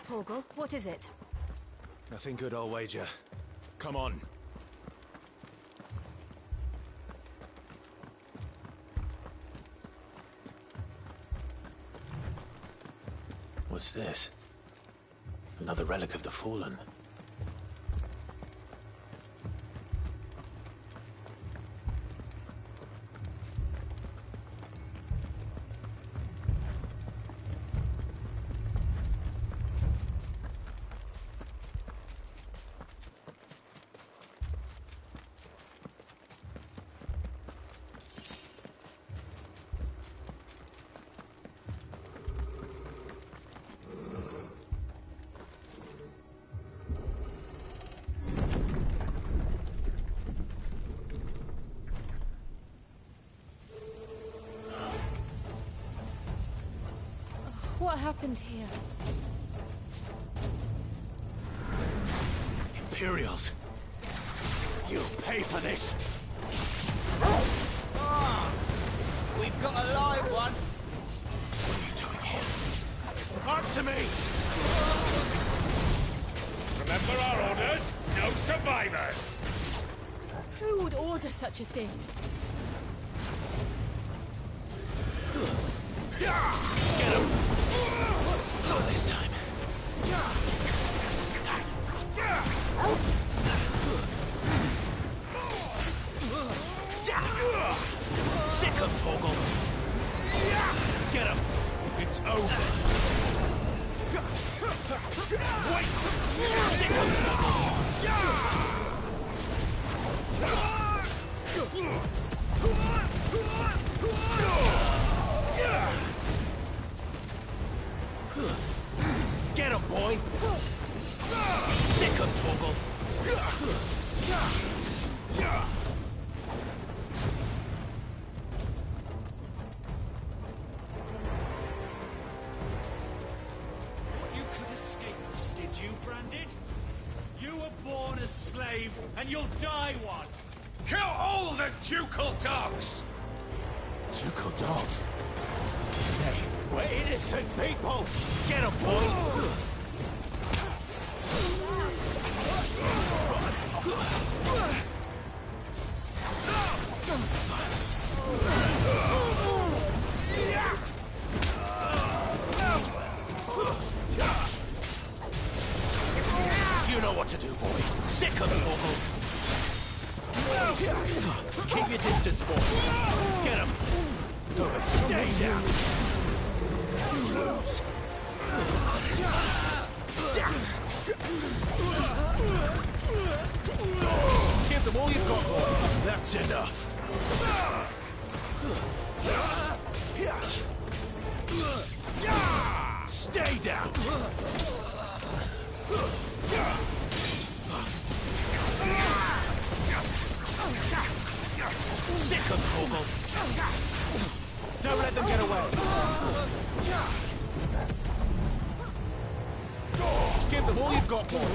Torgal, what is it? Nothing good, I'll wager. Come on. What's this? Another relic of the Fallen. What happened here? Imperials! You'll pay for this! We've got a live one! What are you doing here? Answer me! Remember our orders? No survivors! Who would order such a thing? Get him! Not this time. Sick him, Torgal! Get him! It's over! Wait! Sick him, Torgal! Get him, boy! Sick him, Torgal! You could escape us, did you, Branded? You were born a slave, and you'll die one! Kill all the ducal dogs! Ducal dogs? Hey, we're innocent people! Get him, boy! You know what to do, boy. Sick him, Torgal. Keep your distance, boy. Get him. Stay down. You lose. Give them all you've got, boy. That's enough. Stay down. Sick him, Torgal. Don't let them get away. Give them all you've got, boy.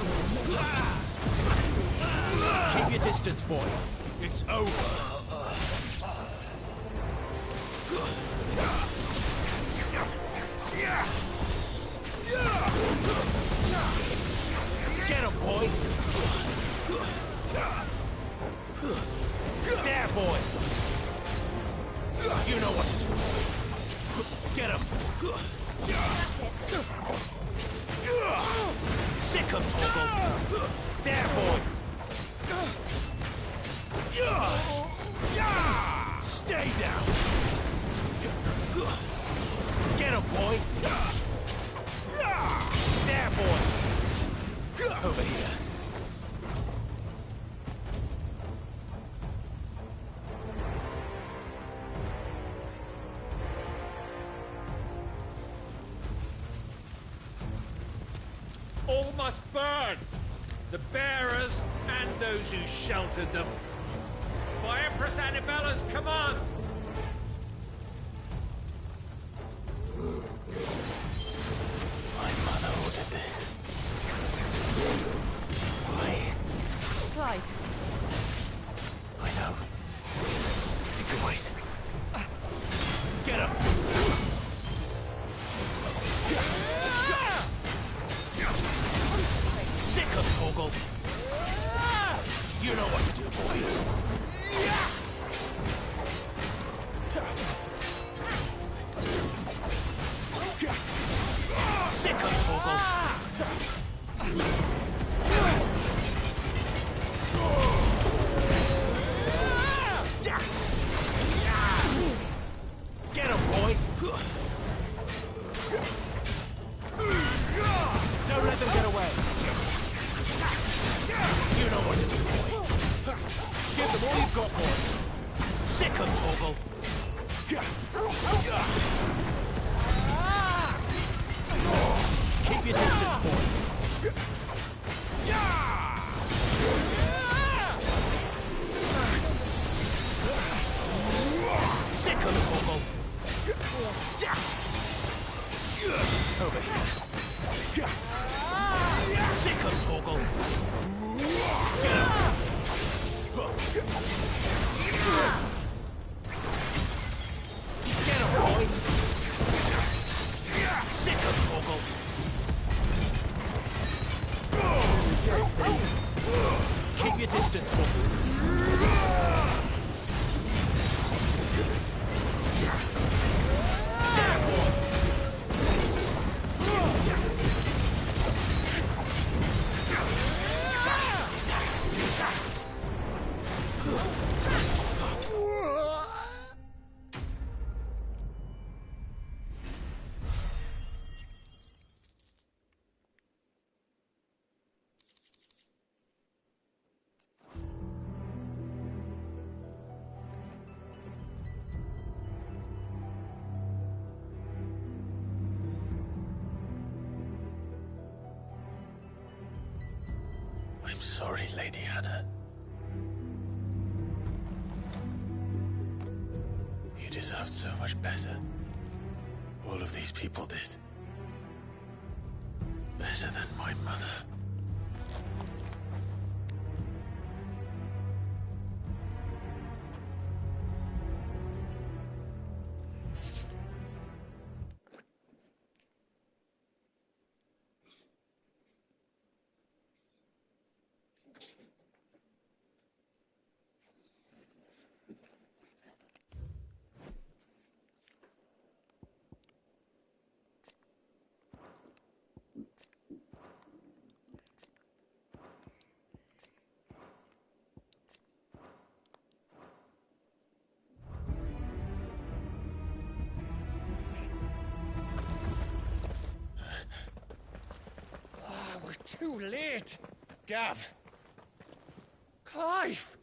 Keep your distance, boy. It's over. Get him, boy. There, boy. You know what to do. Get him. Sick him, Torgal. There, boy. Stay down. Get him, boy. There, boy. Over here. All must burn! The bearers and those who sheltered them. By Empress Annabella's command! My mother ordered this. Why? Clive. I know. You can wait. Get him! Torgal. You know what to do, boy. Sick of Torgal. Get him, boy. Don't let them get away. You know what to do, boy. Give them all you've got, boy. Sick of Torgal. Keep your distance, boy. Sick of Torgal. Over here. Sick of Torgal. Get him, boy. Sick of Torgal. Keep your distance, boy. I'm sorry, Lady Hannah. You deserved so much better. All of these people did. Better than my mother. Too late! Gav! Clive!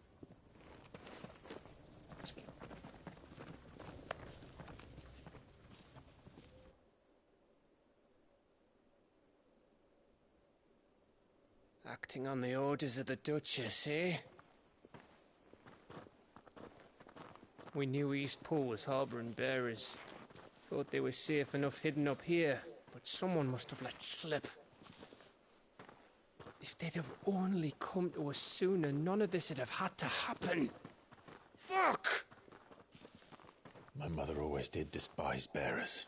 Acting on the orders of the Duchess, eh? We knew East Pool was harbouring bearers. Thought they were safe enough hidden up here, but someone must have let slip. If they'd have only come to us sooner, none of this would have had to happen. Fuck! My mother always did despise bearers.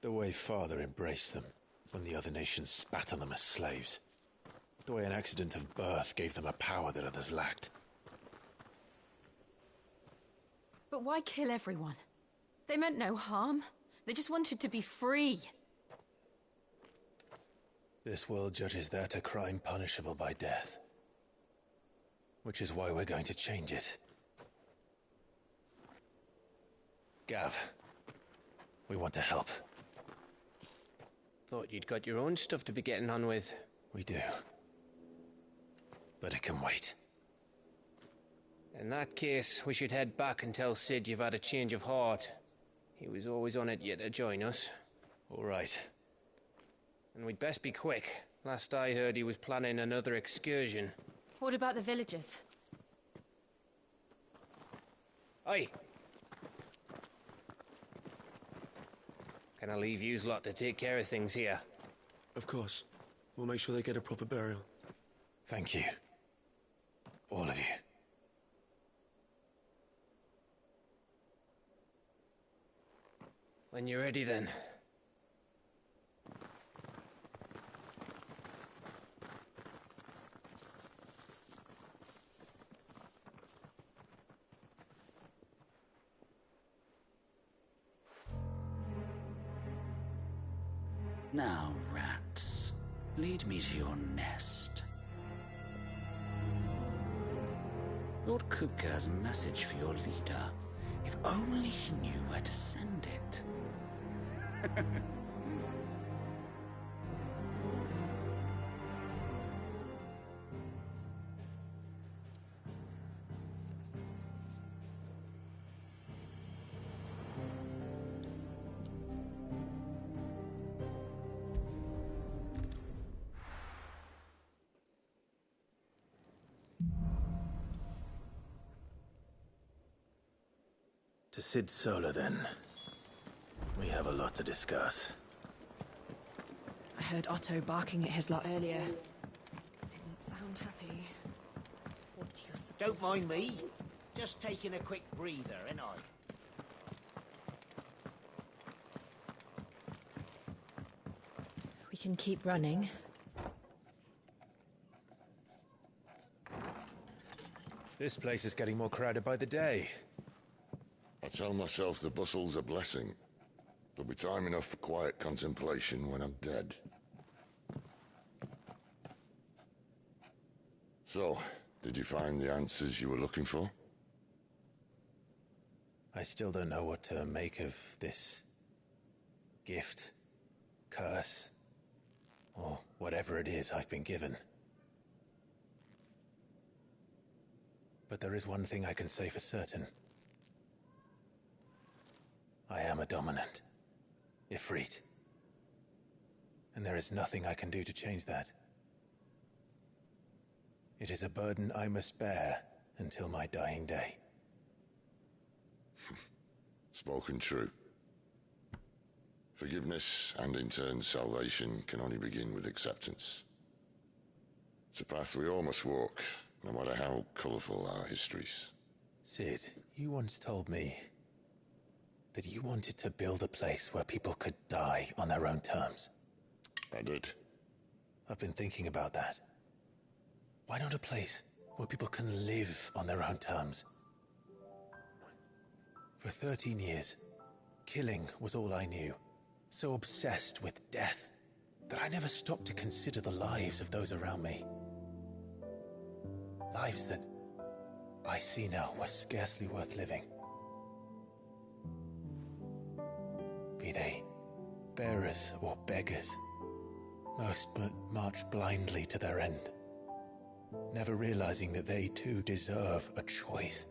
The way Father embraced them when the other nations spat on them as slaves. The way an accident of birth gave them a power that others lacked. But why kill everyone? They meant no harm. They just wanted to be free. This world judges that a crime punishable by death. Which is why we're going to change it. Gav, we want to help. Thought you'd got your own stuff to be getting on with. We do. But it can wait. In that case, we should head back and tell Sid you've had a change of heart. He was always on it yet to join us. All right. And we'd best be quick. Last I heard, he was planning another excursion. What about the villagers? Aye. Can I leave yous lot to take care of things here? Of course. We'll make sure they get a proper burial. Thank you. All of you. When you're ready, then. Now, rats, lead me to your nest. Lord Kupka has a message for your leader. If only he knew where to send it. To Sid Solar, then. We have a lot to discuss. I heard Otto barking at his lot earlier. Didn't sound happy. What do you suppose? Don't mind me. Just taking a quick breather, ain't I? We can keep running. This place is getting more crowded by the day. I tell myself the bustle's a blessing. There'll be time enough for quiet contemplation when I'm dead. So, did you find the answers you were looking for? I still don't know what to make of this gift, curse, or whatever it is I've been given. But there is one thing I can say for certain. I am a dominant, Ifrit. And there is nothing I can do to change that. It is a burden I must bear until my dying day. Spoken true. Forgiveness, and in turn salvation, can only begin with acceptance. It's a path we all must walk, no matter how colourful our histories. Sid, you once told me that you wanted to build a place where people could die on their own terms. I did. I've been thinking about that. Why not a place where people can live on their own terms? For 13 years, killing was all I knew. So obsessed with death that I never stopped to consider the lives of those around me. Lives that I see now were scarcely worth living. Be they bearers or beggars, most march blindly to their end, never realizing that they too deserve a choice.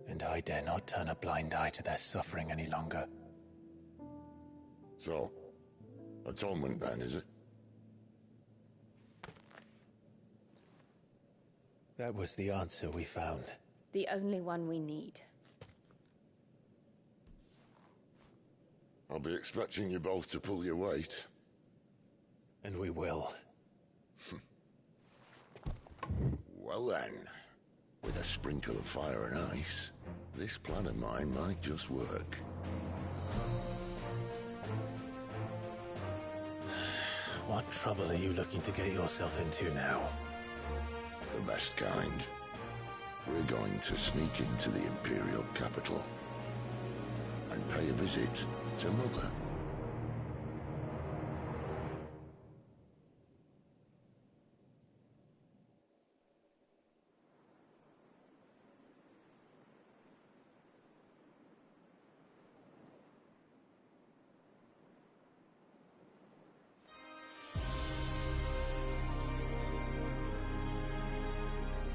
And I dare not turn a blind eye to their suffering any longer. So, atonement then, is it? That was the answer we found. The only one we need. I'll be expecting you both to pull your weight. And we will. Well then, with a sprinkle of fire and ice, this plan of mine might just work. What trouble are you looking to get yourself into now? The best kind. We're going to sneak into the Imperial capital and pay a visit to Mother.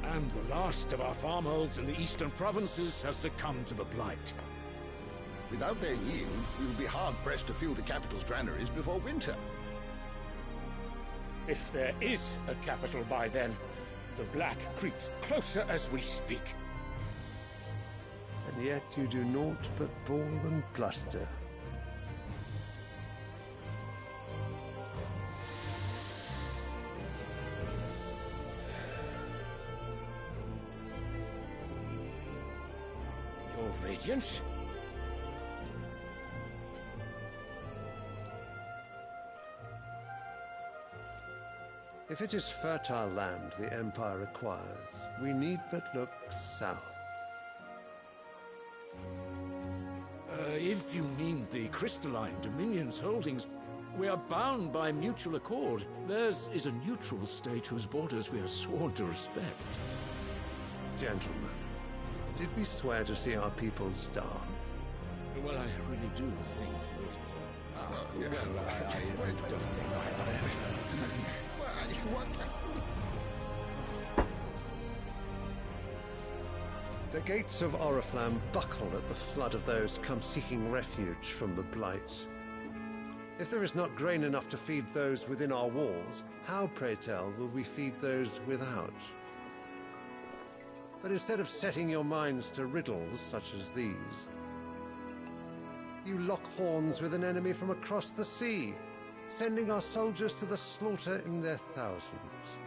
And the last of our farmholds in the eastern provinces has succumbed to the blight. Without their yield, we will be hard-pressed to fill the capital's granaries before winter. If there is a capital by then, the black creeps closer as we speak. And yet you do naught but ball and bluster. Your Radiance? If it is fertile land the Empire acquires, we need but look south. If If you mean the crystalline Dominion's holdings, we are bound by mutual accord. Theirs is a neutral state whose borders we are sworn to respect. Gentlemen, did we swear to see our people starve? Well, I really do think The gates of Oriflamme buckle at the flood of those come seeking refuge from the Blight. If there is not grain enough to feed those within our walls, how, pray tell, will we feed those without? But instead of setting your minds to riddles such as these, you lock horns with an enemy from across the sea, sending our soldiers to the slaughter in their thousands.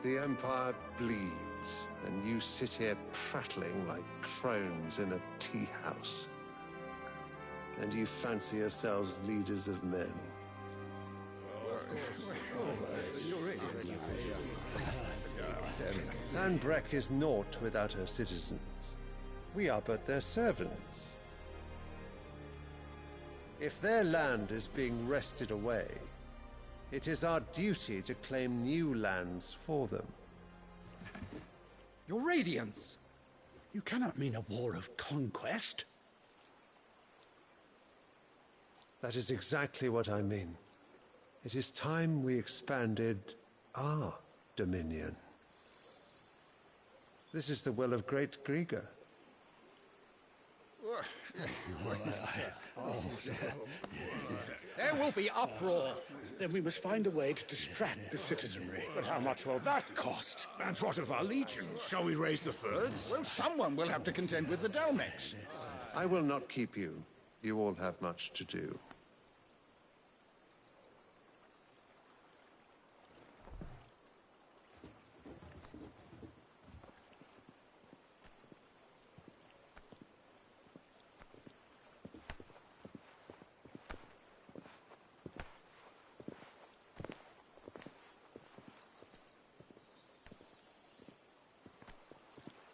The Empire bleeds, and you sit here prattling like crones in a tea house. And you fancy yourselves leaders of men. Sanbreque is naught without her citizens. We are but their servants. If their land is being wrested away, it is our duty to claim new lands for them. Your Radiance! You cannot mean a war of conquest. That is exactly what I mean. It is time we expanded our dominion. This is the will of great Grieger. There will be uproar. Then we must find a way to distract the citizenry. But how much will that cost? And what of our legions? Shall we raise the furs? Well, someone will have to contend with the Dalmex. I will not keep you. You all have much to do.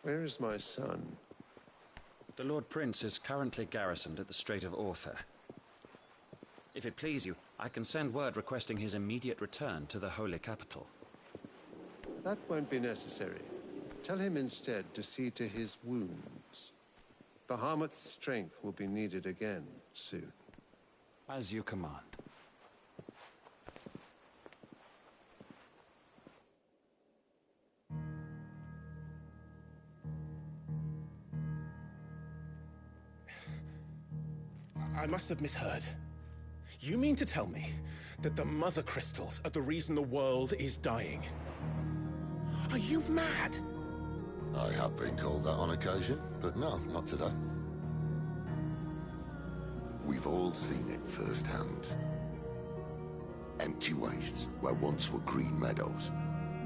Where is my son? The Lord Prince is currently garrisoned at the Strait of Author. If it please you, I can send word requesting his immediate return to the Holy Capital. That won't be necessary. Tell him instead to see to his wounds. Bahamut's strength will be needed again soon. As you command. I must have misheard. You mean to tell me that the Mother Crystals are the reason the world is dying? Are you mad? I have been called that on occasion, but no, not today. We've all seen it firsthand. Empty wastes where once were green meadows.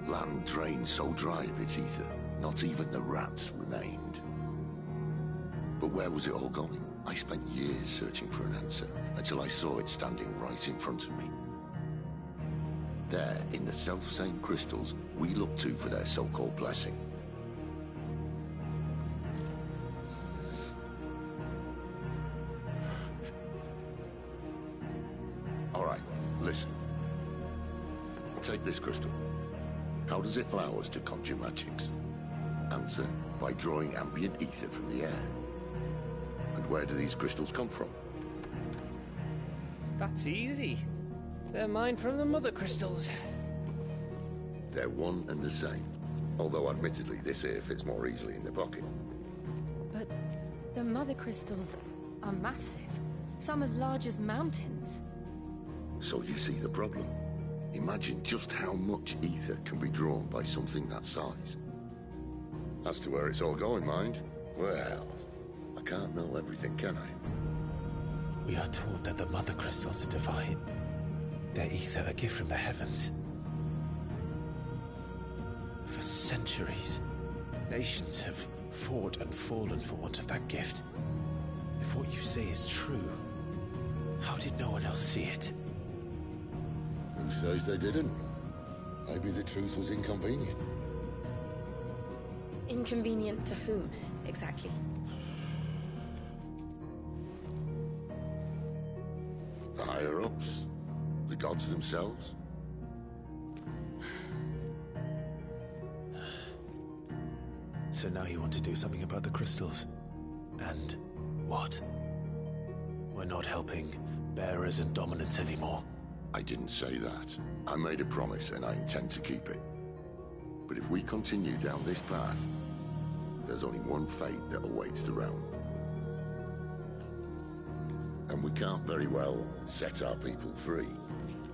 Land drained so dry of its ether, not even the rats remained. But where was it all going? I spent years searching for an answer, until I saw it standing right in front of me. There, in the self-same crystals we look to for their so-called blessing. All right, listen. Take this crystal. How does it allow us to conjure magics? Answer, by drawing ambient ether from the air. And where do these crystals come from? That's easy. They're mined from the Mother Crystals. They're one and the same. Although admittedly this here fits more easily in the pocket. But the Mother Crystals are massive. Some as large as mountains. So you see the problem. Imagine just how much ether can be drawn by something that size. As to where it's all going, mind, well, I can't know everything, can I? We are taught that the Mother Crystals are divine. Their ether a gift from the heavens. For centuries, nations have fought and fallen for want of that gift. If what you say is true, how did no one else see it? Who says they didn't? Maybe the truth was inconvenient. Inconvenient to whom, exactly? Higher-ups? The gods themselves? So now you want to do something about the crystals? And what? We're not helping bearers and dominants anymore. I didn't say that. I made a promise and I intend to keep it. But if we continue down this path, there's only one fate that awaits the realm. And we can't very well set our people free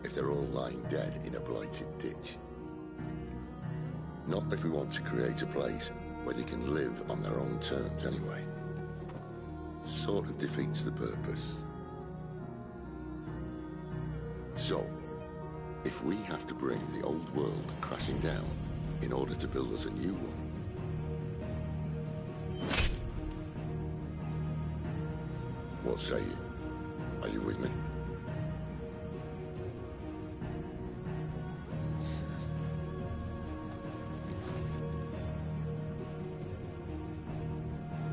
if they're all lying dead in a blighted ditch. Not if we want to create a place where they can live on their own terms anyway. Sort of defeats the purpose. So, if we have to bring the old world crashing down in order to build us a new one, what say you? Are you with me?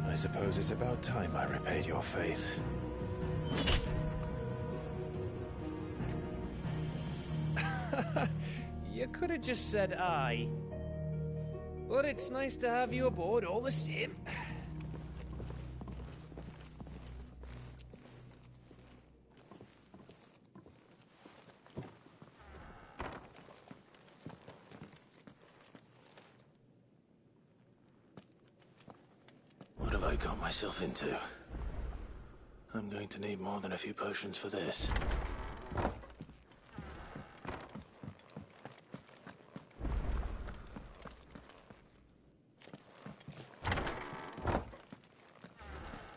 I suppose it's about time I repaid your faith. You could have just said aye. But it's nice to have you aboard all the same. What have I got myself into? I'm going to need more than a few potions for this.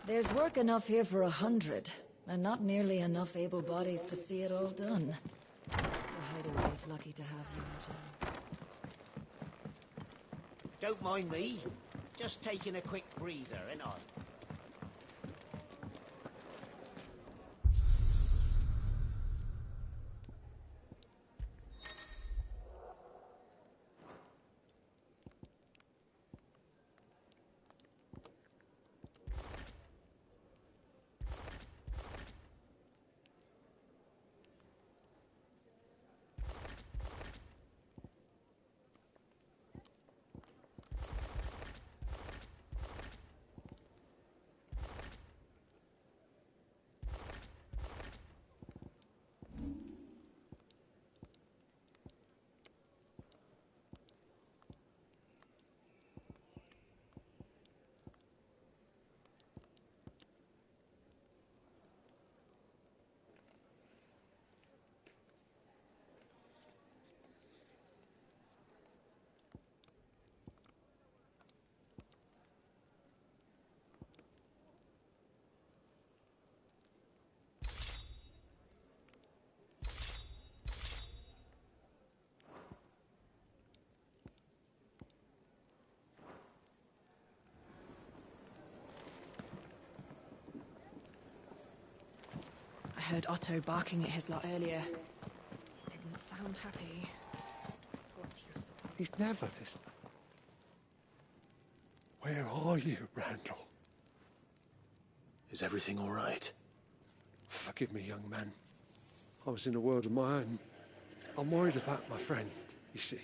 There's work enough here for 100, and not nearly enough able bodies to see it all done. The hideaway is lucky to have you, Jim. Don't mind me. Just taking a quick breather, ain't I? I heard Otto barking at his lot earlier. Didn't sound happy. He's never listening. Where are you, Randall? Is everything all right? Forgive me, young man. I was in a world of my own. I'm worried about my friend, you see.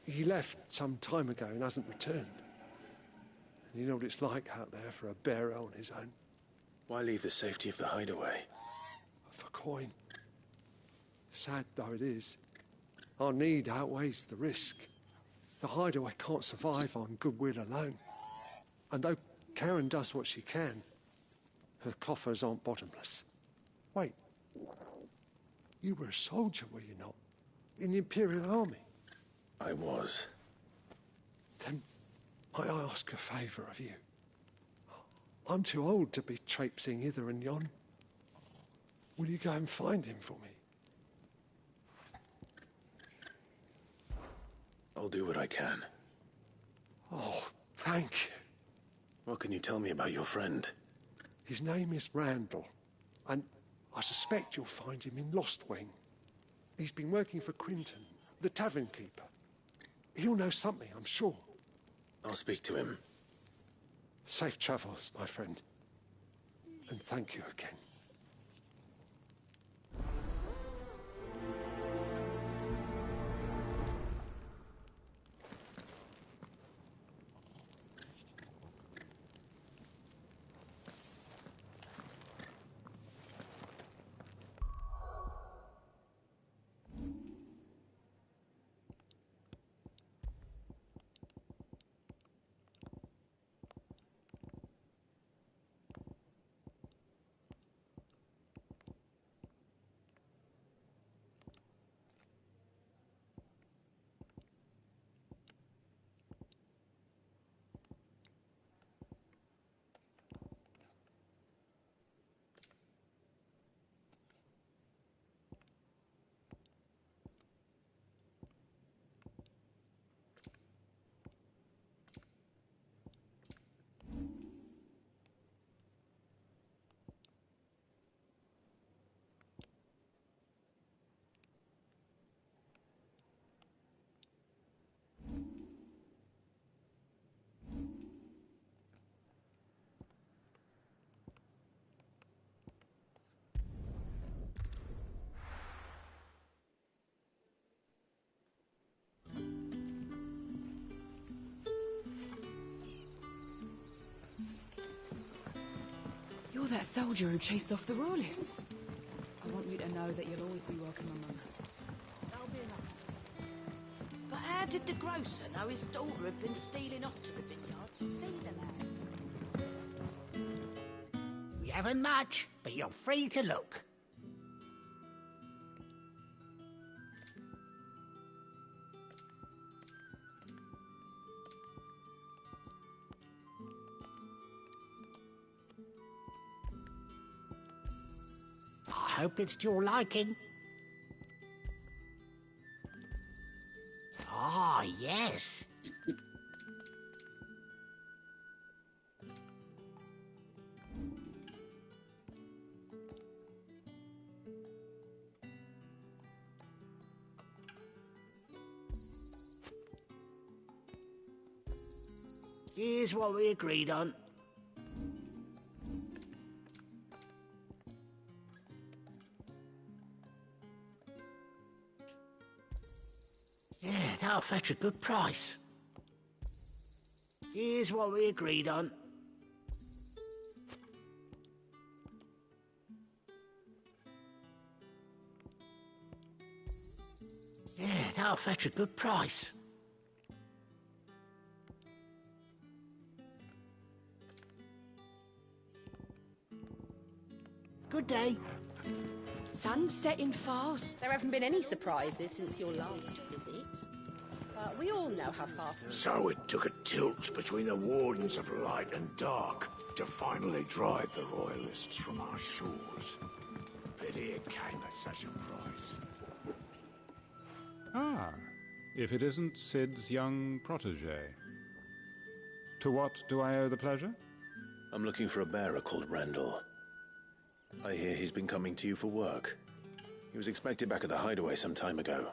He left some time ago and hasn't returned. And you know what it's like out there for a bearer on his own. Why leave the safety of the hideaway? For coin. Sad though it is, our need outweighs the risk. The hideaway can't survive on goodwill alone. And though Karen does what she can, her coffers aren't bottomless. Wait, you were a soldier, were you not? In the Imperial Army? I was. Then might I ask a favour of you? I'm too old to be traipsing hither and yon. Will you go and find him for me? I'll do what I can. Oh, thank you. What can you tell me about your friend? His name is Randall, and I suspect you'll find him in Lost Wing. He's been working for Quinton, the tavern keeper. He'll know something, I'm sure. I'll speak to him. Safe travels, my friend. And thank you again. You're that soldier who chased off the royalists. I want you to know that you'll always be welcome among us. That'll be enough. But how did the grocer know his daughter had been stealing off to the vineyard to see the lad? We haven't much, but you're free to look. I hope it's to your liking. Ah, yes. Here's what we agreed on. Yeah, that'll fetch a good price. Here's what we agreed on. Yeah, that'll fetch a good price. Good day. Sun's setting fast. There haven't been any surprises since your last visit. But we all know how fast... So it took a tilt between the Wardens of Light and Dark to finally drive the Royalists from our shores. Pity it came at such a price. Ah, if it isn't Sid's young protege. To what do I owe the pleasure? I'm looking for a bearer called Randall. I hear he's been coming to you for work. He was expected back at the hideaway some time ago.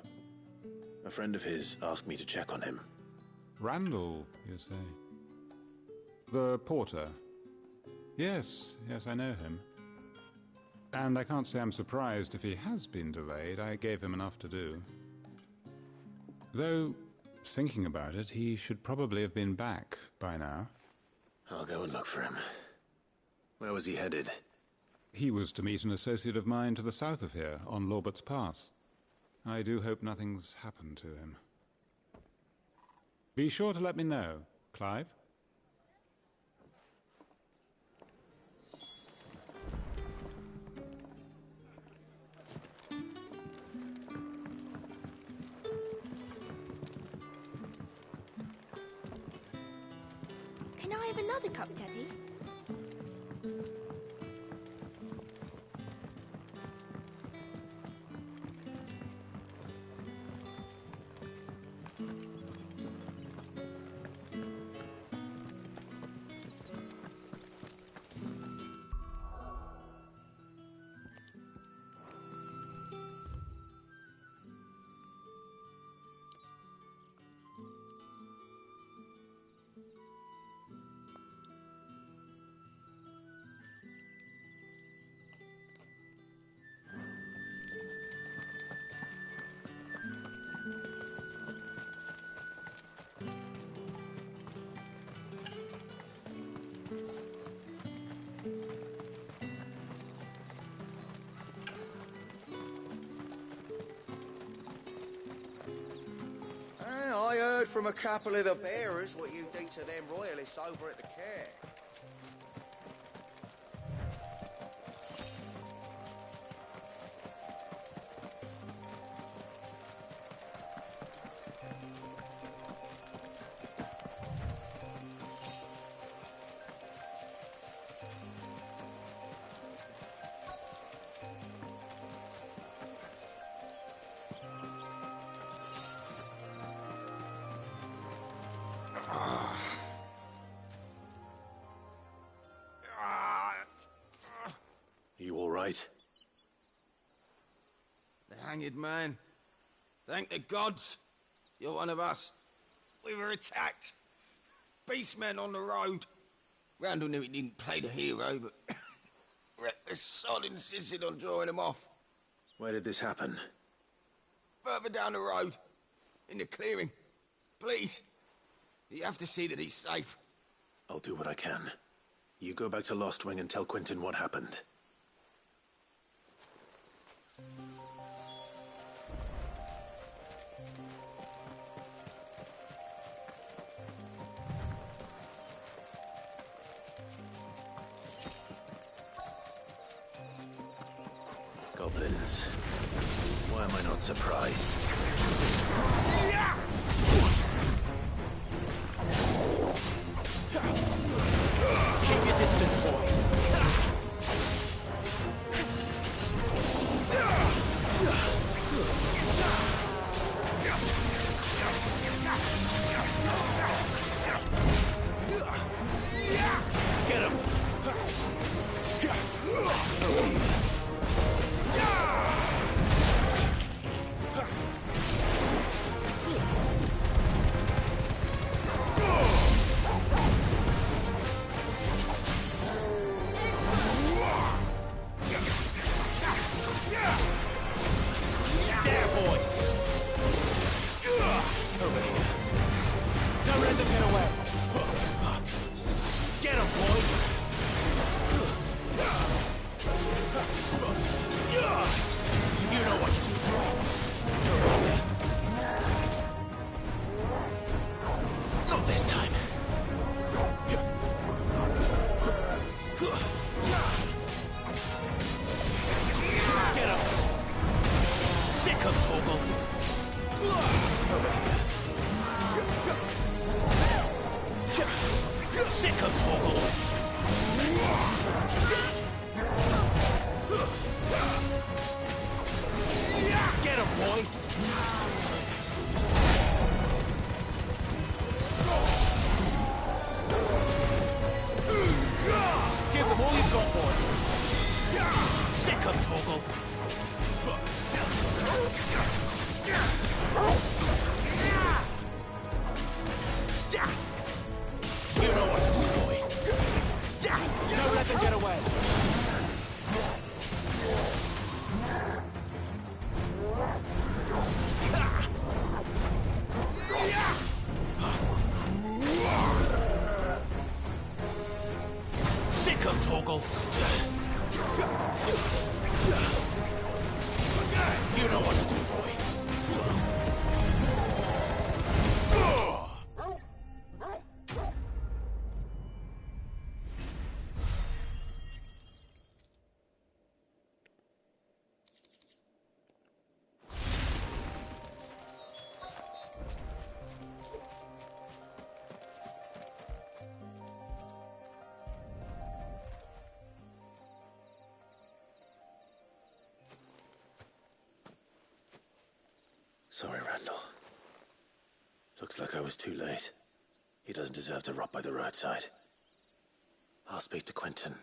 A friend of his asked me to check on him. Randall, you say? The porter? Yes, I know him. And I can't say I'm surprised if he has been delayed. I gave him enough to do. Though, thinking about it, he should probably have been back by now. I'll go and look for him. Where was he headed? He was to meet an associate of mine to the south of here, on Lorbert's Pass. I do hope nothing's happened to him. Be sure to let me know, Clive. Can I have another cup, Daddy? I heard from a couple of the bearers what you did to them royalists over at the care. You all right? The hanged man. Thank the gods. You're one of us. We were attacked. Beastmen on the road. Randall knew he didn't play the hero, but the sod insisted on drawing him off. Where did this happen? Further down the road. In the clearing. Please. You have to see that he's safe. I'll do what I can. You go back to Lost Wing and tell Quentin what happened. Goblins. Why am I not surprised? Keep your distance, boy. Get him! There, boy! Over here. Don't let them get away. Get him, boy! You know what to do, boy. Not this time. Get him! Sick of Torgal! Over here. Sick of Torgal! Get him, boy! Give them all you've got, boy! Sick of Torgal! You know what to do, boy. Don't let them get away. Sick of Torgal. You know what to do, boy. Sorry, Randall. Looks like I was too late. He doesn't deserve to rot by the roadside. I'll speak to Quentin.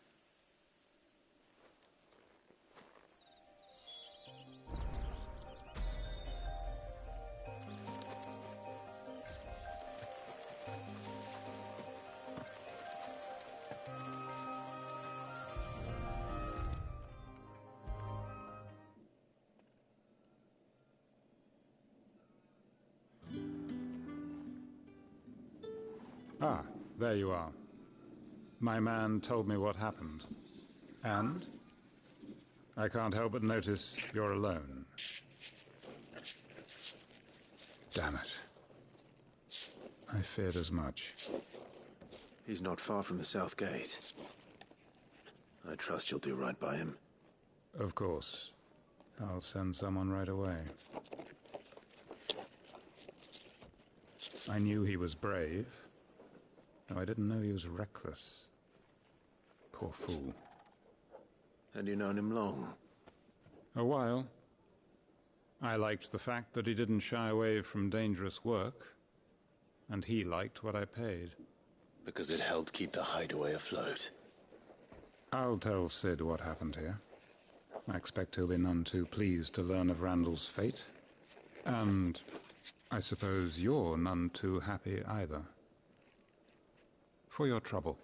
Ah, there you are. My man told me what happened. And? I can't help but notice you're alone. Damn it. I feared as much. He's not far from the South Gate. I trust you'll do right by him. Of course. I'll send someone right away. I knew he was brave. No, I didn't know he was reckless. Poor fool. Had you known him long? A while. I liked the fact that he didn't shy away from dangerous work, and he liked what I paid. Because it helped keep the hideaway afloat. I'll tell Sid what happened here. I expect he'll be none too pleased to learn of Randall's fate. And I suppose you're none too happy either. For your trouble.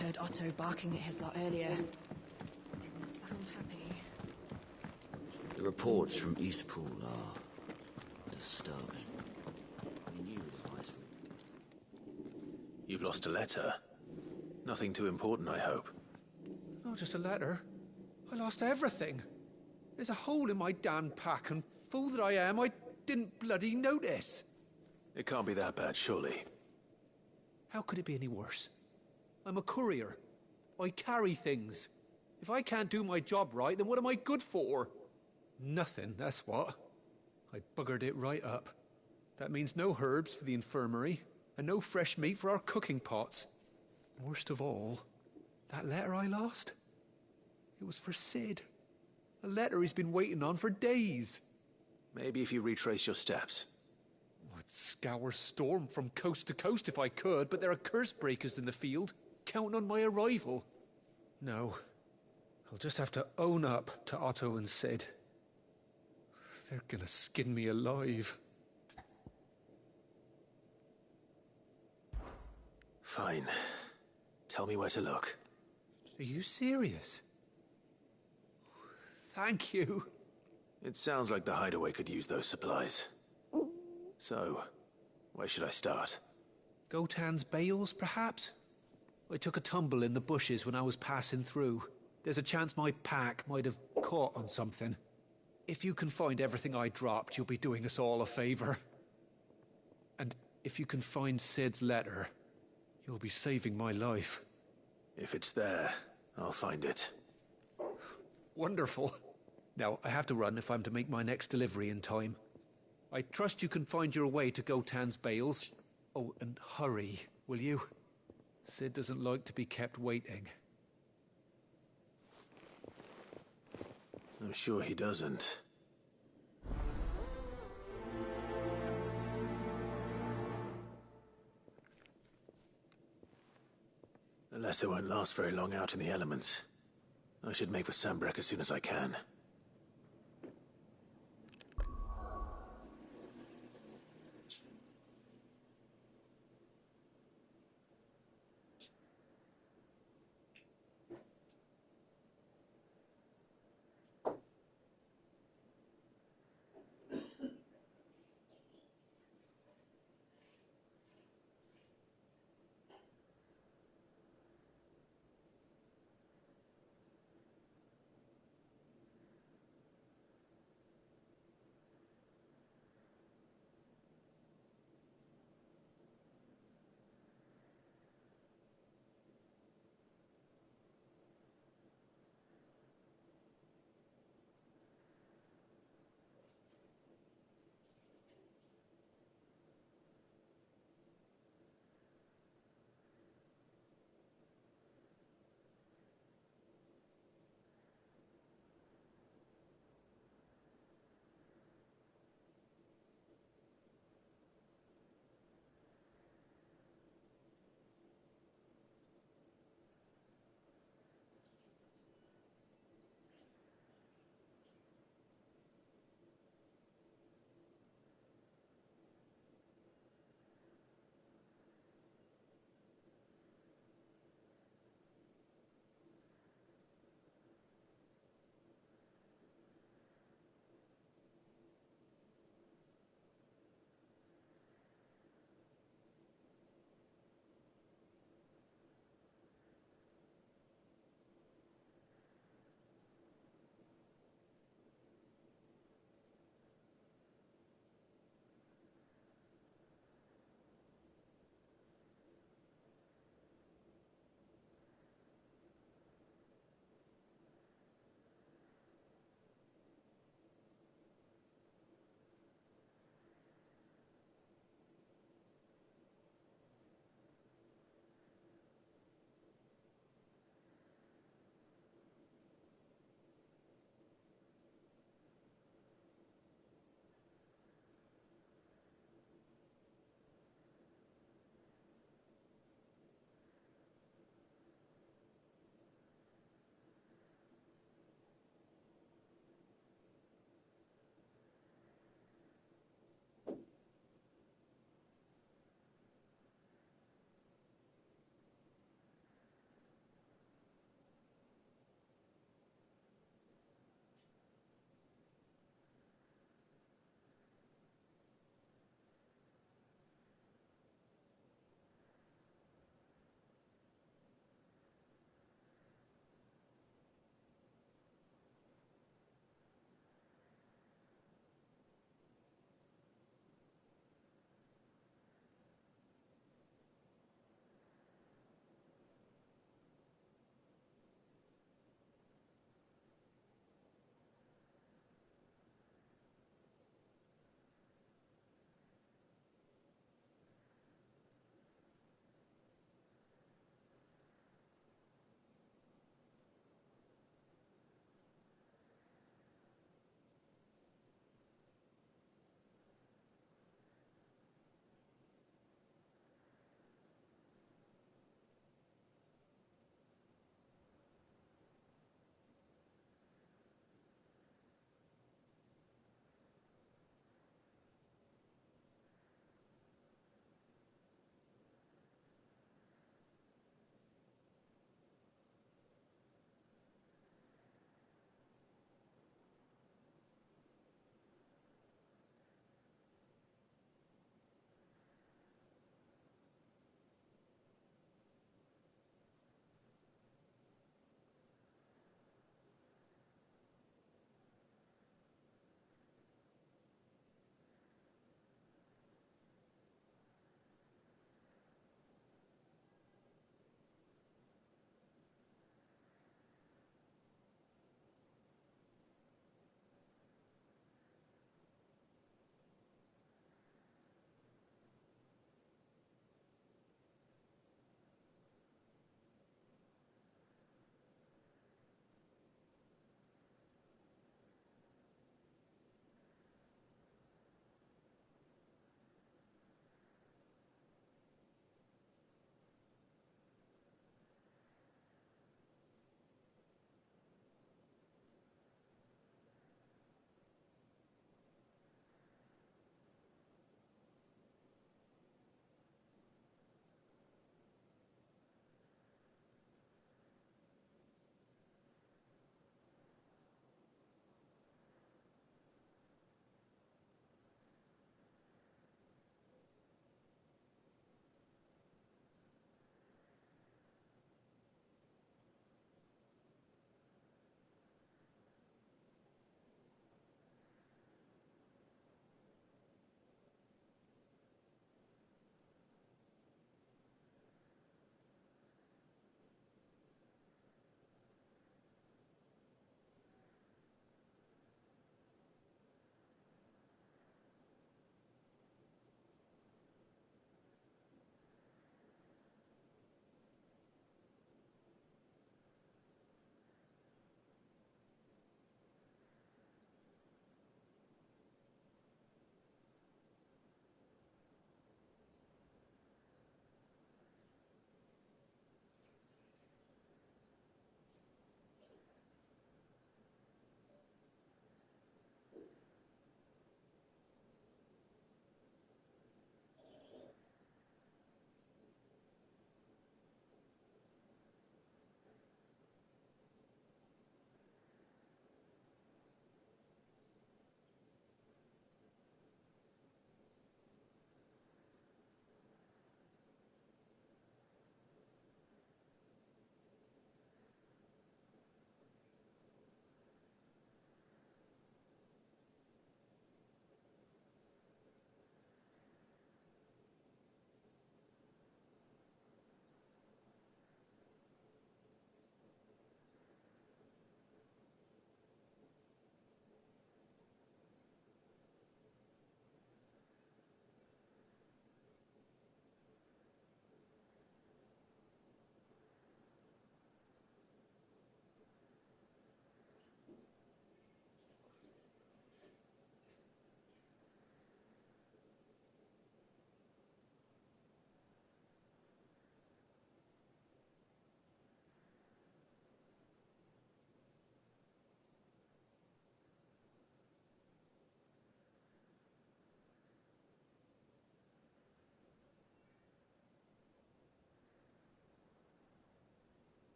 I heard Otto barking at his lot earlier. Didn't sound happy. The reports from Eastpool are disturbing. We knew the vice. You've lost a letter. Nothing too important, I hope. Not just a letter. I lost everything. There's a hole in my damn pack, and fool that I am, I didn't bloody notice. It can't be that bad, surely. How could it be any worse? I'm a courier. I carry things. If I can't do my job right, then what am I good for? Nothing, that's what. I buggered it right up. That means no herbs for the infirmary, and no fresh meat for our cooking pots. Worst of all, that letter I lost? It was for Sid. A letter he's been waiting on for days. Maybe if you retrace your steps. I'd scour Storm from coast to coast if I could, but there are curse breakers in the field, counting on my arrival. No, I'll just have to own up to Otto and Sid. They're gonna skin me alive. Fine. Tell me where to look. Are you serious? Thank you. It sounds like the hideaway could use those supplies. So, where should I start? Gotan's bales, perhaps? I took a tumble in the bushes when I was passing through. There's a chance my pack might have caught on something. If you can find everything I dropped, you'll be doing us all a favor. And if you can find Sid's letter, you'll be saving my life. If it's there, I'll find it. Wonderful. Now, I have to run if I'm to make my next delivery in time. I trust you can find your way to Gotan's bales. Oh, and hurry, will you? Sid doesn't like to be kept waiting. I'm sure he doesn't. The letter won't last very long out in the elements. I should make for Sambrek as soon as I can.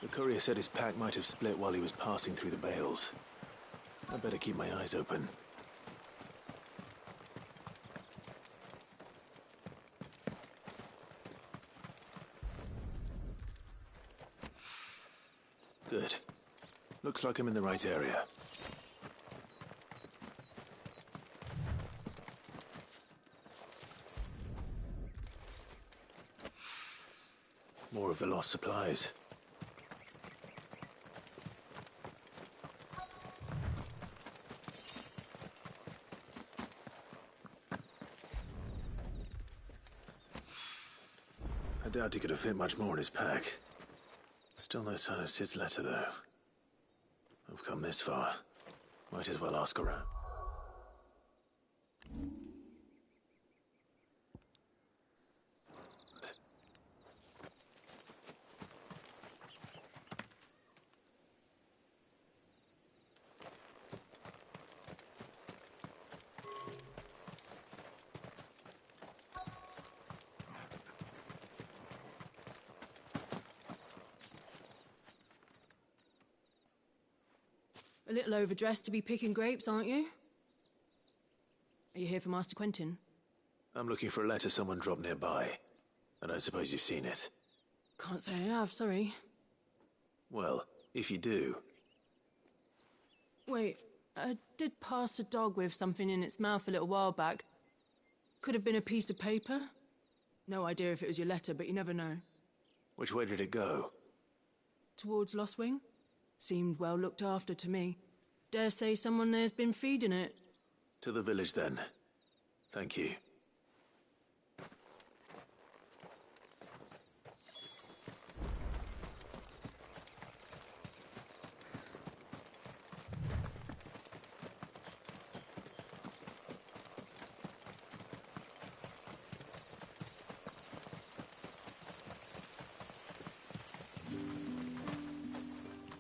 The courier said his pack might have split while he was passing through the bales. I'd better keep my eyes open. Good. Looks like I'm in the right area. More of the lost supplies. I doubt he could have fit much more in his pack. Still no sign of Sid's letter, though. I've come this far. Might as well ask around. A little overdressed to be picking grapes, aren't you? Are you here for Master Quentin? I'm looking for a letter someone dropped nearby. I don't suppose you've seen it. Can't say I have, sorry. Well, if you do... Wait, I did pass a dog with something in its mouth a little while back. Could have been a piece of paper. No idea if it was your letter, but you never know. Which way did it go? Towards Lost Wing? Seemed well looked after to me. Dare say someone there's been feeding it. To the village, then. Thank you.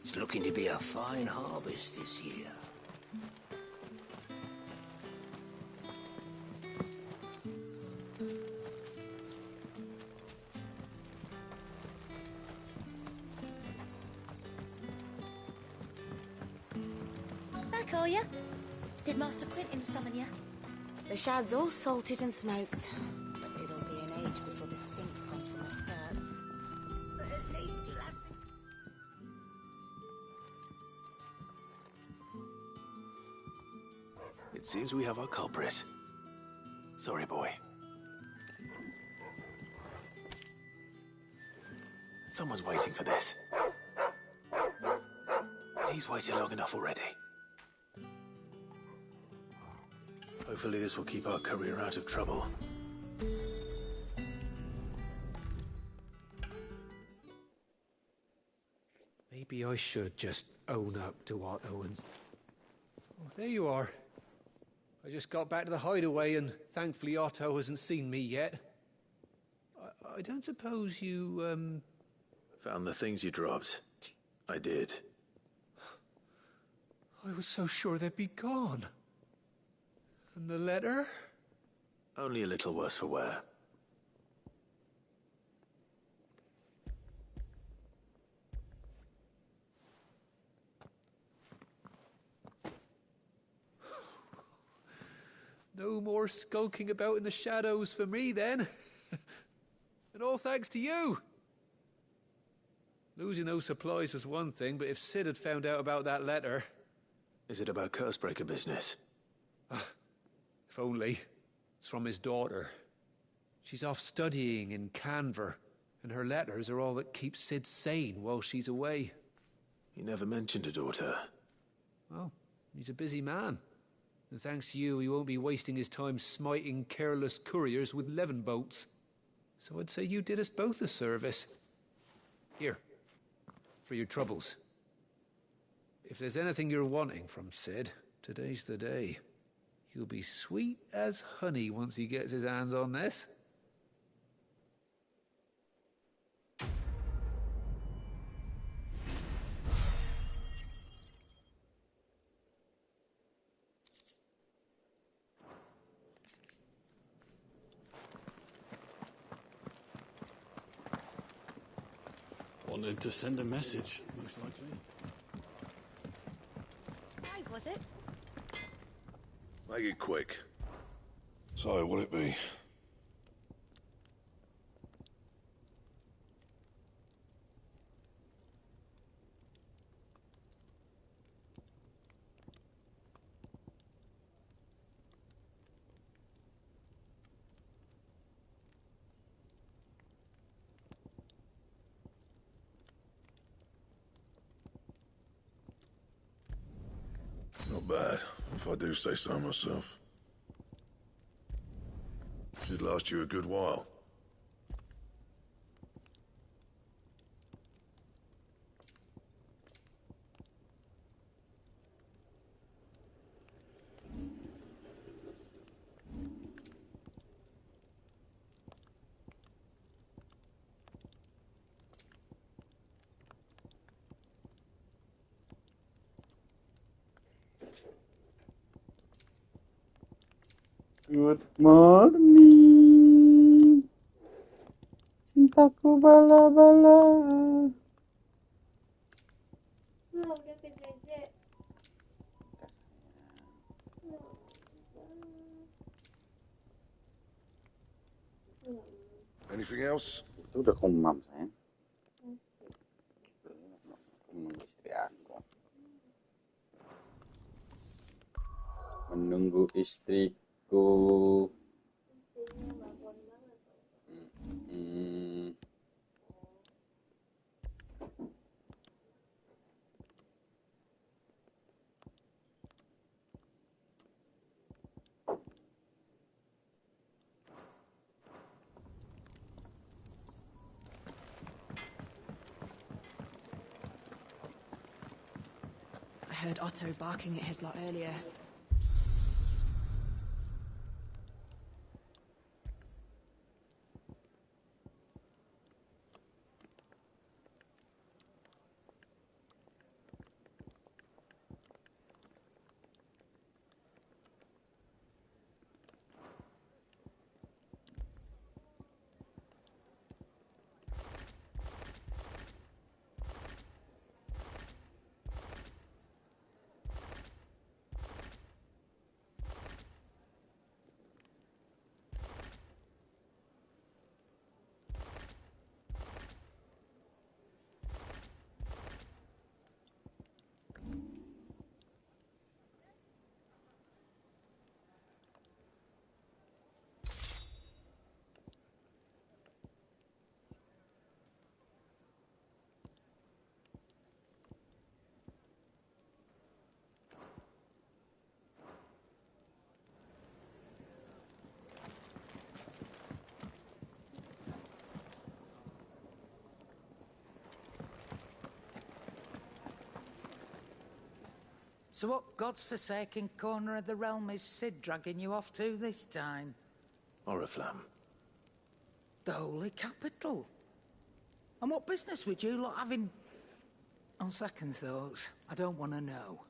It's looking to be a fine harvest this year. Back, are you? Did Master Quentin summon you? The shad's all salted and smoked. But it'll be an age before the stink's gone from the skirts. But at least you'll have to... It seems we have our culprit. Sorry, boy. Someone's waiting for this. He's waited long enough already. Hopefully this will keep our career out of trouble. Maybe I should just own up to Otto and... Oh, there you are. I just got back to the hideaway and thankfully Otto hasn't seen me yet. I don't suppose you, Found the things you dropped. I did. I was so sure they'd be gone. And the letter? Only a little worse for wear. No more skulking about in the shadows for me, then. And all thanks to you. Losing those supplies was one thing, but if Sid had found out about that letter... Is it about Cursebreaker business? If only. It's from his daughter. She's off studying in Canver, and her letters are all that keeps Sid sane while she's away. He never mentioned a daughter. Well, he's a busy man. And thanks to you, he won't be wasting his time smiting careless couriers with levin bolts. So I'd say you did us both a service. Here, for your troubles. If there's anything you're wanting from Sid, today's the day. He'll be sweet as honey once he gets his hands on this. Wanted to send a message, most likely. Clive, was it? Make it quick. So, what'll it be? Not bad, if I do say so myself. Should last you a good while. Good morning, cintaku bala-bala. Anything else? Itu udah kumam, sayang. Menunggu istri aku. Menunggu istriku. I heard Otto barking at his lot earlier. So what god's-forsaken corner of the realm is Sid dragging you off to this time? Oriflamme. The Holy Capital. And what business would you lot having... On second thoughts, I don't want to know.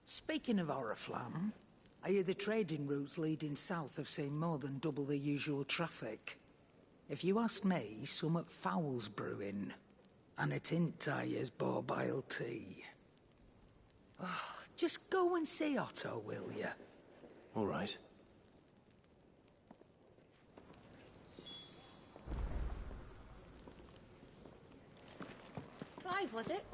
Speaking of Oriflamme, I hear the trading routes leading south have seen more than double the usual traffic. If you ask me, summat foul's brewing. And it ain't Tyre's borbile tea. Oh, just go and see Otto, will you? All right. Clive, was it?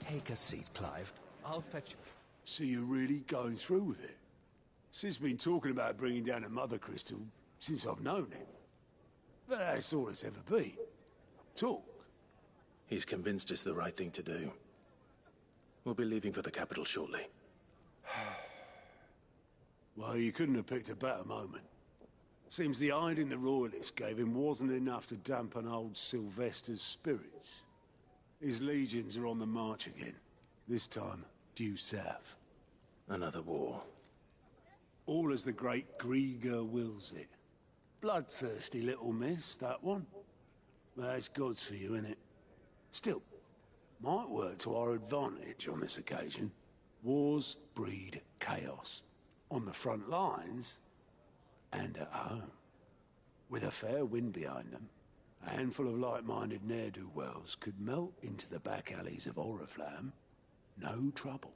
Take a seat, Clive. I'll fetch you. So you're really going through with it? Sid's been talking about bringing down a mother crystal since I've known him. But that's all it's ever been. Talk. He's convinced it's the right thing to do. We'll be leaving for the capital shortly. Well, you couldn't have picked a better moment. Seems the hiding the Royalists gave him wasn't enough to dampen old Sylvester's spirits. His legions are on the march again. This time, due south. Another war. All as the great Grieger wills it. Bloodthirsty little miss, that one. That's God's for you, innit? Still, might work to our advantage on this occasion. Wars breed chaos. On the front lines, and at home. With a fair wind behind them, a handful of like-minded ne'er-do-wells could melt into the back alleys of Oriflamme. No trouble.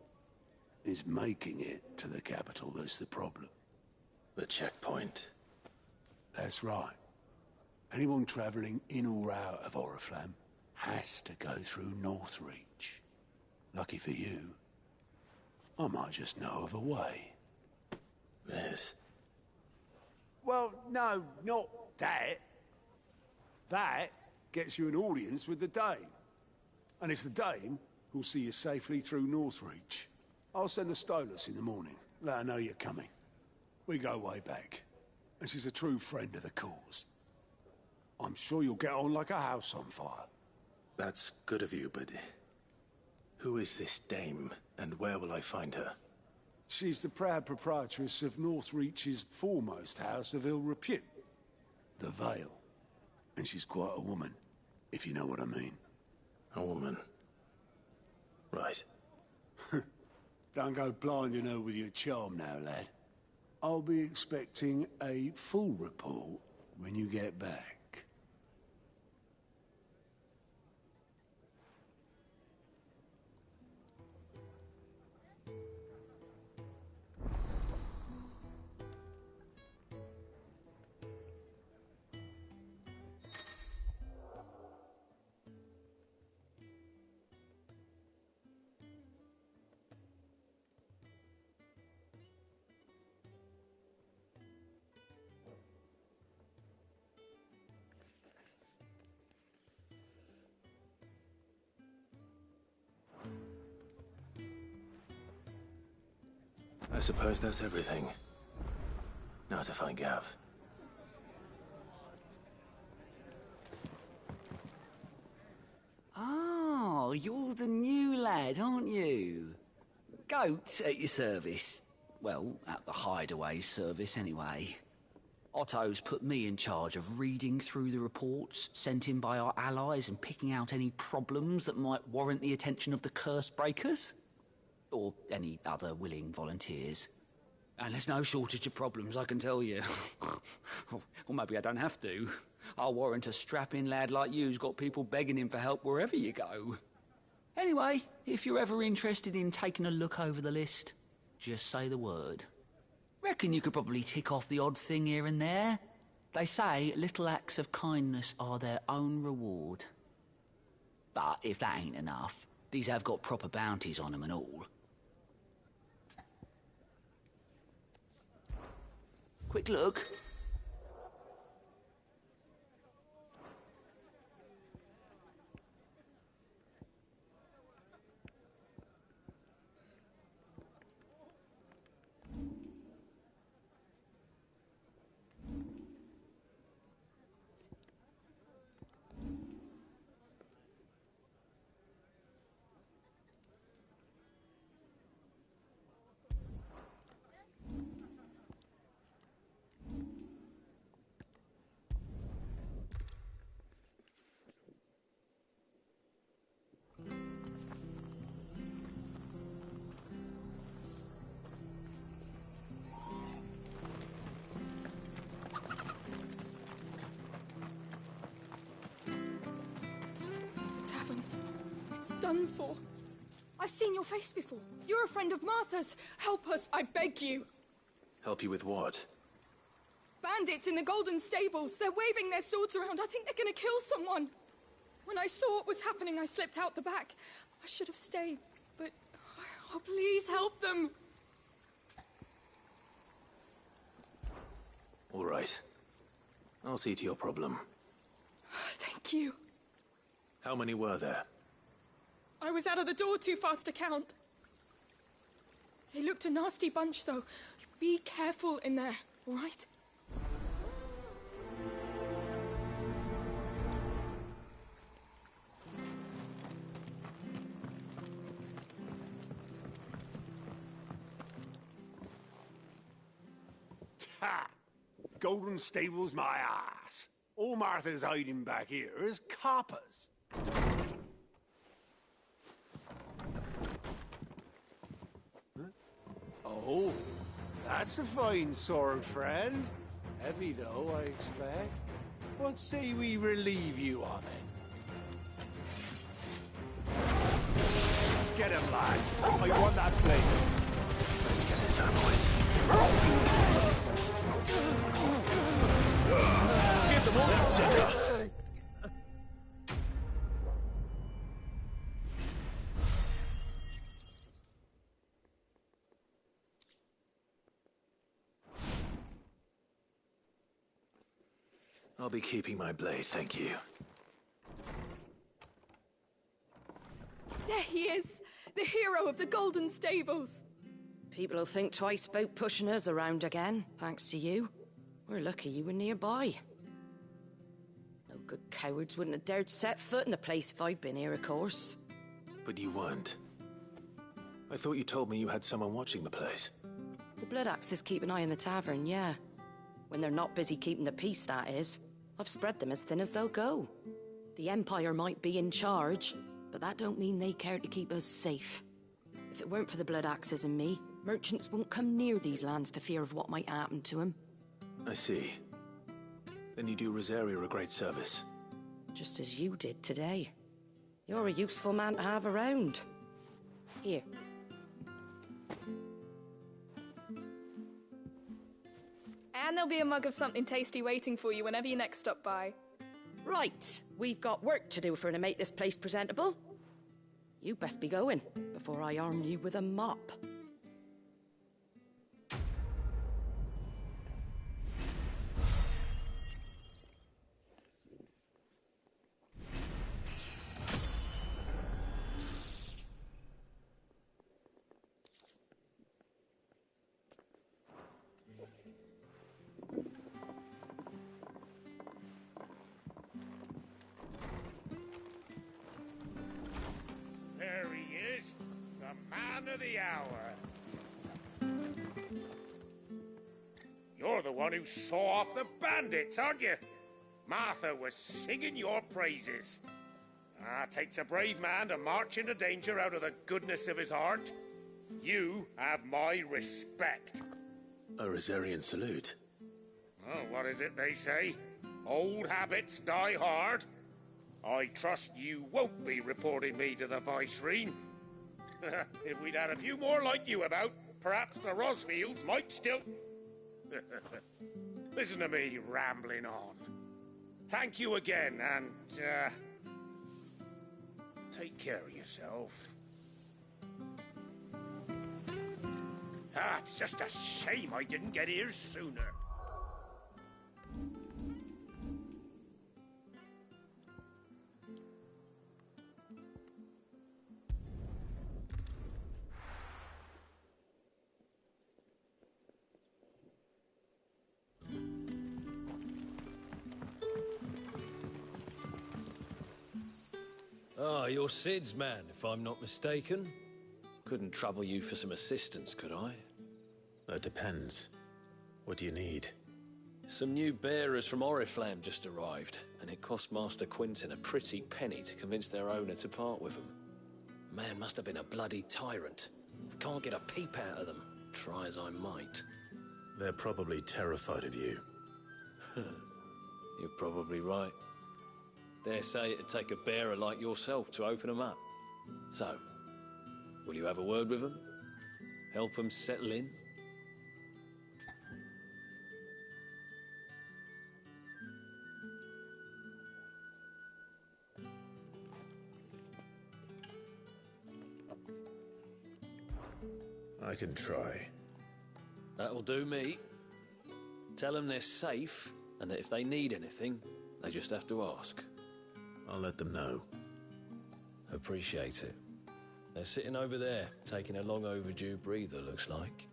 It's making it to the capital that's the problem. The checkpoint. That's right. Anyone travelling in or out of Oriflamme has to go through Northreach. Lucky for you, I might just know of a way. This? Well, no, not that. That gets you an audience with the Dame. And it's the Dame who'll see you safely through Northreach. I'll send the Stolas in the morning. Let her know you're coming. We go way back. And she's a true friend of the cause. I'm sure you'll get on like a house on fire. That's good of you, but... who is this Dame, and where will I find her? She's the proud proprietress of Northreach's foremost house of ill repute. The Vale. And she's quite a woman, if you know what I mean. A woman. Right. Don't go blinding her with your charm now, lad. I'll be expecting a full report when you get back. suppose that's everything. Now to find Gav. Oh, you're the new lad, aren't you? Goat at your service. Well, at the Hideaway service, anyway. Otto's put me in charge of reading through the reports sent in by our allies and picking out any problems that might warrant the attention of the curse breakers. Or any other willing volunteers. And there's no shortage of problems, I can tell you. Or maybe I don't have to. I'll warrant a strapping lad like you's got people begging him for help wherever you go. Anyway, if you're ever interested in taking a look over the list, just say the word. Reckon you could probably tick off the odd thing here and there. They say little acts of kindness are their own reward. But if that ain't enough, these have got proper bounties on them and all. Quick look. Done for. I've seen your face before. You're a friend of Martha's. Help us, I beg you. Help you with what? Bandits in the Golden Stables. They're waving their swords around. I think they're gonna kill someone. When I saw what was happening, I slipped out the back. I should have stayed, but... Oh, please help them. All right. I'll see to your problem. Thank you. How many were there? I was out of the door too fast to count. They looked a nasty bunch, though. Be careful in there, all right? Ha! Golden Stables my ass. All Martha's hiding back here is coppers. Oh, that's a fine sword, friend. Heavy, though, I expect. What say we relieve you of it? Get him, lads. I want that blade. Let's get this over with. Get them all. That's enough. I'll be keeping my blade, thank you. There he is, the hero of the Golden Stables. People will think twice about pushing us around again, thanks to you. We're lucky you were nearby. No good cowards wouldn't have dared set foot in the place if I'd been here, of course. But you weren't. I thought you told me you had someone watching the place. The Blood Axes keep an eye on the tavern, yeah. When they're not busy keeping the peace, that is. I've spread them as thin as they'll go. The Empire might be in charge, but that don't mean they care to keep us safe. If it weren't for the Blood Axes and me, merchants wouldn't come near these lands for fear of what might happen to them. I see. Then you do Rosaria a great service. Just as you did today. You're a useful man to have around. Here. And there'll be a mug of something tasty waiting for you whenever you next stop by. Right, we've got work to do to make this place presentable. You best be going, before I arm you with a mop. hour. You're the one who saw off the bandits, aren't you? Martha was singing your praises. Takes a brave man to march into danger out of the goodness of his heart. You have my respect. A Rosarian salute. Oh, what is it they say? Old habits die hard. I trust you won't be reporting me to the Viceroy. If we'd had a few more like you about, perhaps the Rosfields might still... Listen to me rambling on. Thank you again, and, take care of yourself. It's just a shame I didn't get here sooner. Ah, you're Sid's man, if I'm not mistaken. Couldn't trouble you for some assistance, could I? That depends. What do you need? Some new bearers from Oriflamme just arrived, and it cost Master Quinton a pretty penny to convince their owner to part with them. Man must have been a bloody tyrant. Can't get a peep out of them, try as I might. They're probably terrified of you. You're probably right. Dare say it'd take a bearer like yourself to open them up. So, will you have a word with them? Help them settle in? I can try. That'll do me. Tell them they're safe, and that if they need anything, they just have to ask. I'll let them know. Appreciate it. They're sitting over there, taking a long overdue breather, looks like.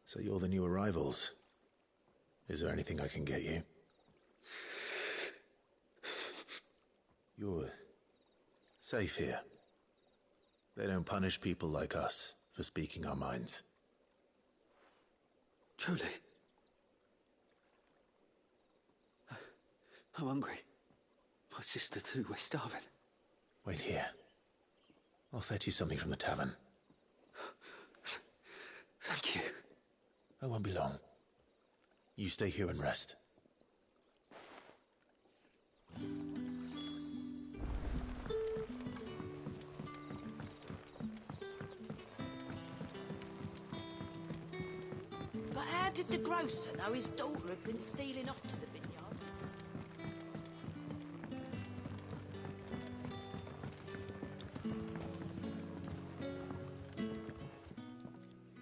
So you're the new arrivals. Is there anything I can get you? You're safe here. They don't punish people like us for speaking our minds. Truly. I'm hungry. My sister too, we're starving. Wait here. I'll fetch you something from the tavern. Thank you. I won't be long. You stay here and rest. But how did the grocer know his daughter had been stealing off to the vineyard?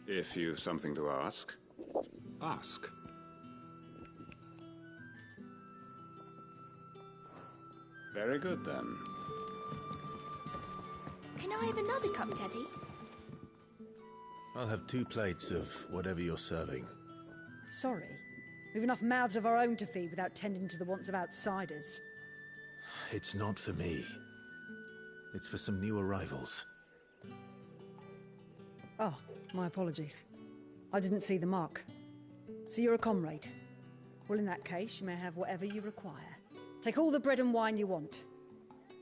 If you've something to ask, ask. Very good, then. Can I have another cup, Daddy? I'll have 2 plates of whatever you're serving. Sorry. We've enough mouths of our own to feed without tending to the wants of outsiders. It's not for me. It's for some new arrivals. Oh, my apologies. I didn't see the mark. So you're a comrade? Well, in that case, you may have whatever you require. Take all the bread and wine you want.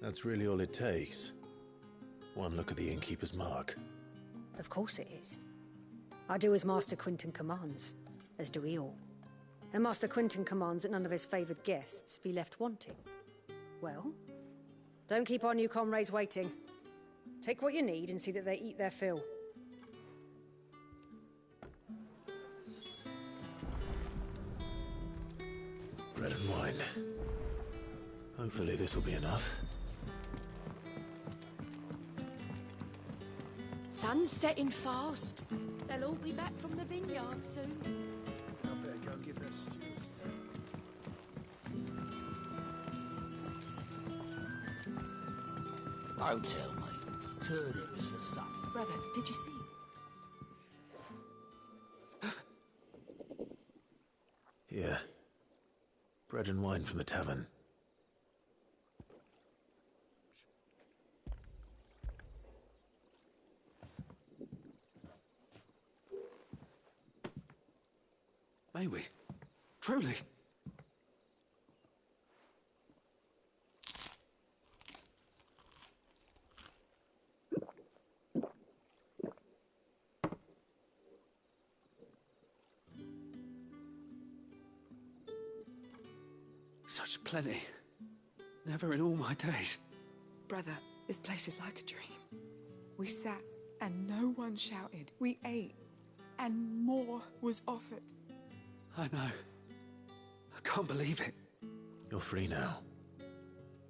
That's really all it takes. One look at the innkeeper's mark. Of course it is. I do as Master Quinton commands, as do we all. And Master Quinton commands that none of his favoured guests be left wanting. Well, don't keep our new comrades waiting. Take what you need and see that they eat their fill. Bread and wine. Hopefully this will be enough. Sun's setting fast. They'll all be back from the vineyard soon. I better go and give that stew a Don't tell me. Turnips for supper. Brother, did you see? Yeah. Bread and wine from the tavern. May we? Truly? Such plenty. Never in all my days. Brother, this place is like a dream. We sat and no one shouted. We ate and more was offered. I know. I can't believe it. You're free now.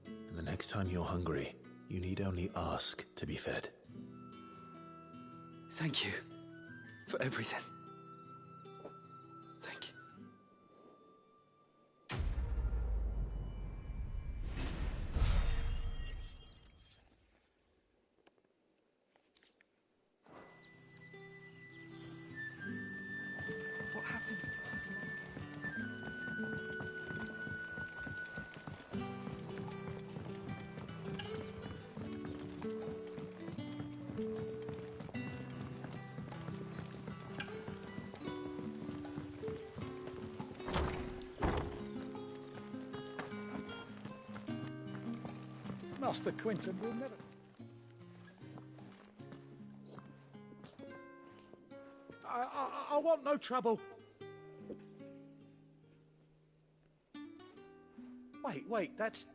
And the next time you're hungry, you need only ask to be fed. Thank you for everything. Thank you. What happens to us now? Master Quinton will never... I want no trouble. Wait, that's...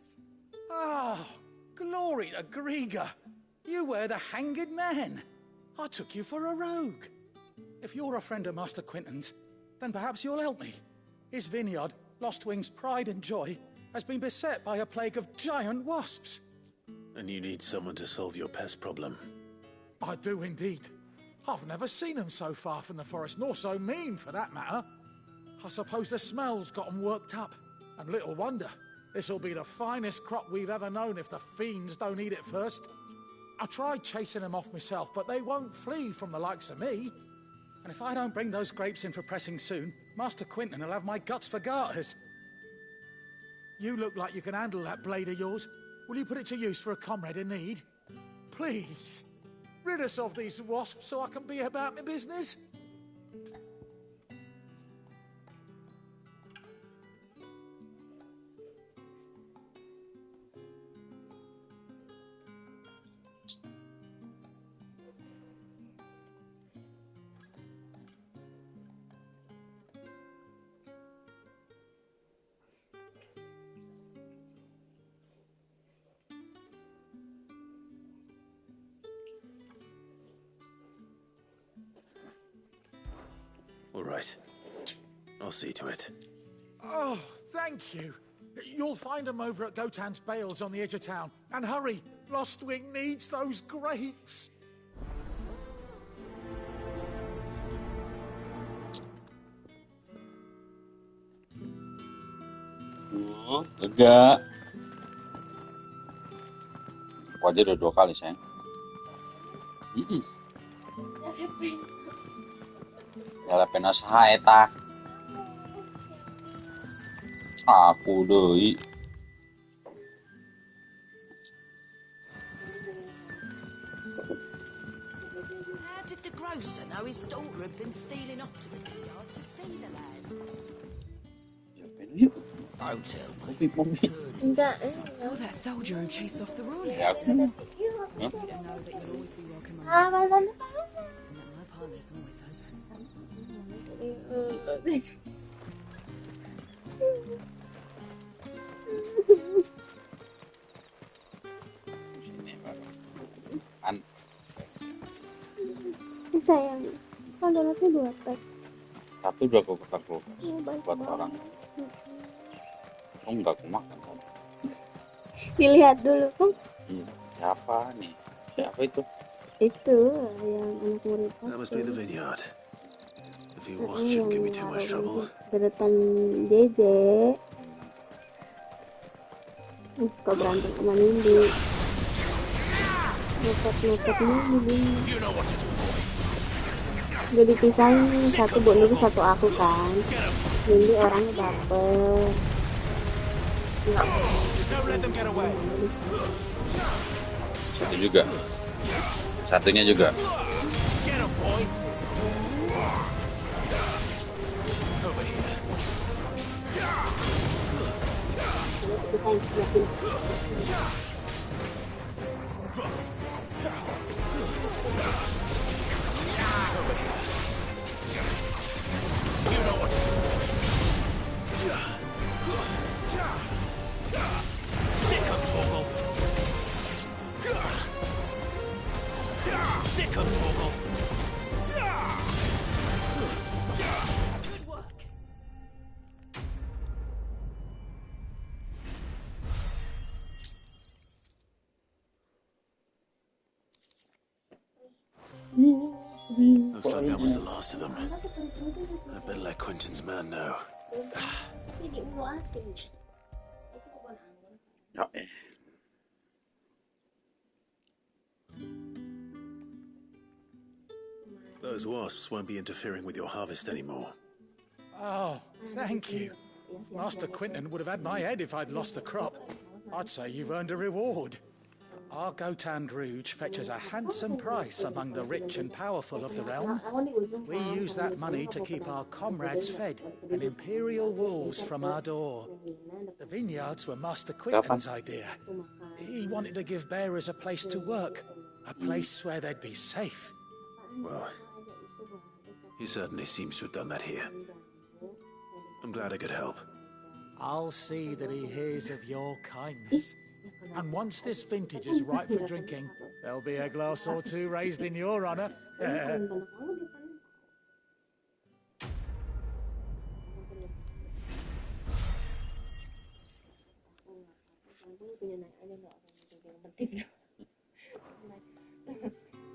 Oh, glory to Grieger. You were the hanged man. I took you for a rogue. If you're a friend of Master Quinton's, then perhaps you'll help me. His vineyard, Lostwing's pride and joy, has been beset by a plague of giant wasps. And you need someone to solve your pest problem. I do indeed. I've never seen them so far from the forest, nor so mean, for that matter. I suppose the smell's got them worked up. And little wonder. This'll be the finest crop we've ever known if the fiends don't eat it first. I tried chasing them off myself, but they won't flee from the likes of me. And if I don't bring those grapes in for pressing soon, Master Quinton will have my guts for garters. You look like you can handle that blade of yours. Will you put it to use for a comrade in need? Please. Rid us of these wasps so I can be about my business. All right. I'll see to it. Oh, thank you. You'll find them over at Gotan's Bales on the edge of town. And hurry, Lostwing needs those grapes. Lega. Aku aja udah 2 kali, sayang. Ya pena saha eta. Aku deui. How did the grocer know his daughter had been stealing off to the vineyard to see the lad? Don't tell me. Oh, that soldier who chased off the royalists. Yeah. You don't know that you'll always be welcome on us. And that my parlour's always open. Sayang, kan donatnya 2 pack. Satu udah aku ketakut Banyak buat banget. orang. Oh, enggak aku makan kan? Dilihat dulu kan. Siapa nih? Siapa itu? Itu yang anak murid. That must be the vineyard. The few wasps shouldn't give me too much trouble. Deretan JJ. Yang suka berantem sama Nindi. Nutup mulu. You know what to do, boy. Udah dipisahin satu buat Nindi satu aku kan. Nindi orangnya baper. Enggak mau. Satu juga. Satunya juga. Get him, boy. Over here. Dipisahin sebelah sini. You know what to do. Sick him, Torgal. Sick him, Torgal. Good work. Looks like that was the last of them. I better let Quentin's man know. Those wasps won't be interfering with your harvest anymore. Oh, thank you. Master Quentin would have had my head if I'd lost the crop. I'd say you've earned a reward. Our Gotand Rouge fetches a handsome price among the rich and powerful of the realm. We use that money to keep our comrades fed and imperial wolves from our door. The vineyards were Master Quentin's idea. He wanted to give bearers a place to work, a place where they'd be safe. Well, he certainly seems to have done that here. I'm glad I could help. I'll see that he hears of your kindness. And once this vintage is ripe for drinking, there'll be a glass or two raised in your honor.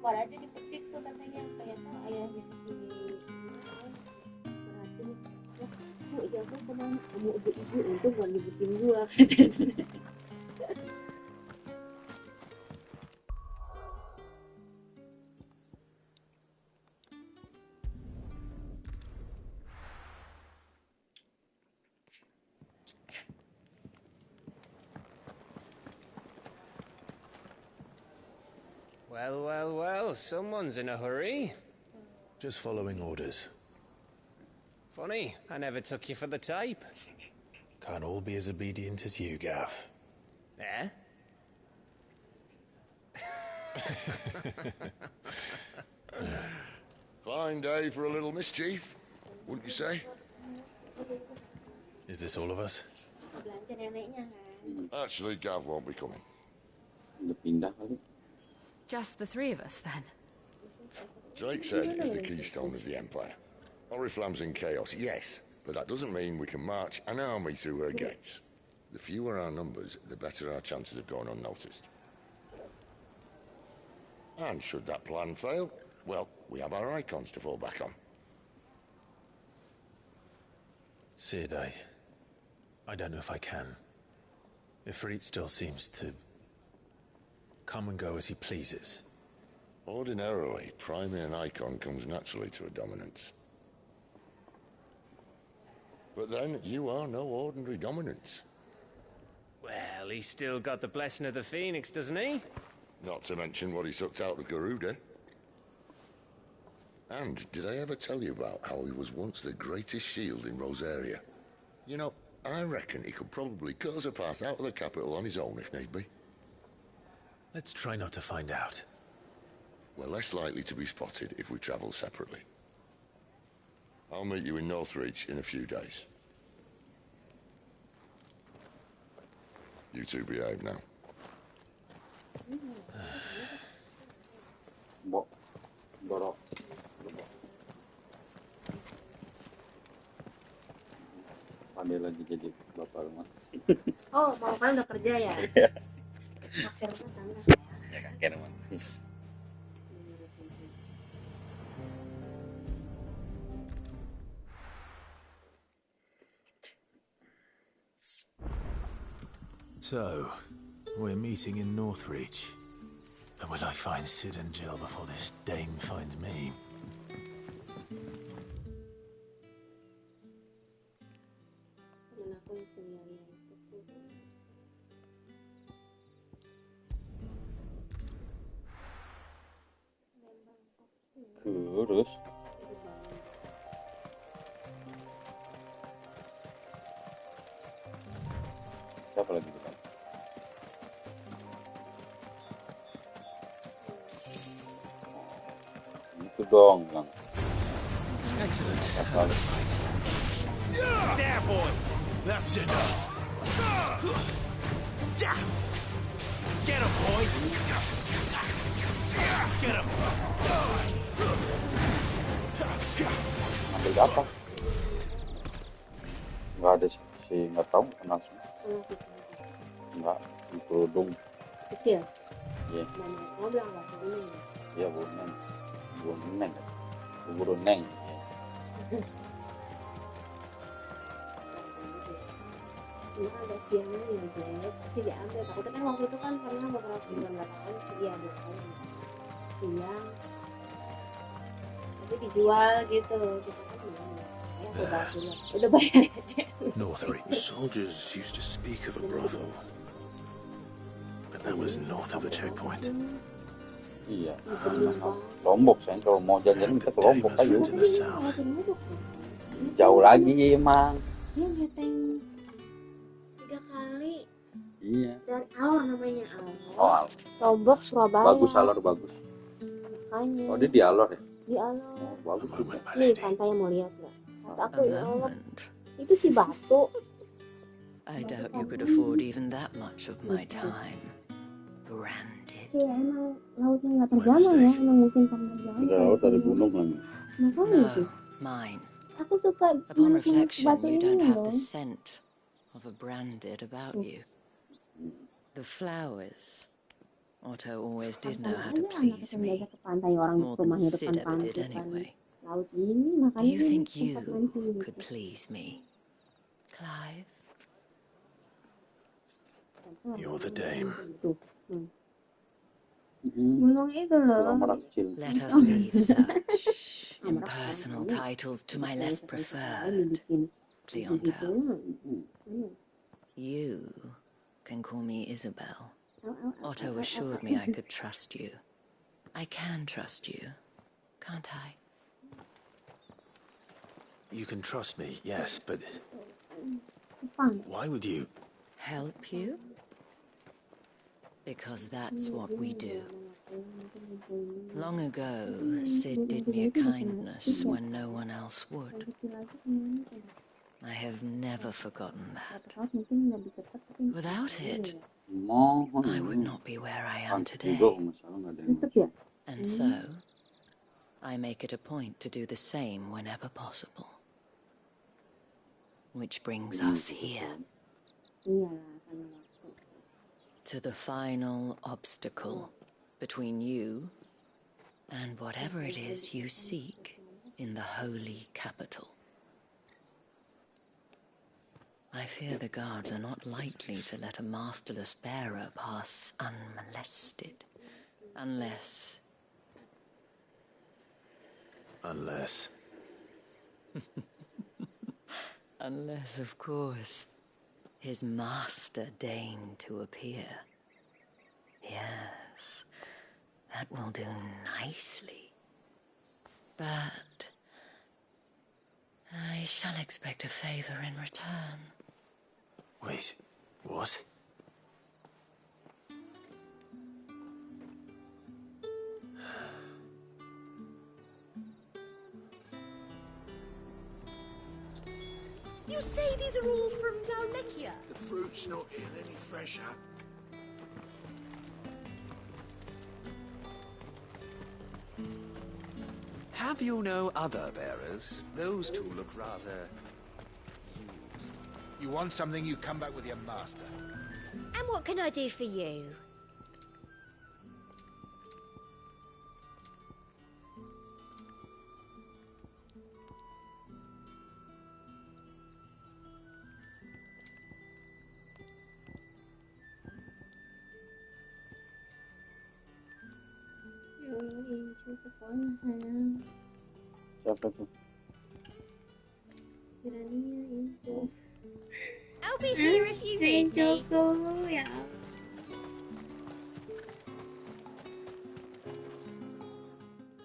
Aja dipetik tuh katanya kayak tuh ayahnya si Bu, ya aku kemana? Kamu ibu itu bukan nyebutin gua. Well, someone's in a hurry. Just following orders. Funny, I never took you for the type. Can't all be as obedient as you, Gav. Eh? Fine day for a little mischief, wouldn't you say? Is this all of us? Actually, Gav won't be coming. Just the three of us, then? Drake's Head is the keystone of the Empire. Oriflamme's in chaos, yes, but that doesn't mean we can march an army through her gates. The fewer our numbers, the better our chances of going unnoticed. And should that plan fail, well, we have our icons to fall back on. Sid, I don't know if I can. Ifrit still seems to come and go as he pleases. Ordinarily, priming an icon comes naturally to a dominance. But then, you are no ordinary dominance. Well, he's still got the blessing of the Phoenix, doesn't he? Not to mention what he sucked out of Garuda. And did I ever tell you about how he was once the greatest shield in Rosaria? You know, I reckon he could probably cut us a path out of the capital on his own if need be. Let's try not to find out. We're less likely to be spotted if we travel separately. I'll meet you in Northreach in a few days. You two behave now. Pandai lagi jadi bapak rumah. Oh, mau kalian udah kerja ya? Akhir rumah sana Ya kan, akhir rumah. So, we're meeting in Northreach. But will I find Sid and Jill before this dame finds me? Terus siapa lagi kita? Itu dong, Bang. Excellent. There, boy! That's enough! Get him, boy! Get him! Ambil ke atas. Nggak ada sih, nggak tahu kenal sih. Nggak, di kerudung. Kecil? Iya. Kamu bilang nggak kuning? Iya, buru neng. Cuma agak siangan ya, Jack. Pasti diambil. Takutnya kan waktu itu kan pernah beberapa bulan belakangan dia ada siang. Tapi dijual gitu. Kita kan udah bayar aja. Northern soldiers used to speak of a brothel, but that was north of the checkpoint. Iya. Lombok, saya kalau mau jalan kita ke Lombok aja. Jauh lagi emang. Dia ngeteng 3 kali. Iya. Dari Alor namanya Alor. Oh, Lombok, Surabaya. bagus Alor bagus. Makanya. Oh, dia di Alor ya? Di Alor. Oh, bagus juga. Nih pantai mau lihat nggak? Kata aku ya Allah. Itu si batu. I doubt you could afford even that much of my time. Branded. Iya emang lautnya nggak terjamah ya, emang mungkin karena jauh. Ada laut, ada gunung lagi. Makanya sih. Mine. Aku suka Upon main reflection, batu you ini don't have loh. the scent of a branded about you. The flowers. Otto always did know how to please me. Ke pantai orang More rumah than depan Sid ever pantai did anyway. laut ini Do makanya you think tempat you mancing could gitu. please me, Clive? You're the dame. Gunung itu loh. Let us leave such impersonal titles to my less preferred clientele. You can call me Isabel. Otto assured me I could trust you. I can trust you, can't I? You can trust me, yes, but why would you? Help you? Because that's what we do. Long ago, Sid did me a kindness when no one else would. I have never forgotten that. Without it, I would not be where I am today. And so, I make it a point to do the same whenever possible. Which brings us here. To the final obstacle between you and whatever it is you seek in the holy capital. I fear the guards are not likely to let a masterless bearer pass unmolested. Unless... Unless, of course, his master deigned to appear. Yes, that will do nicely. But I shall expect a favor in return. Wait, what? You say these are all from Dalmekia? The fruit's not here any fresher. Have you no other bearers? Those two look rather... used. You want something, you come back with your master. And what can I do for you? sekolah sayang. Siapa tuh? Kiranya itu. I'll be here if you need me. Dulu ya.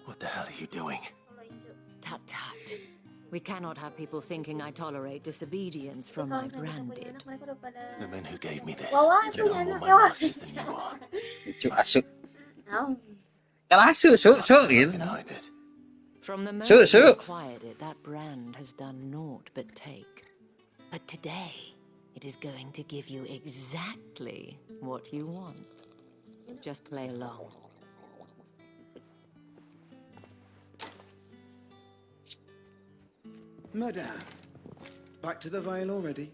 What the hell are you doing? Tut tut. We cannot have people thinking I tolerate disobedience from my branded. The men who gave me this Wawa are punya more anak my lewat masters than you are. Cuk asuk. Tahu. Kan asuk gitu. From the moment Shoot, we shoot. acquired it, that brand has done naught but take. But today, it is going to give you exactly what you want. Just play along. Madame, back to the Vale already?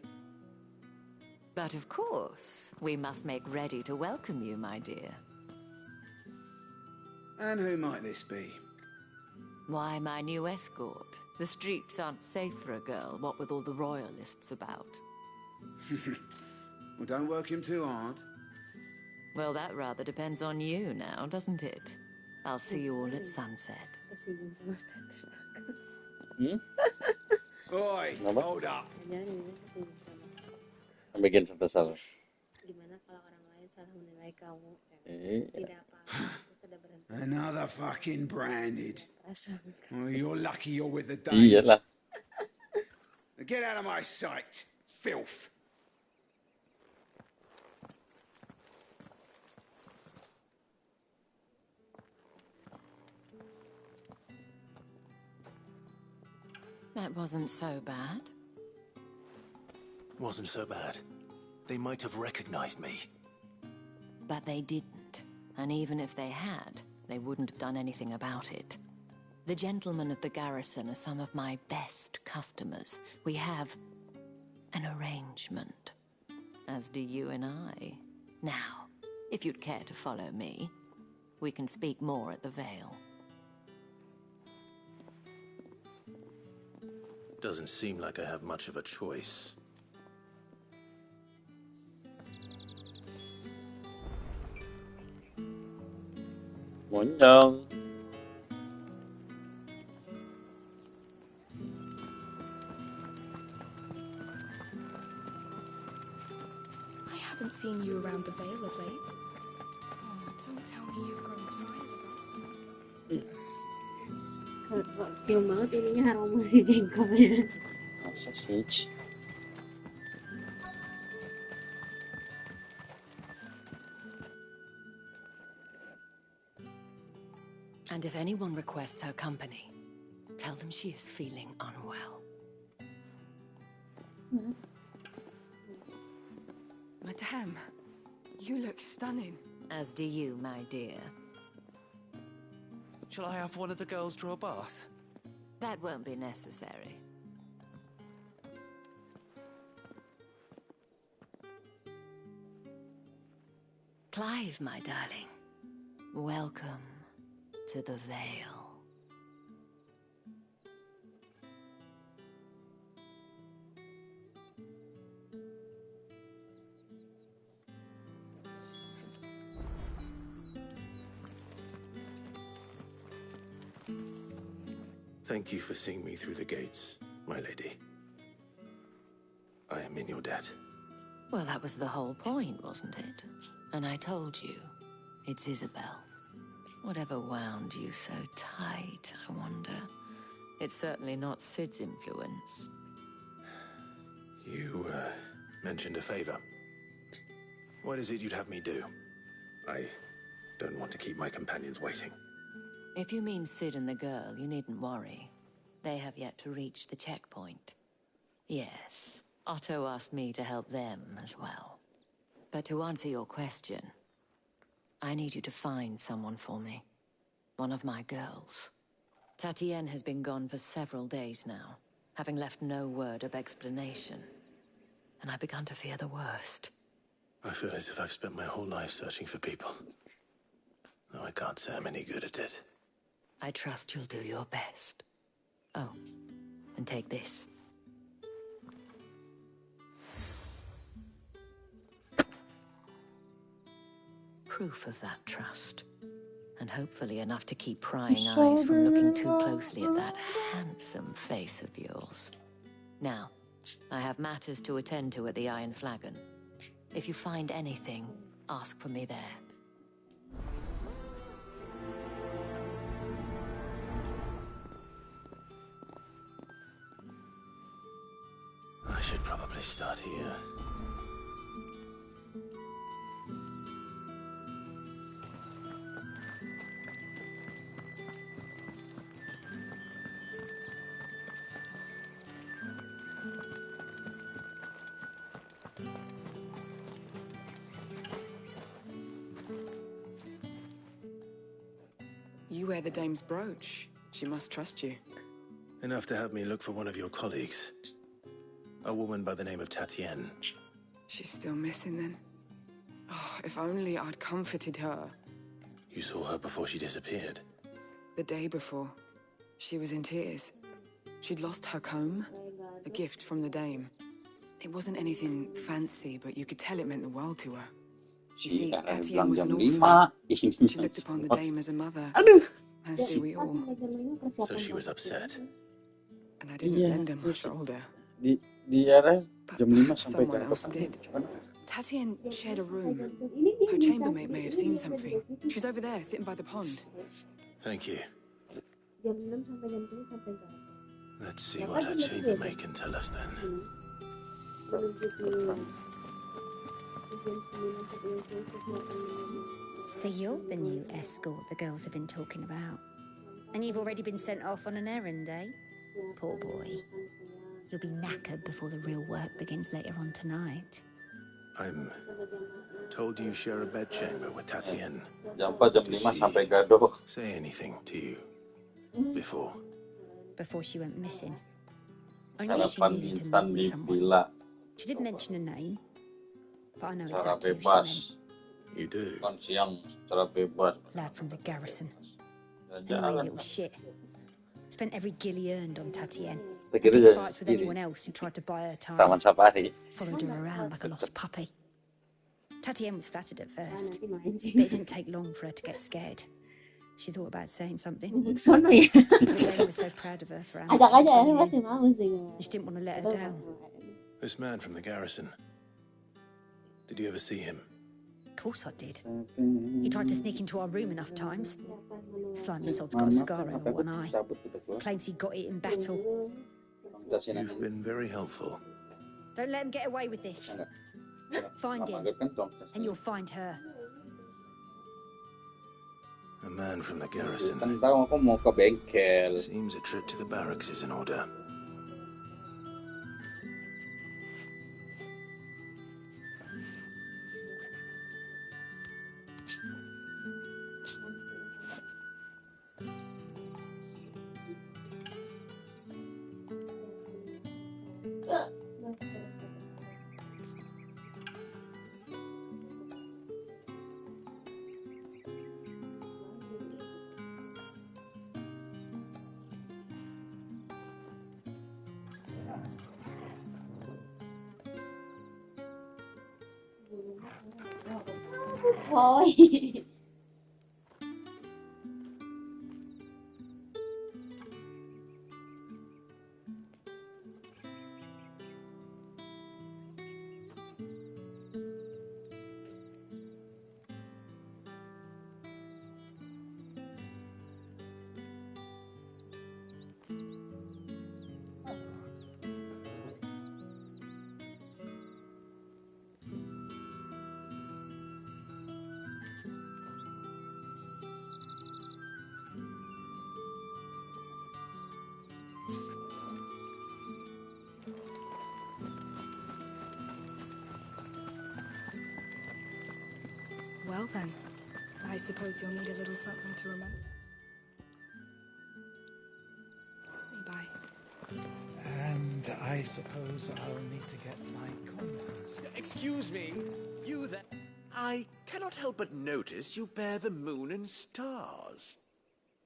But of course, we must make ready to welcome you, my dear. And who might this be? Why, my new escort. The streets aren't safe for a girl, what with all the royalists about. Well, don't work him too hard. Well, that rather depends on you now, doesn't it? I'll see you all at sunset. Kesinggung sama status aku. Oi, Kenapa? hold up. Jangan ini kesinggung sama. Yang bikin sampai salah. Gimana kalau orang lain salah menilai kamu? Iya. Tidak apa-apa. Terus ada berhenti. Another fucking branded. Perasaan. Oh, you're lucky you're with the day. Iyalah. Get out of my sight, filth. That wasn't so bad. Wasn't so bad. They might have recognized me. But they didn't. And even if they had, they wouldn't have done anything about it. The gentlemen of the garrison are some of my best customers. We have an arrangement, as do you and I. Now, if you'd care to follow me, we can speak more at the Vale. Doesn't seem like I have much of a choice. Monyong. I haven't seen you around the Vale of late. Oh, don't tell me you've grown tired of us. Kok cium banget ininya aroma si jengkolnya. Masa sih? And if anyone requests her company, tell them she is feeling unwell. Madame, you look stunning. As do you, my dear. Shall I have one of the girls draw a bath? That won't be necessary. Clive, my darling. Welcome to the Vale. Thank you for seeing me through the gates, my lady. I am in your debt. Well, that was the whole point, wasn't it? And I told you, it's Isabel. Whatever wound you so tight, I wonder. It's certainly not Sid's influence. You, mentioned a favor. What is it you'd have me do? I don't want to keep my companions waiting. If you mean Sid and the girl, you needn't worry. They have yet to reach the checkpoint. Yes, Otto asked me to help them as well. But to answer your question, I need you to find someone for me. One of my girls. Tatienne has been gone for several days now, having left no word of explanation. And I've begun to fear the worst. I feel as if I've spent my whole life searching for people. Though I can't say I'm any good at it. I trust you'll do your best. Oh, and take this. Proof of that trust. and hopefully enough to keep prying eyes from looking too closely at that handsome face of yours. Now, I have matters to attend to at the Iron Flagon. If you find anything, ask for me there. I should probably start here. You wear the dame's brooch. She must trust you. Enough to have me look for one of your colleagues. A woman by the name of Tatienne. She's still missing then. Oh, if only I'd comforted her. You saw her before she disappeared. The day before. She was in tears. She'd lost her comb. A gift from the dame. It wasn't anything fancy, but you could tell it meant the world to her. You see, Tatienne was an orphan. She looked upon the dame as a mother. As do we all. So she was upset. And I didn't lend her my shoulder. Jam 5 sampai Someone else did. Tatienne shared a room. Her chambermaid may have seen something. She's over there, sitting by the pond. Thank you. Let's see what her chambermaid can tell us then. So you're the new escort the girls have been talking about. And you've already been sent off on an errand, eh? Poor boy. You'll be knackered before the real work begins later on tonight. I'm told you share a bedchamber with Tatienne. Jam 4, jam 5 sampai gaduh. Say anything to you before? Before she went missing. Only she needed to meet with someone. She didn't mention a name, but I know exactly who she meant. You do? Lad from the garrison. Annoying little shit. Spent every guil he earned on Tatienne. Picked fights with anyone else who tried to buy her time. Followed her around like a lost puppy. Tatienne was flattered at first, but it didn't take long for her to get scared. She thought about saying something. But Dane was so proud of her for how much she didn't want to let her down. This man from the garrison. Did you ever see him? Of course I did. He tried to sneak into our room enough times. Slimy sod's got a scar over one eye. Claims he got it in battle. You've been very helpful. Don't let him get away with this. Find him, and you'll find her. A man from the garrison. Seems a trip to the barracks is in order. Thôi. Well then, I suppose you'll need a little something to remember. Bye. And I suppose I'll need to get my coins. Excuse me, you there? I cannot help but notice you bear the moon and stars.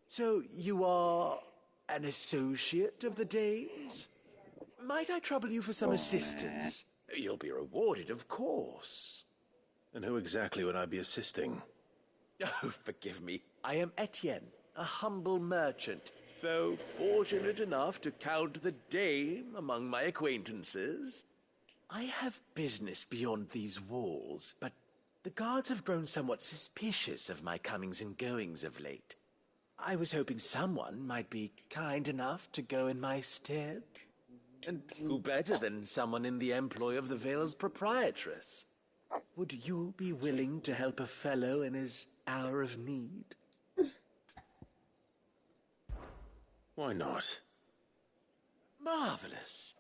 So you are an associate of the dames? Might I trouble you for some assistance? You'll be rewarded, of course. And who exactly would I be assisting? Oh, forgive me. I am Etienne, a humble merchant, though fortunate enough to count the dame among my acquaintances. I have business beyond these walls, but the guards have grown somewhat suspicious of my comings and goings of late. I was hoping someone might be kind enough to go in my stead. And who better than someone in the employ of the Vale's proprietress? Would you be willing to help a fellow in his hour of need? Why not? Marvelous.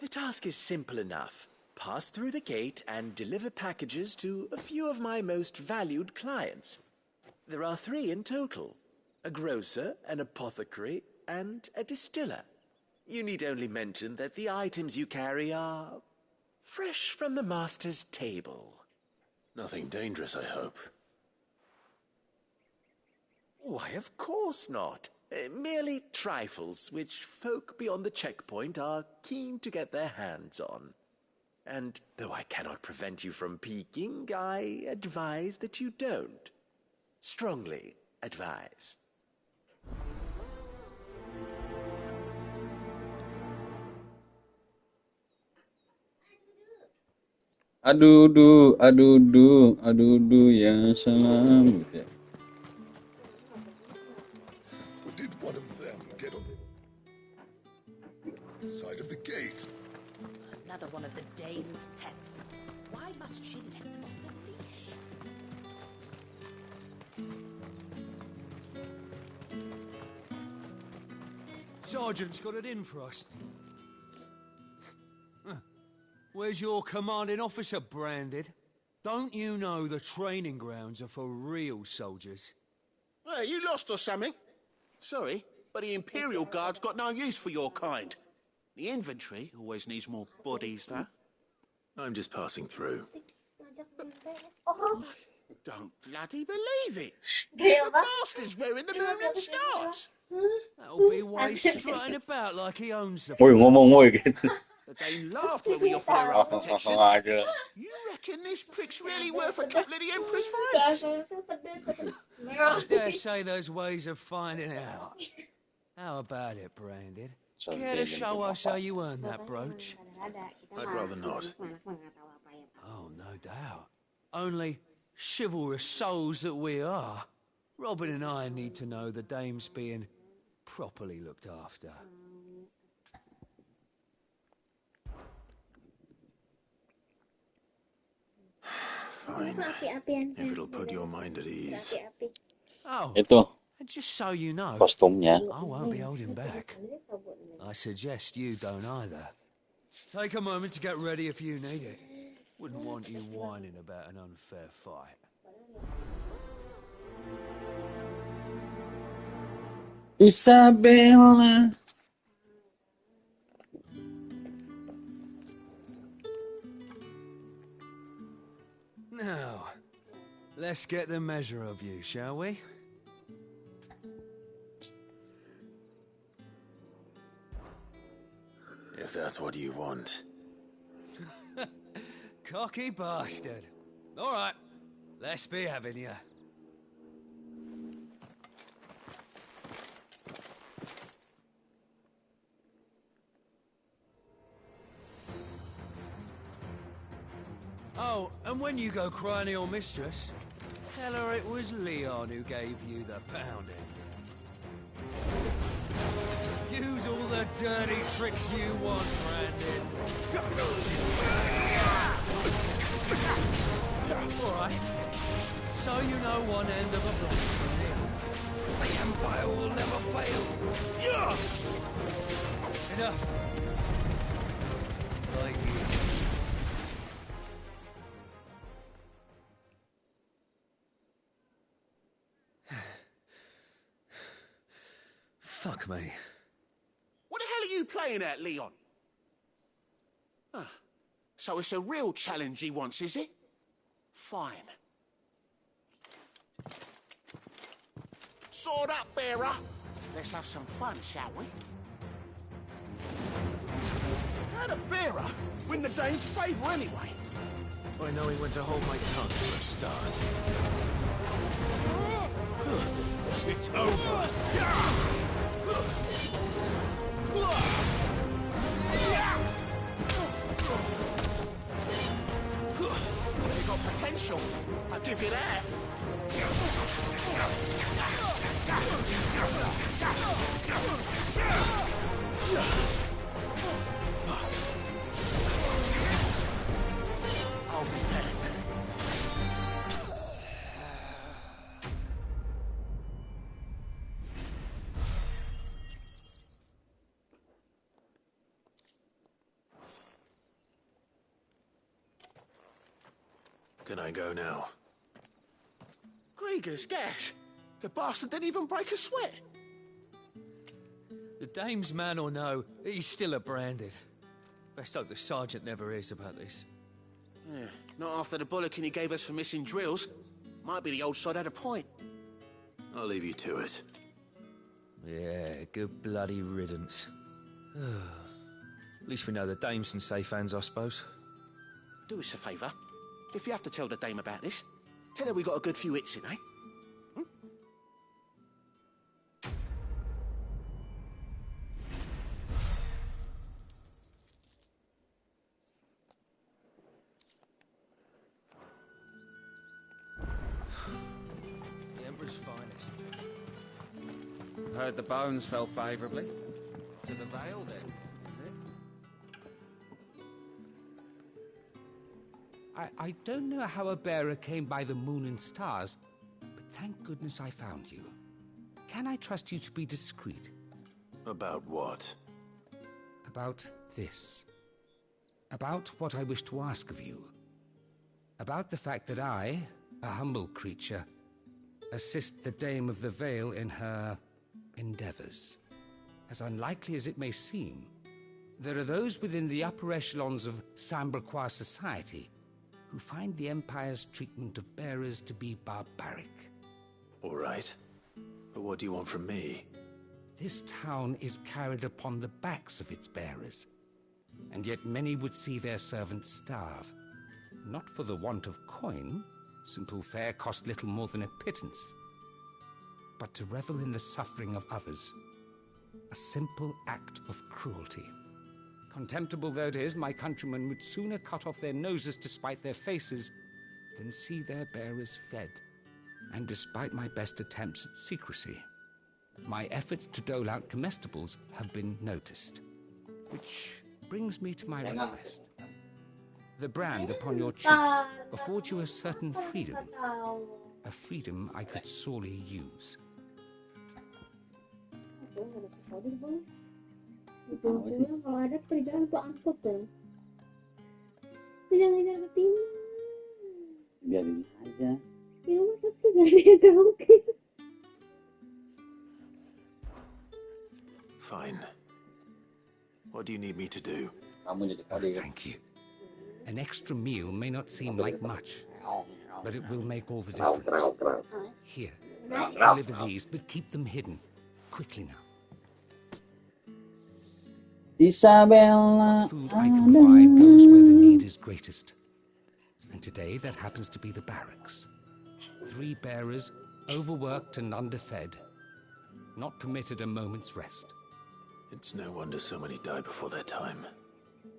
The task is simple enough. Pass through the gate and deliver packages to a few of my most valued clients. There are 3 in total: a grocer, an apothecary, and a distiller. You need only mention that the items you carry are fresh from the master's table. Nothing dangerous, I hope. Why, of course not. Merely trifles which folk beyond the checkpoint are keen to get their hands on. And though I cannot prevent you from peeking, I advise that you don't. Strongly advise. Adudu, ya salam. Gitu ya. Did one of them get on the side of the gate? Another one of the dame's pets. Why must she let them off the leash? Sergeant's got it in for us. Where's your commanding officer, Branded? Don't you know the training grounds are for real soldiers? Hey, you lost or something? Sorry, but the Imperial Guard's got no use for your kind. The infantry always needs more bodies, though. I'm just passing through. Don't bloody believe it. The bastard's wearing the moon and stars. That'll be why he's strutting about like he owns the Ôi, place. ngomong mo gitu. They laughed when we offered her our protection. Aja. You reckon this prick's really worth a couple of the Emperor's finest? I dare say those ways of finding out. How about it, Branded? Care to show us how you earned that brooch? I'd rather not. Oh, no doubt. Only chivalrous souls that we are, Robin and I need to know the dame's being properly looked after. Fine. If it'll put your mind at ease. Oh, Itu and just so you know, kostumnya. I won't be holding back. I suggest you don't either. Take a moment to get ready if you need it. Wouldn't want you whining about an unfair fight. Isabella. Now, let's get the measure of you, shall we? If that's what you want. Cocky bastard. All right, let's be having you. Oh, and when you go crying to your mistress, tell her it was Leon who gave you the pounding. Use all the dirty tricks you want, Brandon. All right. So you know one end of a block from the other. The Empire will never fail. Enough. Like you. Fuck me. What the hell are you playing at, Leon? Ah, so it's a real challenge he wants, is it? Fine. Sword up, bearer. Let's have some fun, shall we? How'd a bearer win the Dane's favour anyway? I know he went to hold my tongue for a start. It's over. You got potential. I'll give you that. I'll be dead. Can I go now? Grieger's gas. The bastard didn't even break a sweat. The dame's man or no, he's still a branded. Best hope the sergeant never hears about this. Yeah, not after the bullocking he gave us for missing drills. Might be the old sod had a point. I'll leave you to it. Yeah, good bloody riddance. At least we know the dame's in safe hands, I suppose. Do us a favour. If you have to tell the dame about this, tell her we got a good few hits in, eh? The Emperor's finest. Heard the bones fell favourably. To the Vale, then, I don't know how a bearer came by the moon and stars, but thank goodness I found you. Can I trust you to be discreet? About what? About this. About what I wish to ask of you. About the fact that I, a humble creature, assist the Dame of the Vale in her endeavors. As unlikely as it may seem, there are those within the upper echelons of Samberquois society who find the Empire's treatment of bearers to be barbaric. All right. But what do you want from me? This town is carried upon the backs of its bearers, and yet many would see their servants starve. Not for the want of coin, simple fare cost little more than a pittance, but to revel in the suffering of others, a simple act of cruelty. Contemptible though it is, my countrymen would sooner cut off their noses to spite their faces than see their bearers fed. And despite my best attempts at secrecy, my efforts to dole out comestibles have been noticed. Which brings me to my request. The brand upon your cheek affords you a certain freedom. A freedom I could sorely use. Kalau ada perjalanan untuk angkut tuh. Kejar-kejar betina. Biarin aja. Di rumah sepi gak ada mungkin. Fine. What do you need me to do? Thank you. An extra meal may not seem like much, but it will make all the difference. Here, deliver these, but keep them hidden. Quickly now. Isabella. What food I can provide goes where the need is greatest. And today that happens to be the barracks. 3 bearers, overworked and underfed, not permitted a moment's rest. It's no wonder so many die before their time.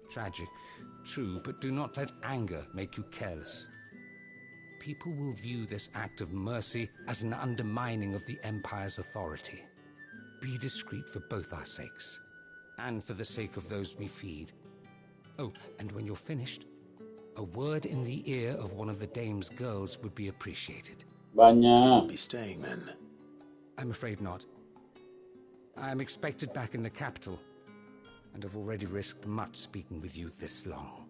Tragic, true, but do not let anger make you careless. People will view this act of mercy as an undermining of the Empire's authority. Be discreet for both our sakes, and for the sake of those we feed. Oh, and when you're finished, a word in the ear of one of the Dame's girls would be appreciated. Banyak. You won't be staying then? I'm afraid not. I'm expected back in the capital, and have already risked much speaking with you this long.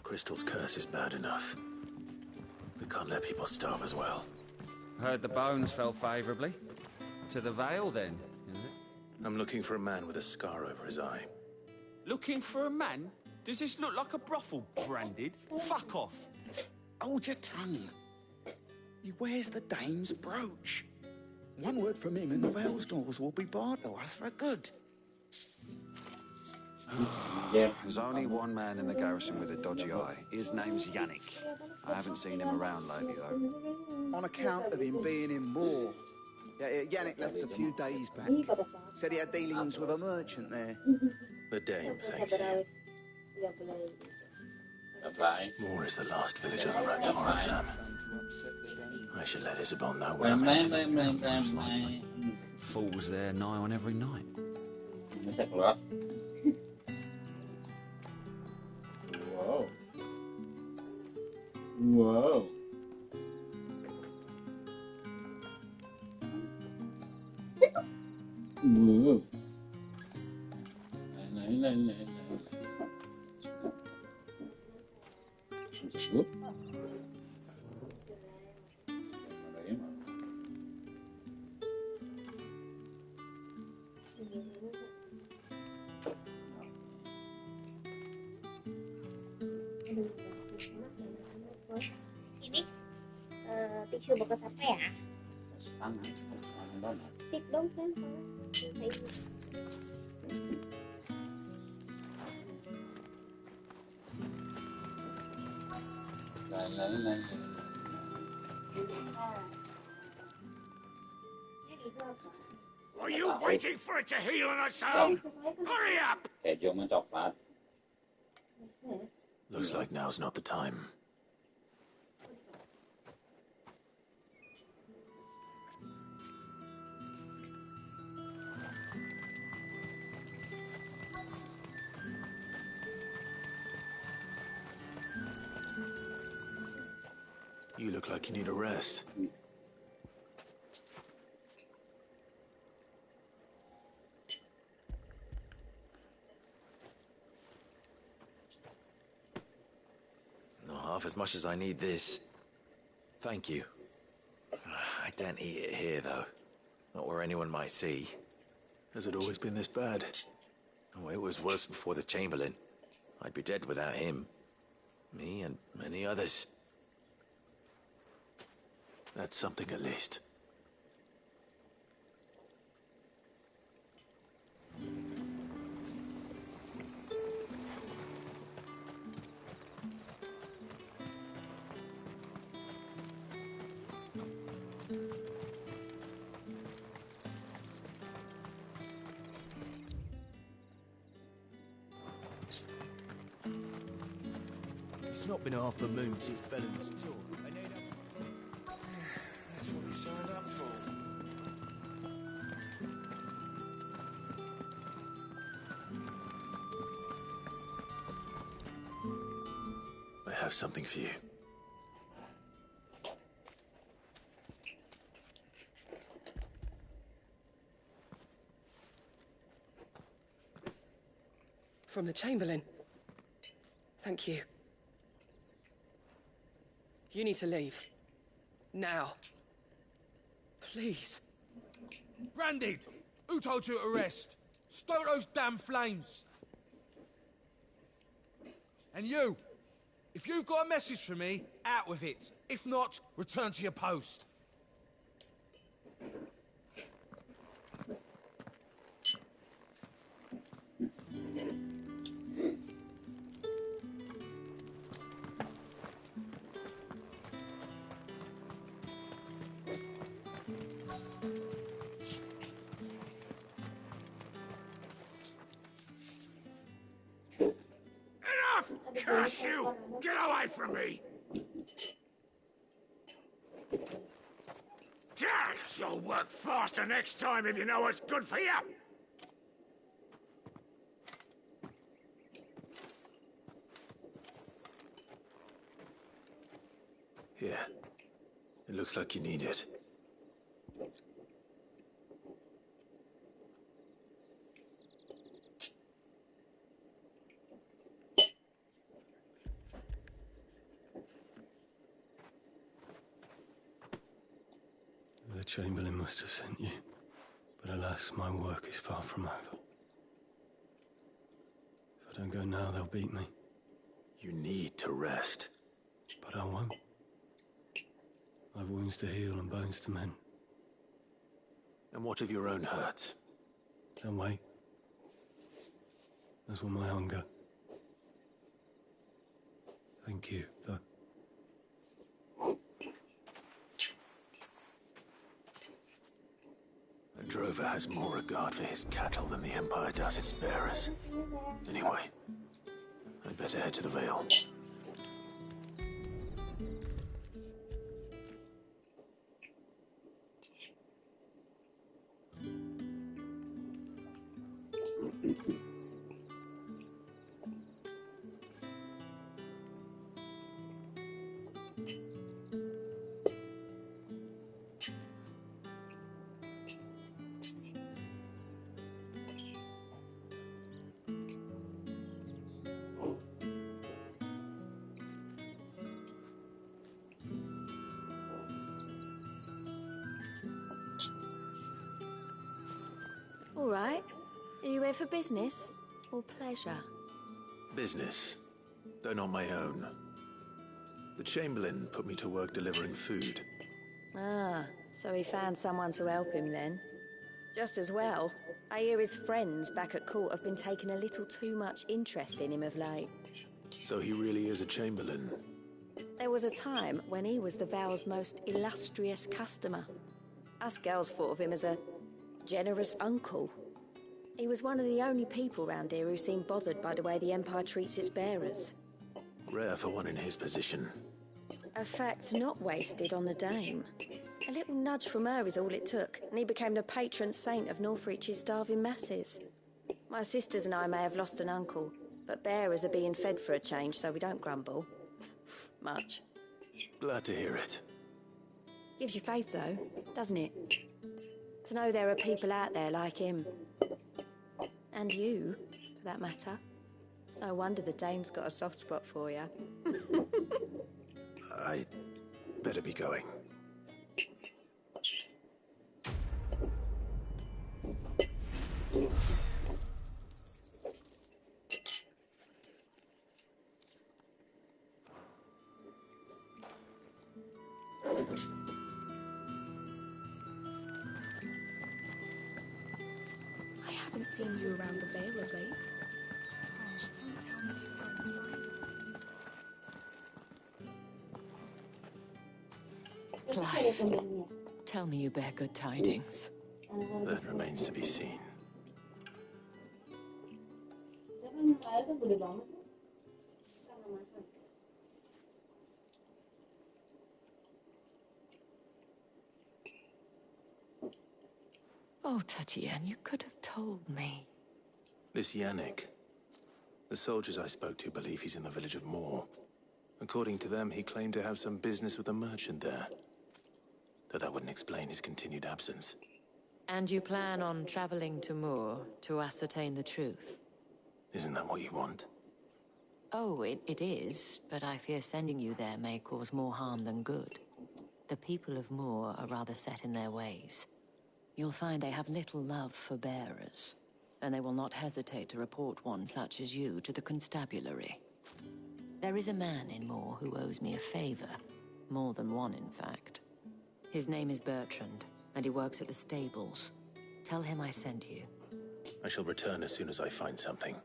Crystal's curse is bad enough. We can't let people starve as well. Heard the bones fell favourably. To the Vale, then, is it? I'm looking for a man with a scar over his eye. Looking for a man? Does this look like a brothel, branded? Fuck off. Hold your tongue. He wears the dame's brooch. One word from him and the Vale's doors will be barred to us for good. There's only one man in the garrison with a dodgy eye. His name's Yannick. I haven't seen him around lately, though. On account of him being in war. Yannick left a few days back. Said he had dealings with a merchant there. The dame, thanks you. Moore is the last village on the road to Oriflamme. I should let Isabel know where I'm headed. Falls there nigh on every night. Wow. Wow. Wow. Này. Xuống. Đấy mà. Ini tisu bekas apa ya? Stick dong, Sen. Này. Are you waiting for it to heal on its own? Hurry up! Kẻ vô mà chọc phát. Looks like now's not the time. You look like you need a rest. Not half as much as I need this. Thank you. I don't eat it here, though. Not where anyone might see. Has it always been this bad? Oh, it was worse before the Chamberlain. I'd be dead without him. Me and many others. That's something at least. It's not been half a moon since Bellen's tour. That's what we signed up for. I have something for you. From the Chamberlain. Thank you. You need to leave. Now. Please. Branded! Who told you to rest? Stoke those damn flames! And you! If you've got a message for me, out with it. If not, return to your post. Curse you! Get away from me! You'll work faster next time if you know what's good for you! Here. It looks like you need it. The Chamberlain must have sent you, but alas, my work is far from over. If I don't go now, they'll beat me. You need to rest. But I won't. I've wounds to heal and bones to mend. And what of your own hurts? Don't wait. as will my hunger. Thank you, though. A drover has more regard for his cattle than the Empire does its bearers. Anyway, I'd better head to the Vale. All right. Are you here for business or pleasure? Business, though not my own. The Chamberlain put me to work delivering food. Ah, so he found someone to help him then. Just as well. I hear his friends back at court have been taking a little too much interest in him of late. So he really is a Chamberlain. There was a time when he was the Vale's most illustrious customer. Us girls thought of him as a generous uncle. He was one of the only people round here who seemed bothered by the way the Empire treats its bearers. Rare for one in his position. A fact not wasted on the dame. A little nudge from her is all it took, and he became the patron saint of Northreach's starving masses. My sisters and I may have lost an uncle, but bearers are being fed for a change, so we don't grumble. Much. Glad to hear it. Gives you faith, though, doesn't it? To know there are people out there like him. And you, for that matter. It's no wonder the dame's got a soft spot for you. I better be going. I haven't seen you around the Vale of late. Oh, don't tell me you've gone blind. Clive, tell me you bear good tidings. That remains to be seen. Oh, Tatiana, you could have told me. This Yannick. The soldiers I spoke to believe he's in the village of Moor. According to them, he claimed to have some business with a merchant there. Though that wouldn't explain his continued absence. And you plan on traveling to Moor to ascertain the truth? Isn't that what you want? Oh, it is, but I fear sending you there may cause more harm than good. The people of Moor are rather set in their ways. You'll find they have little love for bearers, and they will not hesitate to report one such as you to the constabulary. There is a man in Moor who owes me a favor, more than one in fact. His name is Bertrand, and he works at the stables. Tell him I sent you. I shall return as soon as I find something.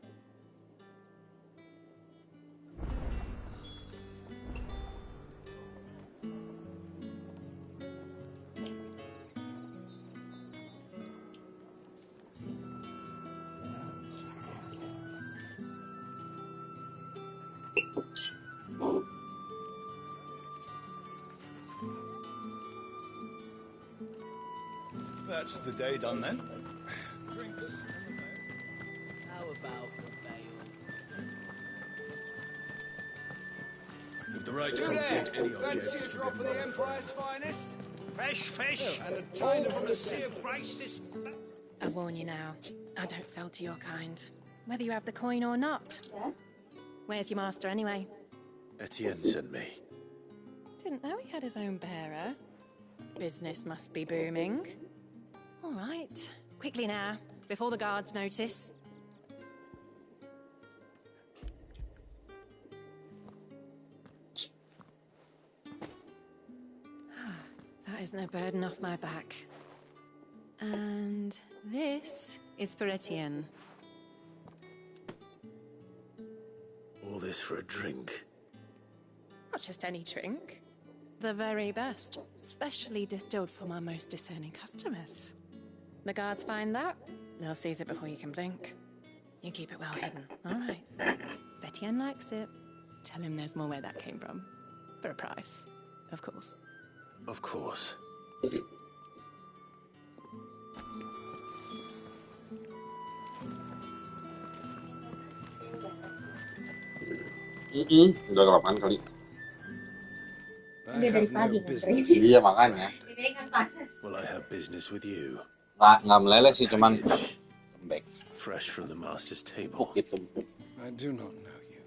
That's the day done then. Drinks. How about the Vale? With the right Do consort, there. any Fancy objects a drop of the Empire's finest? Fresh fish! Oh, and a All china from from the the Sea of Grace this... I warn you now, I don't sell to your kind. Whether you have the coin or not. Where's your master anyway? Etienne sent me. Didn't know he had his own bearer. Business must be booming. All right, quickly now, before the guards notice. That is no burden off my back. And this is for Etienne. this for a drink? Not just any drink. The very best. Specially distilled for my most discerning customers. The guards find that, they'll seize it before you can blink. You keep it well hidden, all right? If Etienne likes it, tell him there's more where that came from. For a price, of course. Of course. Udah kelamaan kali. Dia dari pagi kan, Dre? Iya makanya. Ini kan panas. Will I have business with you? Nggak meleleh sih, cuman lembek. Fresh from the master's table. Gitu. I do not know you.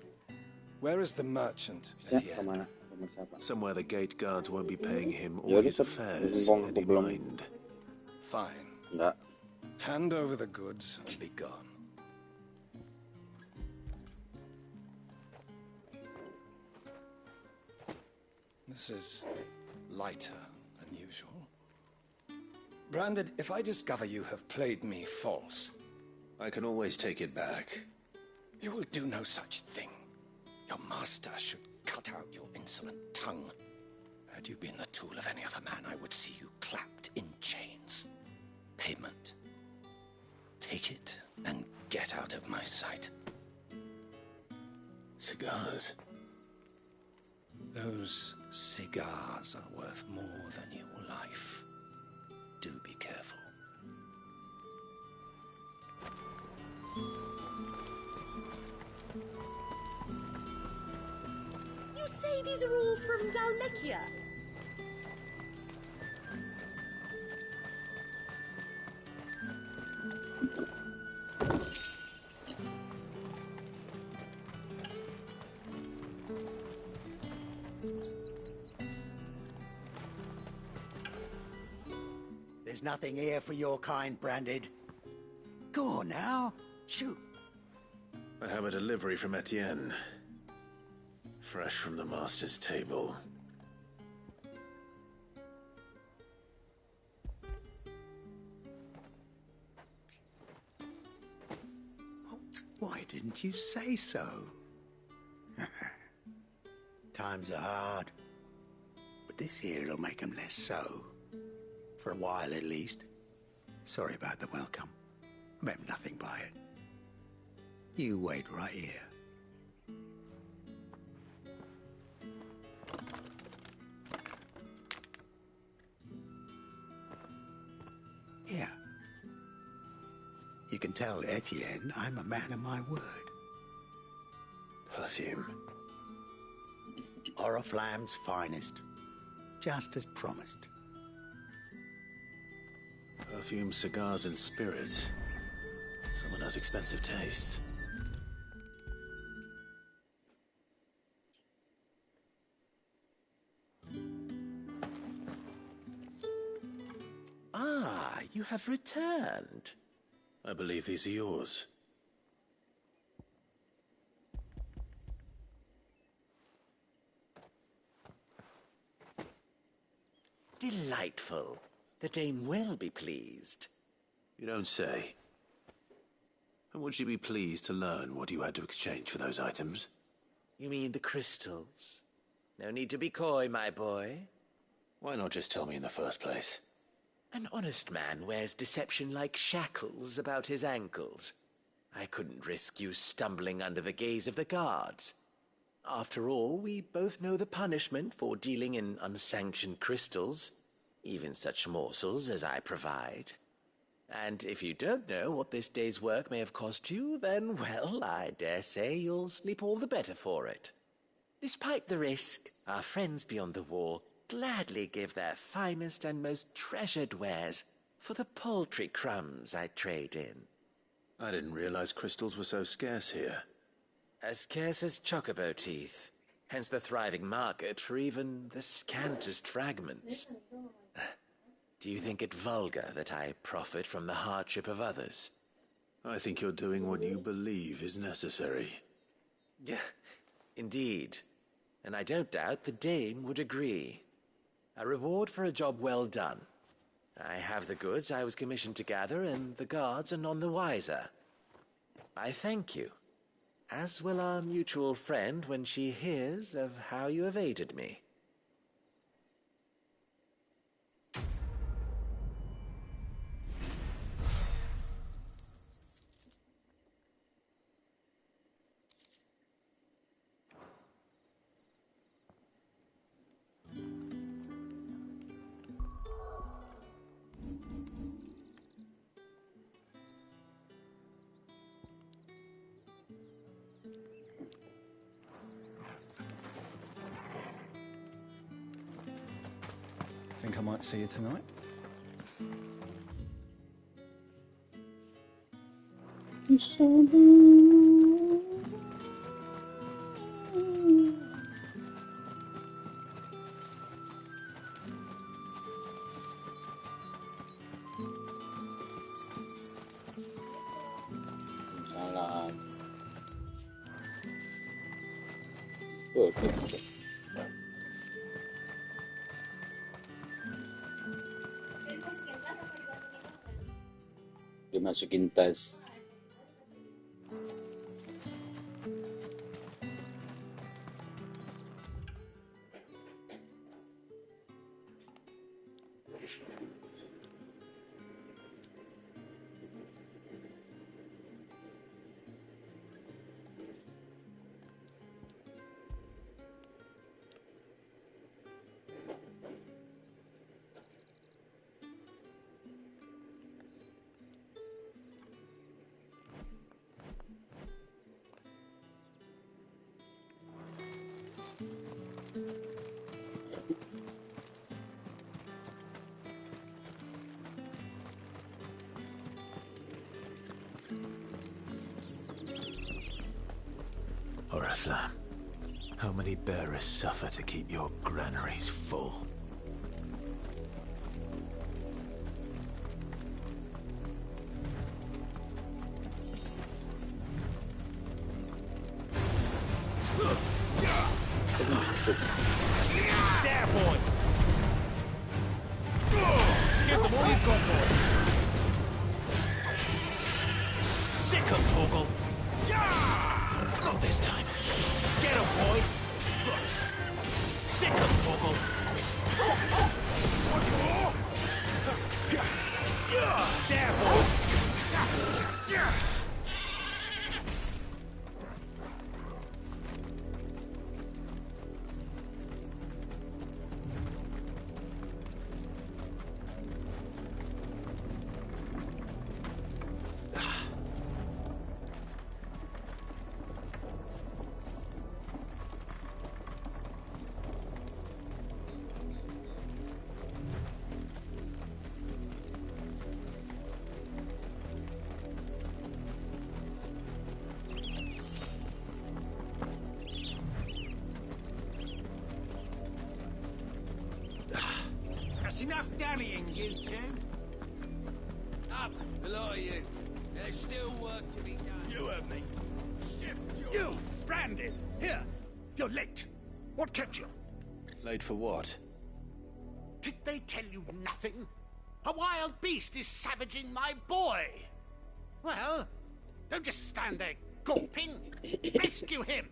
Where is the merchant? Kemana? Somewhere the gate guards won't be paying him Ya all udah, his affairs belum- any belum. mind. Fine. Enggak. Hand over the goods and be gone. This is lighter than usual. Branded, if I discover you have played me false, I can always take it back. you will do no such thing. Your master should cut out your insolent tongue. Had you been the tool of any other man, I would see you clapped in chains. Payment. Take it and get out of my sight. Cigars. Those cigars are worth more than your life. Do be careful. You say these are all from Dalmekia? There's nothing here for your kind, Branded. Go on now. Shoot. I have a delivery from Etienne. Fresh from the master's table. Why didn't you say so? Times are hard. But this here'll make 'em less so. For a while, at least. Sorry about the welcome. I meant nothing by it. You wait right here. Here. You can tell Etienne I'm a man of my word. Perfume. Oriflamme's finest. Just as promised. Perfume, cigars, and spirits. Someone has expensive tastes. Ah, you have returned. I believe these are yours. Delightful. The dame will be pleased. You don't say. And would she be pleased to learn what you had to exchange for those items? You mean the crystals? No need to be coy, my boy. Why not just tell me in the first place? An honest man wears deception like shackles about his ankles. I couldn't risk you stumbling under the gaze of the guards. After all, we both know the punishment for dealing in unsanctioned crystals, even such morsels as I provide. And if you don't know what this day's work may have cost you, then, well, I dare say you'll sleep all the better for it. Despite the risk, our friends beyond the wall gladly give their finest and most treasured wares for the paltry crumbs I trade in. I didn't realize crystals were so scarce here. As scarce as chocobo teeth, hence the thriving market for even the scantest fragments. Do you think it vulgar that I profit from the hardship of others? I think you're doing what you believe is necessary. Yeah, indeed. And I don't doubt the dame would agree. A reward for a job well done. I have the goods I was commissioned to gather, and the guards are none the wiser. I thank you. as will our mutual friend when she hears of how you evaded me. Think I might see you tonight? Salah. Tuh, gitu. Dimasukin tas. Oriflamme, how many bearers suffer to keep your granaries full? There, boy! Give them all you've got, boy! Sick 'em, Torgal! Not this time. Get him, boy! Sick 'em, Torgal! There, boy! Enough dallying, you two. Up, a lot of you. There's still work to be done. You heard me. You, Brandon, here. You're late. What kept you? Late for what? Did they tell you nothing? A wild beast is savaging my boy. Well, don't just stand there gawping. Rescue him.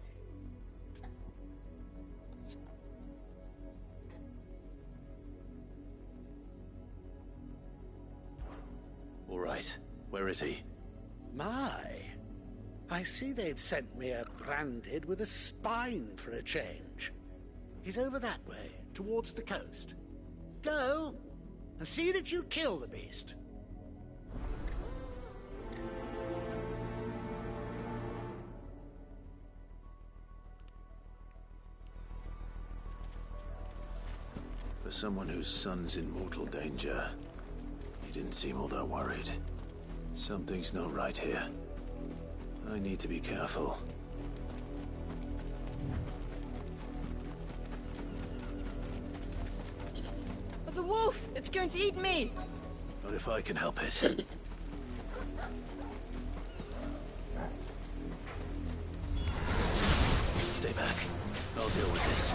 All right. Where is he? My. I see they've sent me a branded with a spine for a change. He's over that way, towards the coast. Go, and see that you kill the beast. For someone whose son's in mortal danger, he didn't seem all that worried. Something's not right here. I need to be careful. The wolf! It's going to eat me! Not if I can help it. Stay back. I'll deal with this.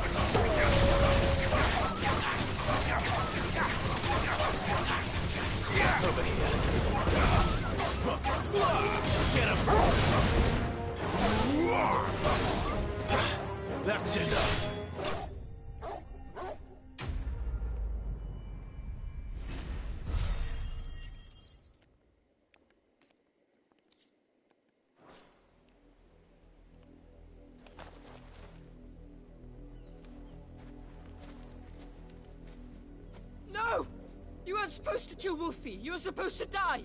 Over here. Get him! That's enough. No! You weren't supposed to kill Wolfie. You were supposed to die.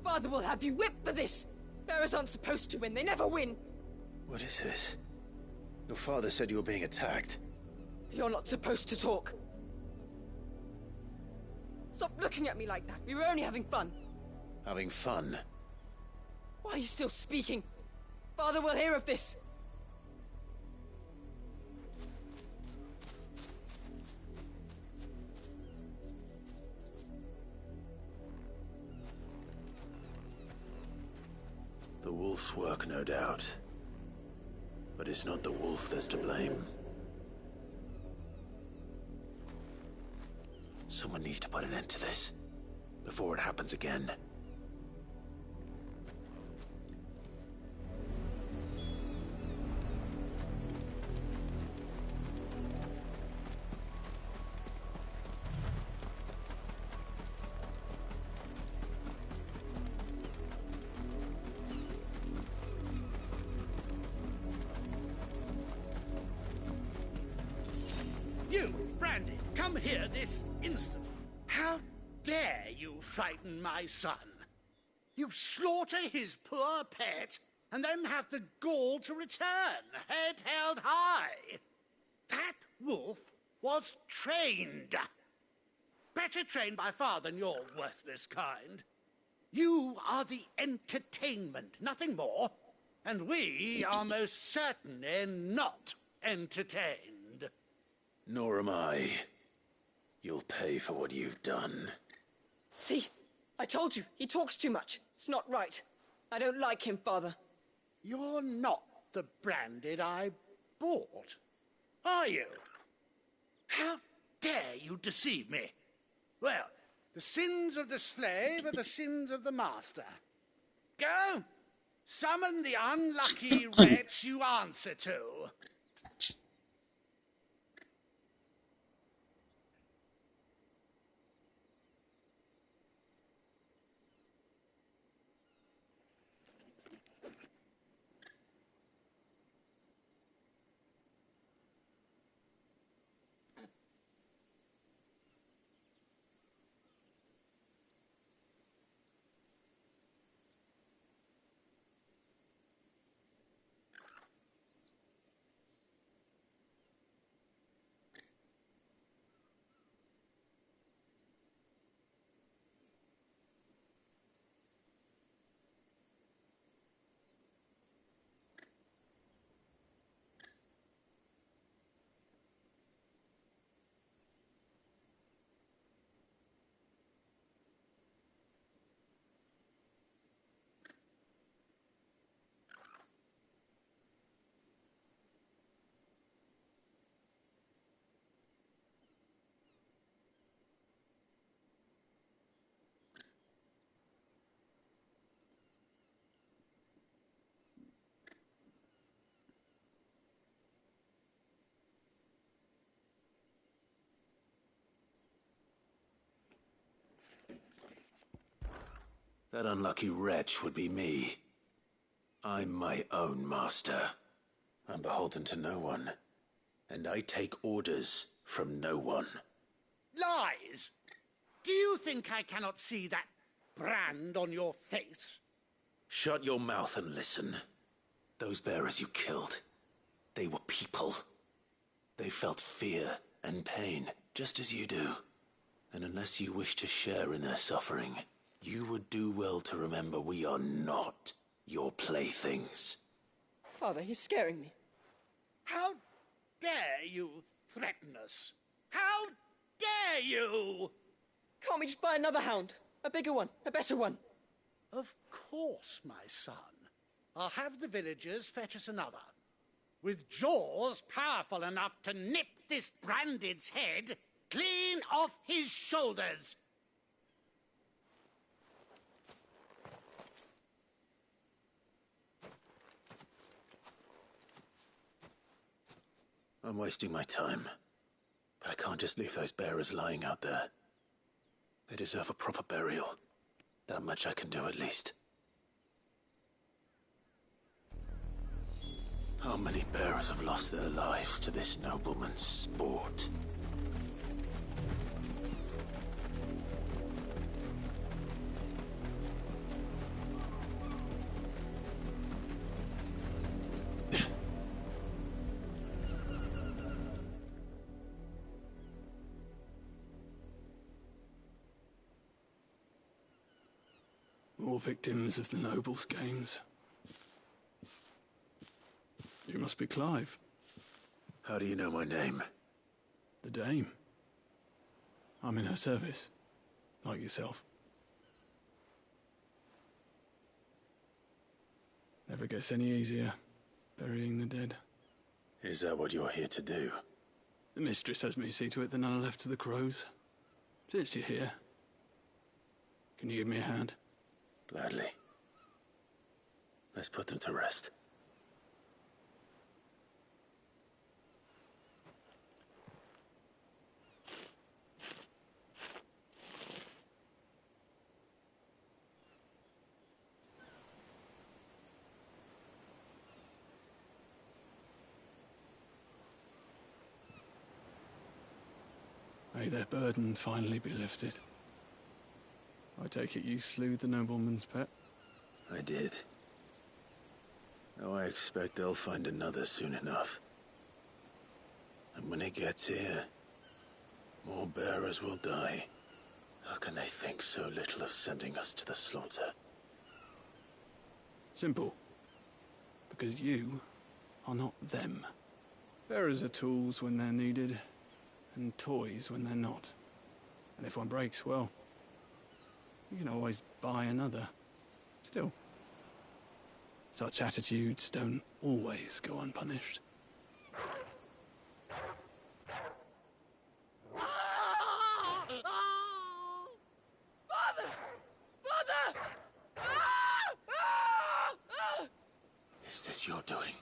Father will have you whipped for this. Bearers aren't supposed to win. They never win. What is this? Your father said you were being attacked. You're not supposed to talk. Stop looking at me like that. We were only having fun. Having fun? Why are you still speaking? Father will hear of this. The wolf's work, no doubt. But it's not the wolf that's to blame. Someone needs to put an end to this, before it happens again. You, Brandy, come here this instant. How dare you frighten my son? You slaughter his poor pet, and then have the gall to return, head held high. That wolf was trained. Better trained by far than your worthless kind. You are the entertainment, nothing more. And we are most certainly not entertained. Nor am I. You'll pay for what you've done. See? I told you, he talks too much. It's not right. I don't like him, Father. You're not the Branded I bought, are you? How dare you deceive me? Well, the sins of the slave are the sins of the master. Go, summon the unlucky wretch you answer to. That unlucky wretch would be me. I'm my own master. I'm beholden to no one. And I take orders from no one. Lies! Do you think I cannot see that brand on your face? Shut your mouth and listen. Those bearers you killed, they were people. They felt fear and pain, just as you do. And unless you wish to share in their suffering, you would do well to remember we are not your playthings. Father, he's scaring me. How dare you threaten us? How dare you? Can't we just buy another hound? A bigger one, a better one. Of course, my son. I'll have the villagers fetch us another. With jaws powerful enough to nip this Branded's head clean off his shoulders. I'm wasting my time. But I can't just leave those bearers lying out there. They deserve a proper burial. That much I can do at least. How many bearers have lost their lives to this nobleman's sport? More victims of the nobles' games. You must be Clive. How do you know my name? The Dame. I'm in her service, like yourself. Never gets any easier, burying the dead. Is that what you're here to do? The mistress has me see to it that none are left to the crows. Since you're here, can you give me a hand? Gladly. Let's put them to rest. May their burden finally be lifted. I take it you slew the nobleman's pet? I did. Now I expect they'll find another soon enough. And when it gets here, more bearers will die. How can they think so little of sending us to the slaughter? Simple. Because you are not them. Bearers are tools when they're needed, and toys when they're not. And if one breaks, well, you can always buy another. Still, such attitudes don't always go unpunished. Father! Father! Is this your doing?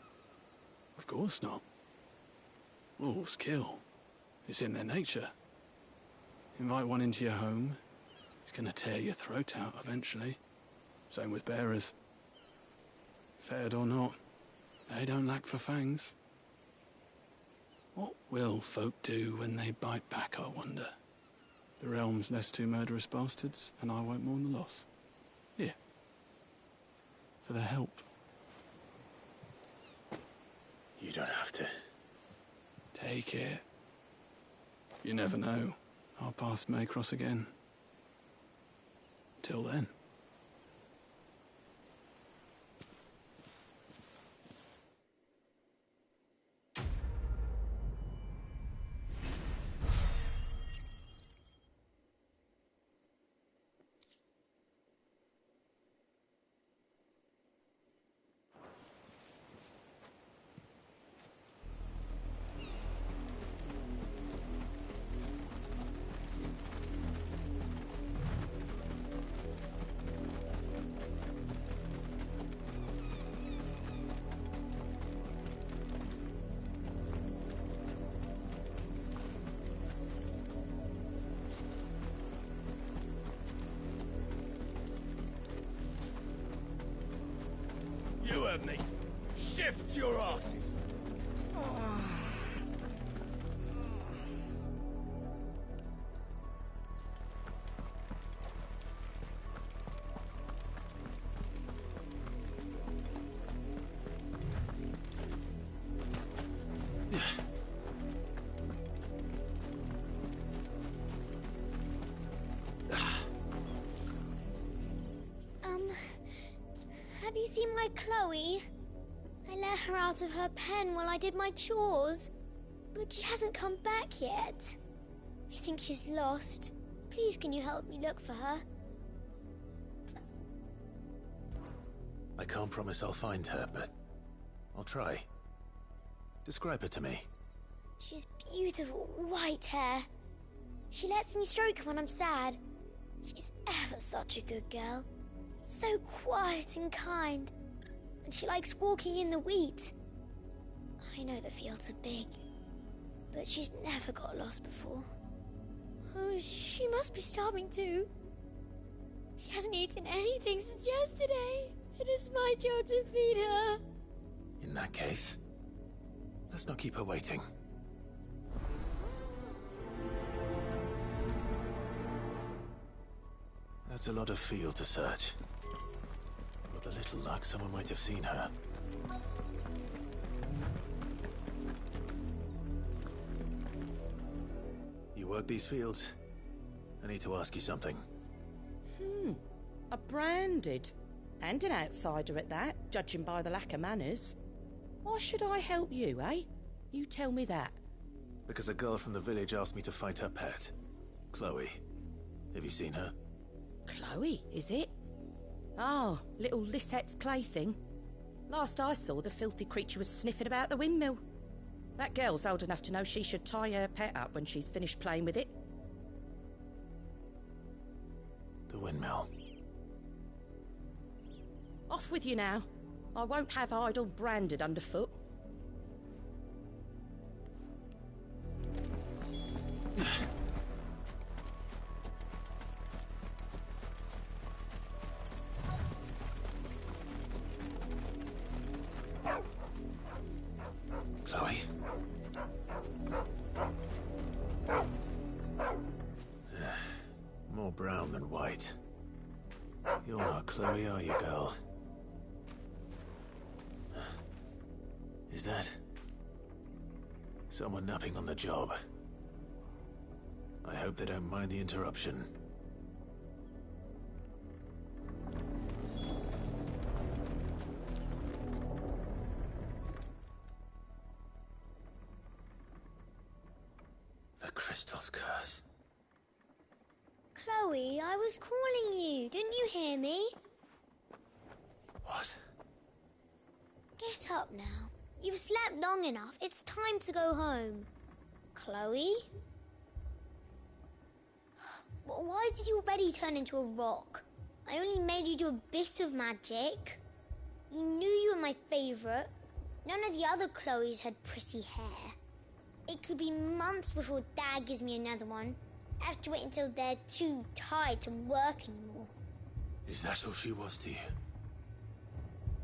Of course not. Wolves kill. It's in their nature. Invite one into your home, he's gonna tear your throat out eventually. Same with bearers. Fed or not, they don't lack for fangs. What will folk do when they bite back, I wonder? The realm's less two murderous bastards, and I won't mourn the loss. Here. For their help. You don't have to. Take it. You never know. Our paths may cross again. Till then. You heard me. Shift your asses. Have you seen my Chloe? I let her out of her pen while I did my chores, but she hasn't come back yet. I think she's lost. Please, can you help me look for her? I can't promise I'll find her, but I'll try. Describe her to me. She's beautiful white hair. She lets me stroke her when I'm sad. She's ever such a good girl. So quiet and kind. And she likes walking in the wheat. I know the fields are big, but she's never got lost before. Oh, she must be starving too. She hasn't eaten anything since yesterday. It is my job to feed her. In that case, let's not keep her waiting. That's a lot of field to search. With a little luck, someone might have seen her. You work these fields? I need to ask you something. A branded. And an outsider at that, judging by the lack of manners. Why should I help you, eh? You tell me that. Because a girl from the village asked me to find her pet. Chloe. Have you seen her? Chloe, is it? Oh, little Lisette's plaything. Last I saw, the filthy creature was sniffing about the windmill. That girl's old enough to know she should tie her pet up when she's finished playing with it. The windmill. Off with you now. I won't have idle branded underfoot. Chloe? More brown than white. You're not Chloe, are you, girl? Is that someone napping on the job? I hope they don't mind the interruption. The crystal's curse. Chloe, I was calling you. Didn't you hear me? What? Get up now. You've slept long enough. It's time to go home. Chloe? Why did you already turn into a rock? I only made you do a bit of magic. You knew you were my favourite. None of the other Chloes had pretty hair. It could be months before Dad gives me another one. I have to wait until they're too tired to work anymore. Is that all she was to you?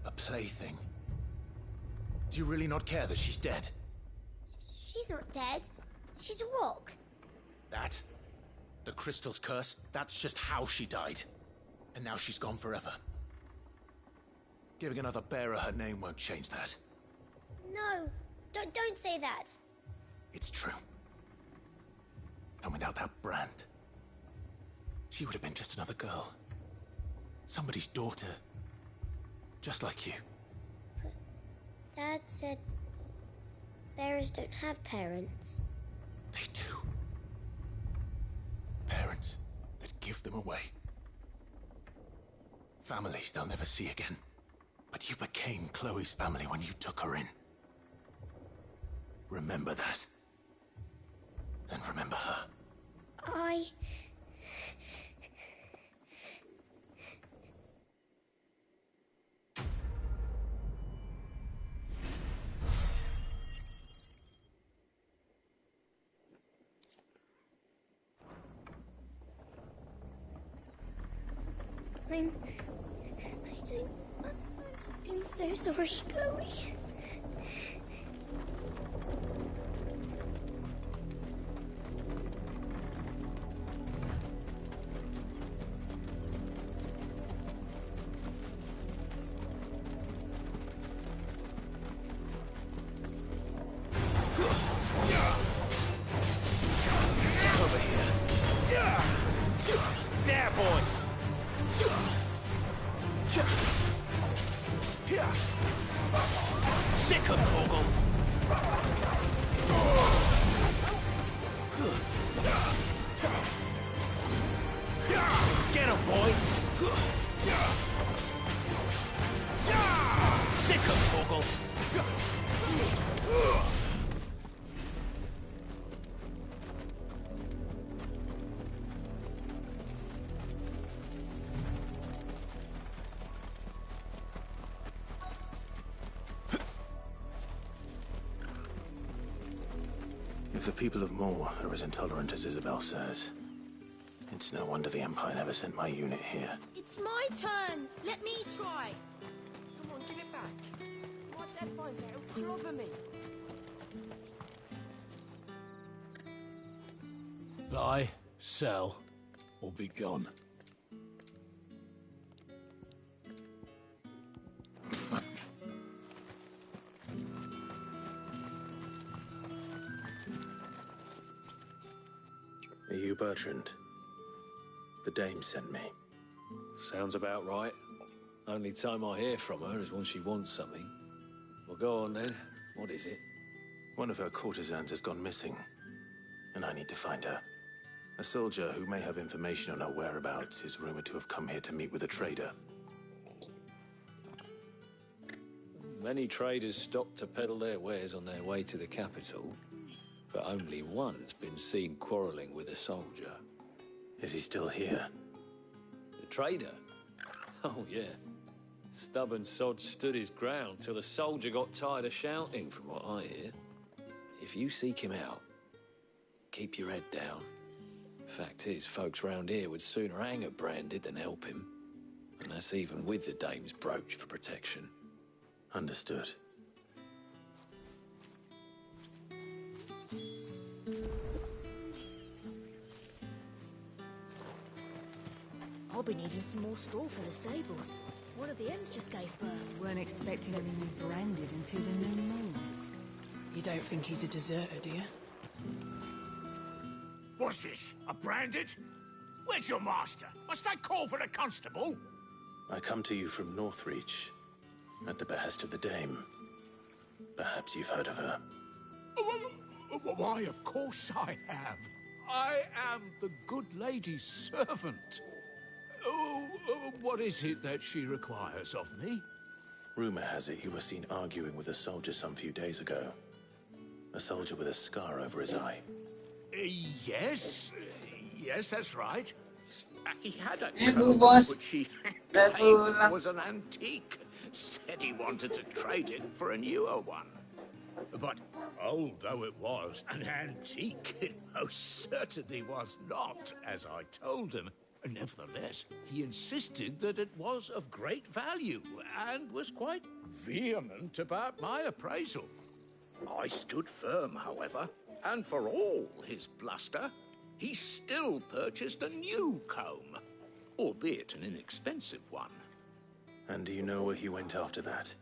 A plaything? Do you really not care that she's dead? She's not dead. She's a rock. That? The crystal's curse? That's just how she died. And now she's gone forever. Giving another bearer her name won't change that. No, don't say that. It's true. And without that brand, she would have been just another girl. Somebody's daughter. Just like you. But Dad said bearers don't have parents. They do. Parents that give them away. Families they'll never see again. But you became Chloe's family when you took her in. Remember that. And remember her. I'm so sorry, Chloe. There, boy! If the people of Moor are as intolerant as Isabel says, it's no wonder the Empire never sent my unit here. It's my turn. Let me try. Come on, give it back. My dad finds out, he'll clobber me. Buy, sell, or be gone. Are you Bertrand? The dame sent me. Sounds about right. Only time I hear from her is when she wants something. Well, go on then. What is it? One of her courtesans has gone missing, and I need to find her. A soldier who may have information on her whereabouts is rumored to have come here to meet with a trader. Many traders stop to peddle their wares on their way to the capital, but only one's been seen quarrelling with a soldier. Is he still here? The trader? Oh, yeah. Stubborn sod stood his ground till the soldier got tired of shouting, from what I hear. If you seek him out, keep your head down. Fact is, folks round here would sooner hang a branded than help him. And that's even with the dame's brooch for protection. Understood. I'll be needing some more straw for the stables. One of the hens just gave birth. Weren't expecting any new branded until the new moon. You don't think he's a deserter, do you? What's this? A branded? Where's your master? Must I call for the constable? I come to you from Northreach, at the behest of the dame. Perhaps you've heard of her. Why, of course I have. I am the good lady's servant. What is it that she requires of me? Rumor has it you were seen arguing with a soldier some few days ago. A soldier with a scar over his eye. Yes. Yes, that's right. He had a Ebu, coat, bos. which he Udah claimed pulang. was an antique. Said he wanted to trade it for a newer one. But old though it was, an antique it most certainly was not, as I told him. Nevertheless, he insisted that it was of great value, and was quite vehement about my appraisal. I stood firm, however, and for all his bluster, he still purchased a new comb, albeit an inexpensive one. And do you know where he went after that?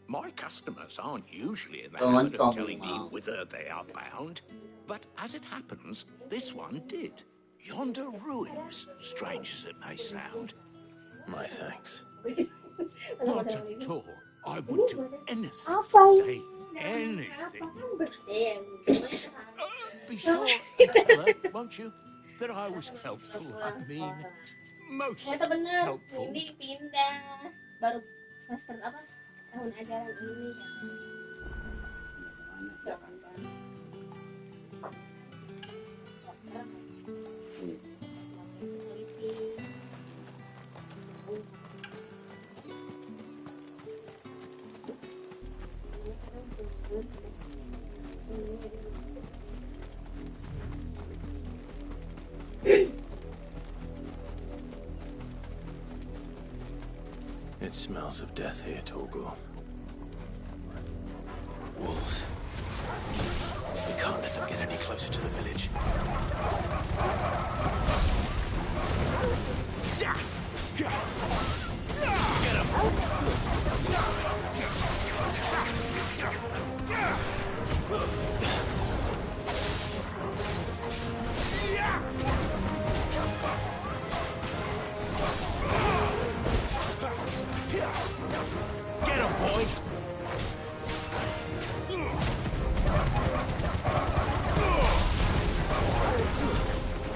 My customers aren't usually in the Don't habit of talk telling me about. whither they are bound, but as it happens, this one did. Yonder ruins, strange as it may sound. My thanks. Not at all. I would do anything for Dane. Anything. Be sure and tell her, won't you, that I was helpful. I mean, most Ternyata bener, helpful. Windy pindah baru semester apa tahun ajaran ini It smells of death here, Torgor. Wolves. We can't let them get any closer to the village. Get him, boy!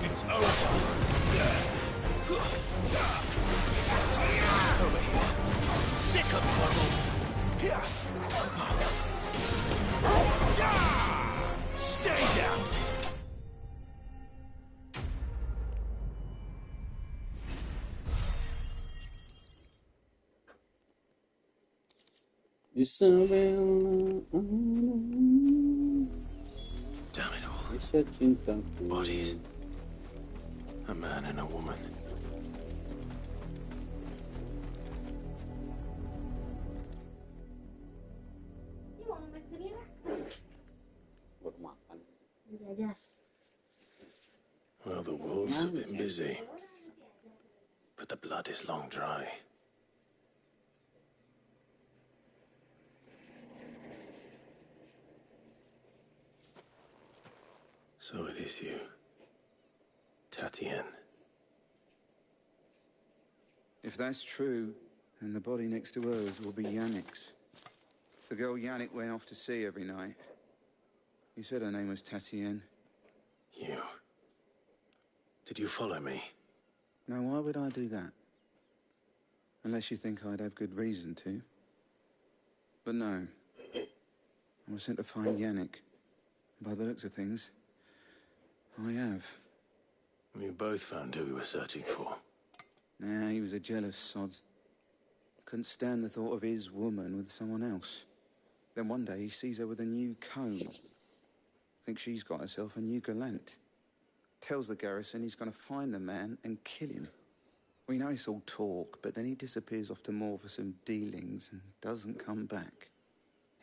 It's over. Over here. Sick of trouble. Stay down. Damn it all. Bodies. A man and a woman. Well, the wolves have been busy. But the blood is long dry. So it is you, Tatienne. If that's true, then the body next to hers will be Yannick's. The girl Yannick went off to see every night. You said her name was Tatienne. You. Did you follow me? Now, why would I do that? Unless you think I'd have good reason to. But no. I was sent to find Yannick. By the looks of things, I have. We both found who we were searching for. Nah, he was a jealous sod. Couldn't stand the thought of his woman with someone else. Then one day he sees her with a new comb. Thinks she's got herself a new gallant. Tells the garrison he's going to find the man and kill him. We know it's all talk, but then he disappears off to Moor for some dealings and doesn't come back.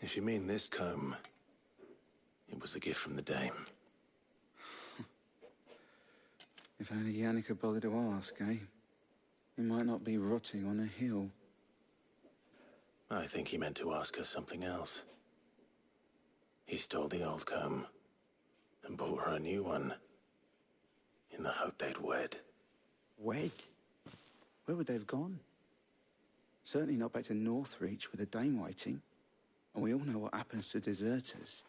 If you mean this comb, it was a gift from the dame. If only Yannick had bothered to ask, eh? He might not be rotting on a hill. I think he meant to ask her something else. He stole the old comb and bought her a new one in the hope they'd wed. Wed? Where would they have gone? Certainly not back to Northreach with a dame waiting. And we all know what happens to deserters.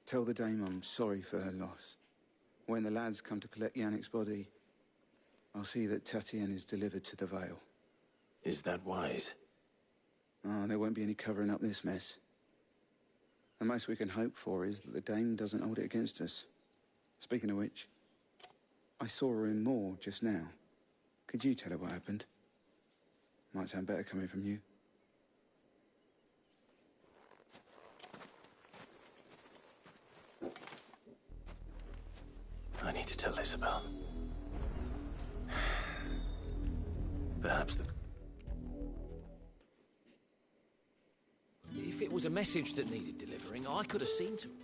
Tell the dame I'm sorry for her loss. When the lads come to collect Yannick's body, I'll see that Tatienne is delivered to the Vale. Is that wise? Oh, there won't be any covering up this mess. The most we can hope for is that the dame doesn't hold it against us. Speaking of which, I saw her in Moor just now. Could you tell her what happened? Might sound better coming from you. I need to tell Isabel. Perhaps the... If it was a message that needed delivering, I could have seen to it.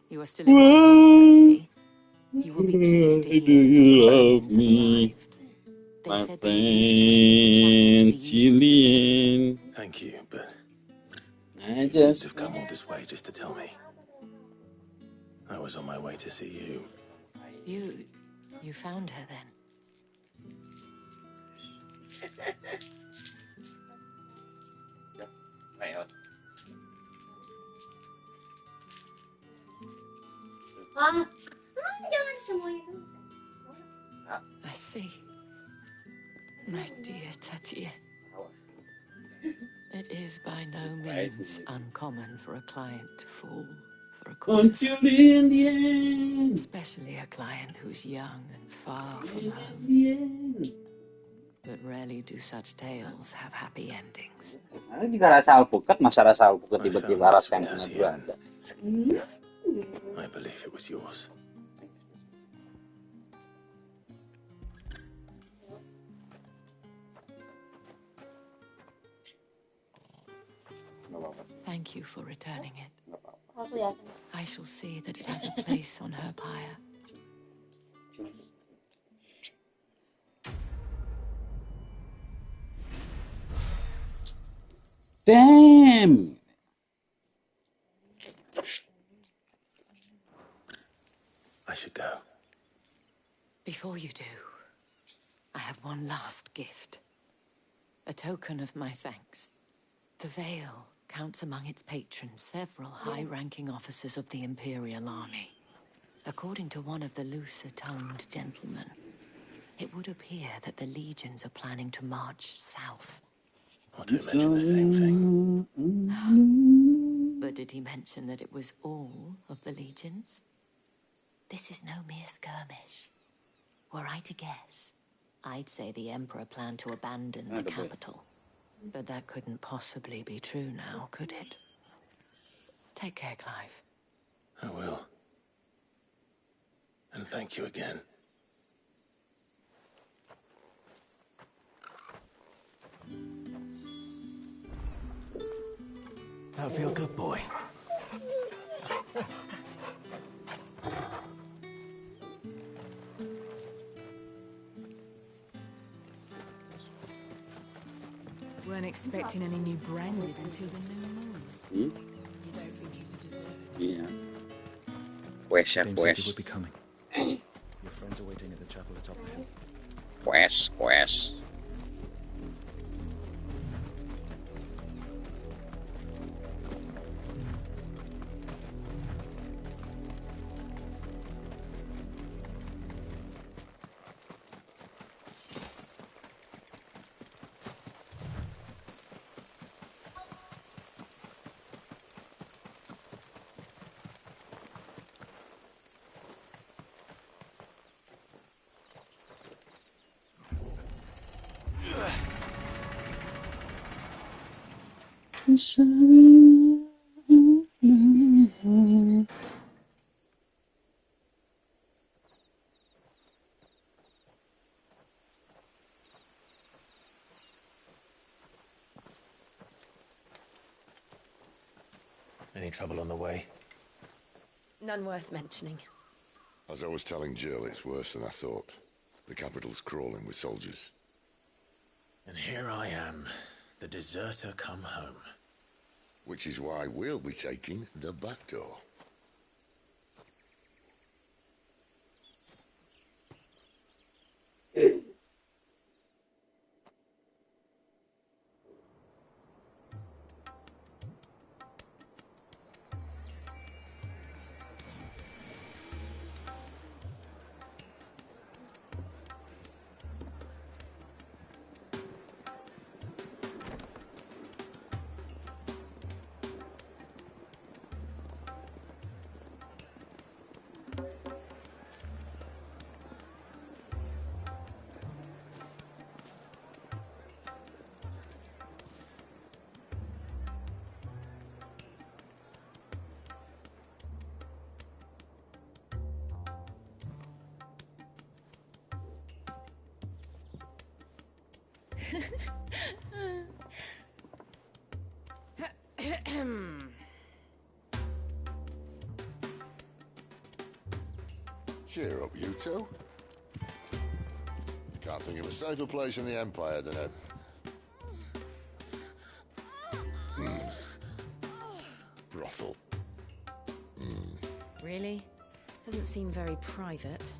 You are still in one place, you will be pleased to hear Do you that love the me, They my said they would meet friend Cillian? Thank you, but... I You wouldn't just... have come all this way just to tell me. I was on my way to see you. You found her then? Jangan semuanya dulu. I see. My dear Tatienne. It is by no means uncommon for a client to fall for a courtesan. In the end. Especially a client who's young and far from home. But rarely do such tales have happy endings. Jika rasa alpukat, masa rasa alpukat tiba-tiba rasa yang kena berada. I believe it was yours. Thank you for returning it. I shall see that it has a place on her pyre. Damn! I should go. Before you do, I have one last gift. A token of my thanks. The Vale counts among its patrons several high-ranking officers of the Imperial Army. According to one of the looser-tongued gentlemen, it would appear that the legions are planning to march south. Not to mention the same thing. But did he mention that it was all of the legions? This is no mere skirmish. Were I to guess, I'd say the Emperor planned to abandon the capital. But that couldn't possibly be true now, could it? Take care, Clive. And thank you again. That'll feel good, boy. Weren't expecting any new branded until the new moon. You don't think he's a dessert? Iya. Quest ya, Dame said you quest. would be coming. Your friends are waiting at the chapel atop the hill. Quest. Any trouble on the way? None worth mentioning. As I was telling Jill, it's worse than I thought. The capital's crawling with soldiers. And here I am, the deserter come home. Which is why we'll be taking the back door. Cheer up, you two. Can't think of a safer place in the Empire than a... brothel. Really? Doesn't seem very private.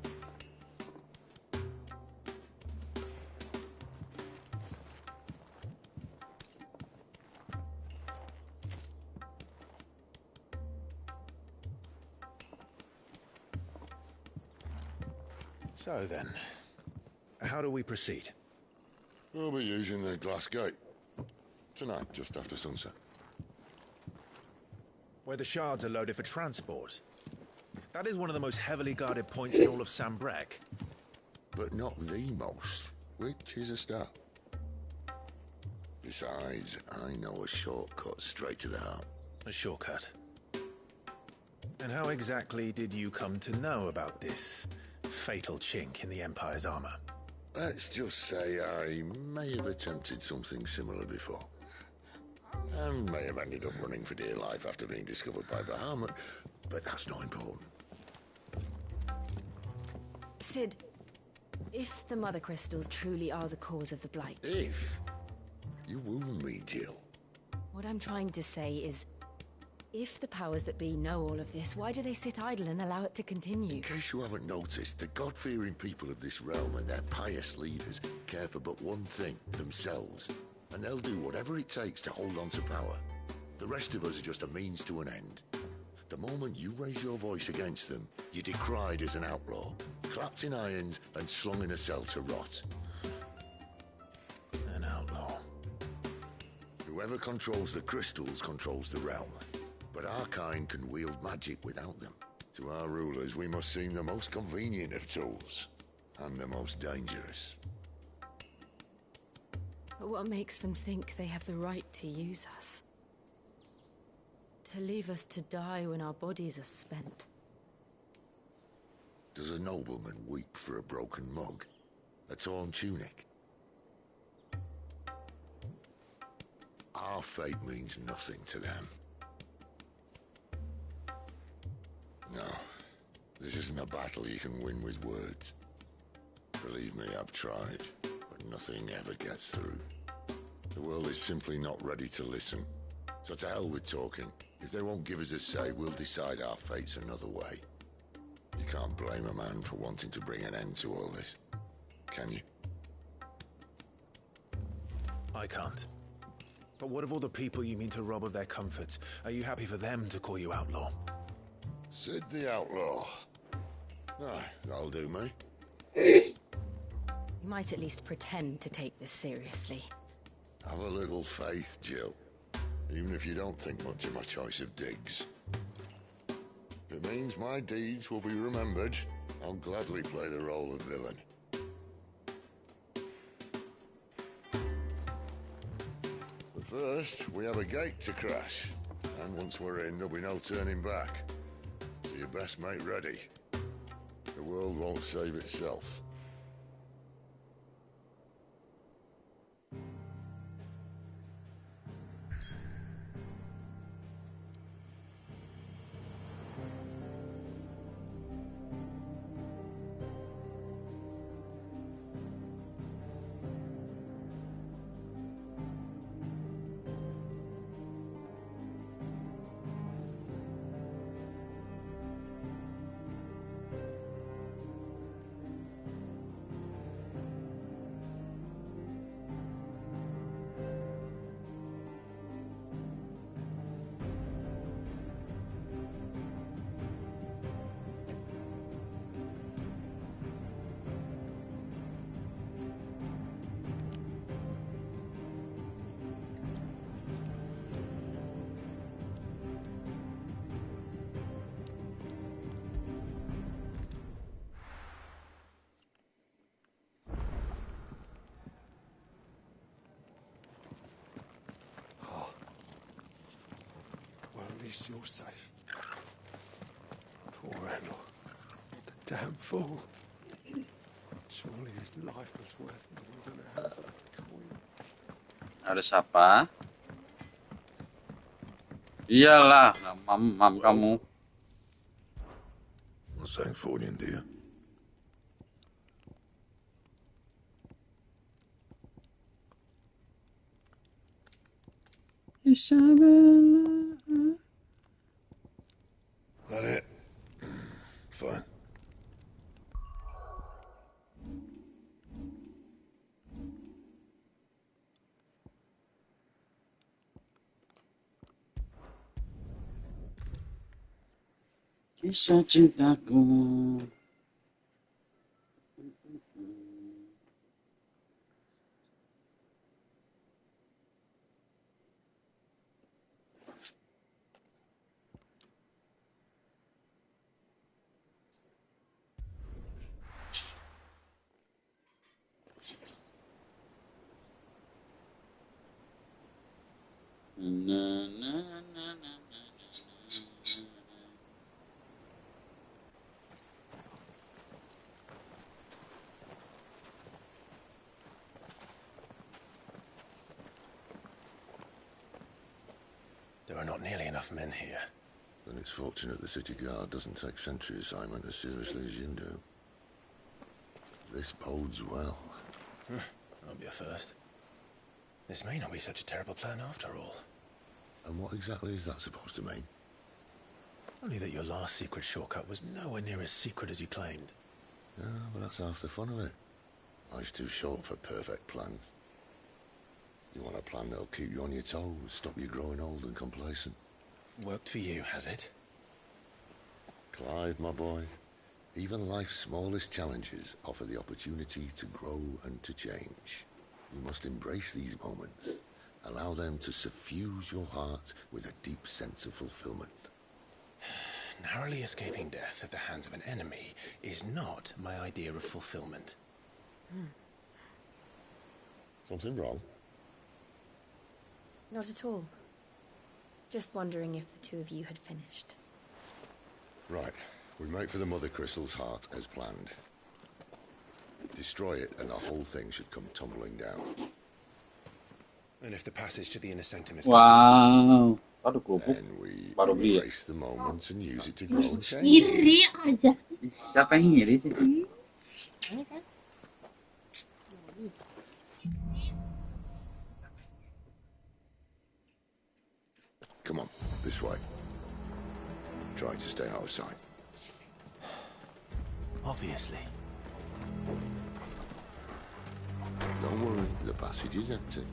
So then, how do we proceed? We'll be using the glass gate. Tonight, just after sunset. Where the shards are loaded for transport. That is one of the most heavily guarded points in all of Sambrek. But not the most, which is a start. Besides, I know a shortcut straight to the heart. A shortcut? And how exactly did you come to know about this fatal chink in the Empire's armor? Let's just say I may have attempted something similar before. And may have ended up running for dear life after being discovered by Bahamut, but that's not important. Sid, if the Mother Crystals truly are the cause of the Blight... If? You wound me, Jill. What I'm trying to say is, if the powers that be know all of this, why do they sit idle and allow it to continue? In case you haven't noticed, the God-fearing people of this realm and their pious leaders care for but one thing, themselves. And they'll do whatever it takes to hold on to power. The rest of us are just a means to an end. The moment you raise your voice against them, you're decried as an outlaw, clapped in irons and slung in a cell to rot. An outlaw. Whoever controls the crystals controls the realm. But our kind can wield magic without them. To our rulers, we must seem the most convenient of tools. And the most dangerous. But what makes them think they have the right to use us? To leave us to die when our bodies are spent? Does a nobleman weep for a broken mug? A torn tunic? Our fate means nothing to them. No, this isn't a battle you can win with words. Believe me, I've tried, but nothing ever gets through. The world is simply not ready to listen. So to hell with talking. If they won't give us a say, we'll decide our fates another way. You can't blame a man for wanting to bring an end to all this, can you? I can't. But what of all the people you mean to rob of their comforts? Are you happy for them to call you outlaw? Sid the Outlaw. Aye, that'll do me. You might at least pretend to take this seriously. Have a little faith, Jill. Even if you don't think much of my choice of digs. If it means my deeds will be remembered, I'll gladly play the role of villain. But first, we have a gate to crash. And once we're in, there'll be no turning back. So you best make ready. The world won't save itself. At least you're safe. Poor Randall. The damn fool. Surely his life was worth more than a handful of coins. Ada siapa? Iyalah, mam kamu. Not saying fortune, do you? Isabella. That it? Fine. Kisah cintaku. Na, na, na, na, na. There are not nearly enough men here. Then it's fortunate the city guard doesn't take sentry assignment as seriously as you do. This bodes well. That'll be a first. This may not be such a terrible plan after all. And what exactly is that supposed to mean? Only that your last secret shortcut was nowhere near as secret as you claimed. Yeah, but that's half the fun of it. Life's too short for perfect plans. You want a plan that'll keep you on your toes, stop you growing old and complacent. Worked for you, has it? Clive, my boy, even life's smallest challenges offer the opportunity to grow and to change. You must embrace these moments. Allow them to suffuse your heart with a deep sense of fulfillment. Narrowly escaping death at the hands of an enemy is not my idea of fulfillment. Something wrong? Not at all. Just wondering if the two of you had finished. Right. We make for the Mother Crystal's heart as planned. Destroy it and the whole thing should come tumbling down. And if the passage to the inner sanctum is Wow. Baru kerupuk. Then we Baru beli ya. embrace the moment and use it to grow and change. Iri aja. Siapa yang ngiri sih? Come on, this way. Try to stay out of sight. Obviously. Don't worry, the passage is empty.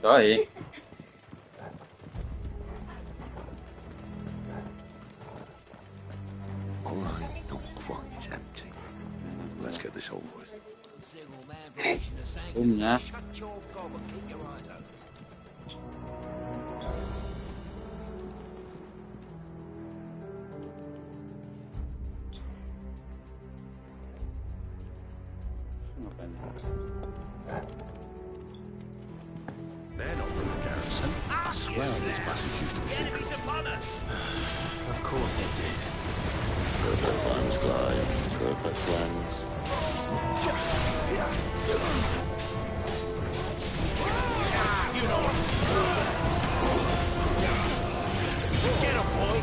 Sorry. All right, not quite empty. Let's get this over with. Umnya. They're not from the garrison. I swear this passage used to be secret. Of course it did. Perfect plans, Clive. Perfect plans. You know what? Get him, boy!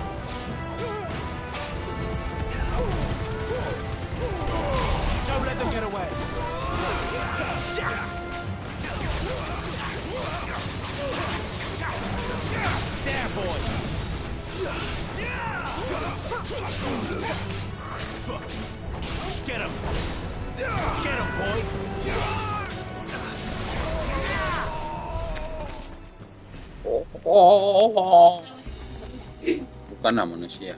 Don't let them get away! There, boy! Get him! Get him, boy! Bukanlah manusia.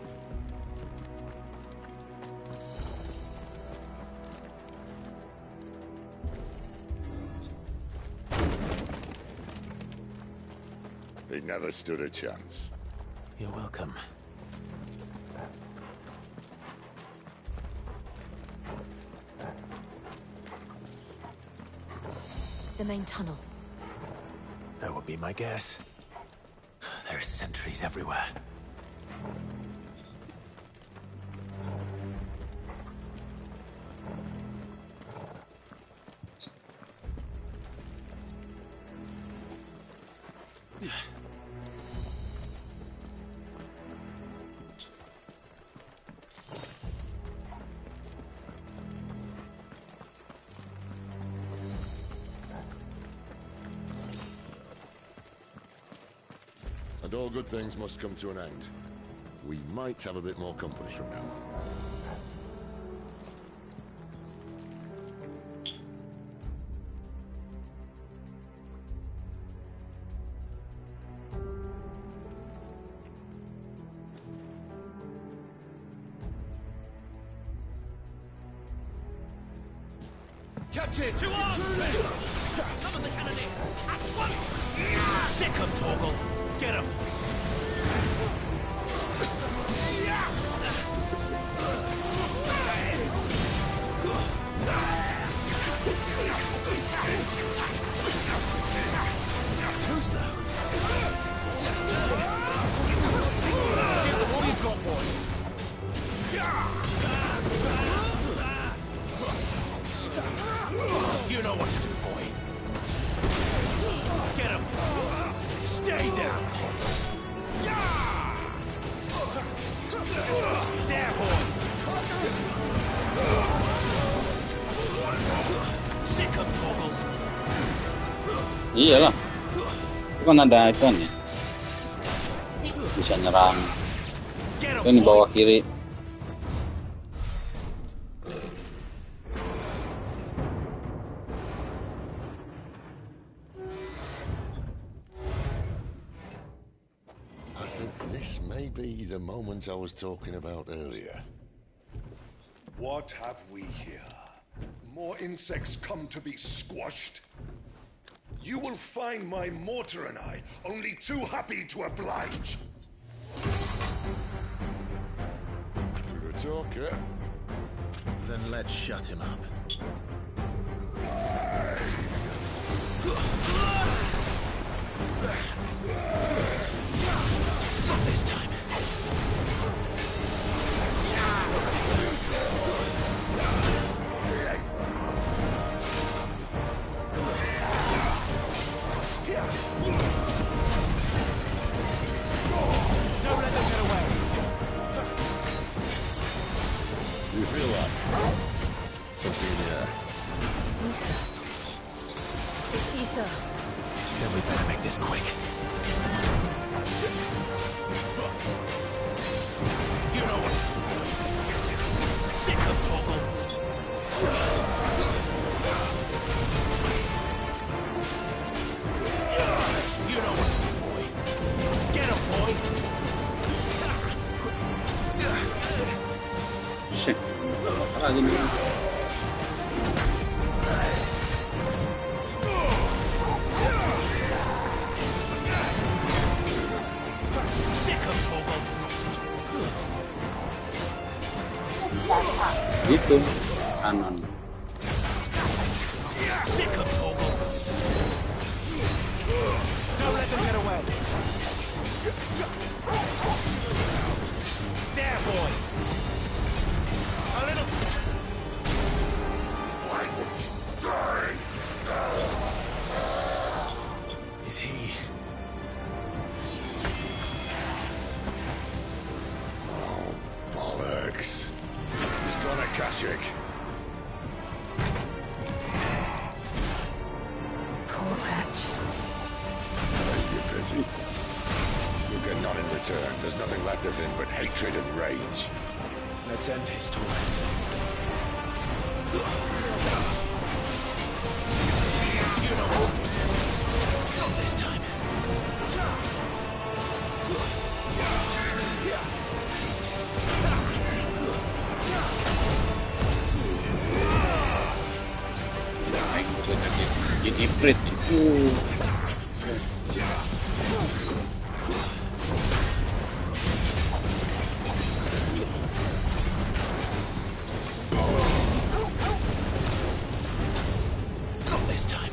They never stood a chance. You're welcome. The main tunnel. That would be my guess. There are sentries everywhere. And all good things must come to an end. We might have a bit more company from now on. Captain! To arms! Summon the cannoneer! At once! Sick him, Torgal! Get him! Too slow. Give them all you've got, boy! You know what to do, boy. Get him! Stay down! There, boy! Sick him, Torgal! Iyalah. Itu kan ada ikan ya. Bisa nyerang. Itu di bawah kiri. I think this may be the moment I was talking about earlier. What have we here? More insects come to be squashed? You will find my mortar and I only too happy to oblige. You're a talker. Then let's shut him up. sir. Then we better make this quick. You know what to do. Sick of Torgal. You know what to do, boy. Get him, boy. Shit. Lagi nih. Sick of Torgal. Gitu. Kanan. Sick of Torgal. Don't let them get away. There, boy. A little. Why won't you die? Is he? Oh, bollocks. He's gone a Kashyyyk. Poor wretch. Save your pity. You'll get none in return. There's nothing left of him but hatred and rage. Let's end his torment. You know what to do. Not this time. Jadi Brit itu Not this time.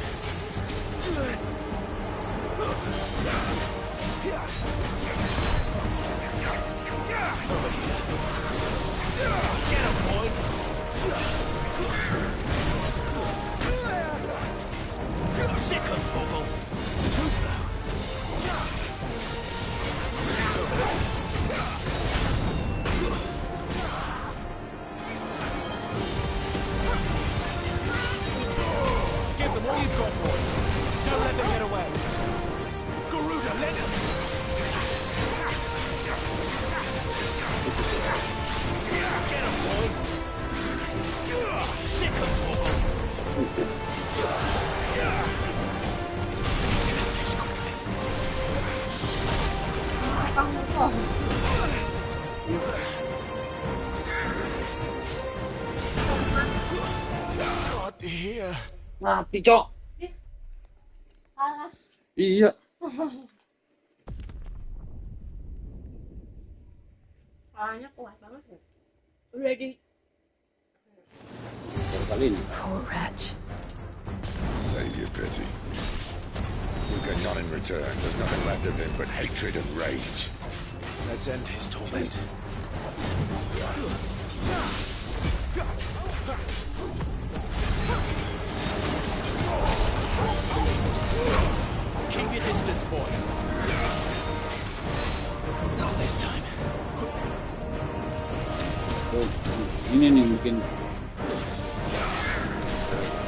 Get him, boy. Sick of Torgal. Too slow. Give them all you've got, boy. Don't let them get away. Garuda, let them. Get him, boy. Sick of Torgal. God, here. mati, Cok. Kalah. Iya. Soalnya kuat banget ya. Udah di Kali ini. Poor wretch. Save your pity. You'll get none in return. There's nothing left of him but hatred and rage. Let's end his torment. Keep your distance, boy. Not this time. Oh, ini nih mungkin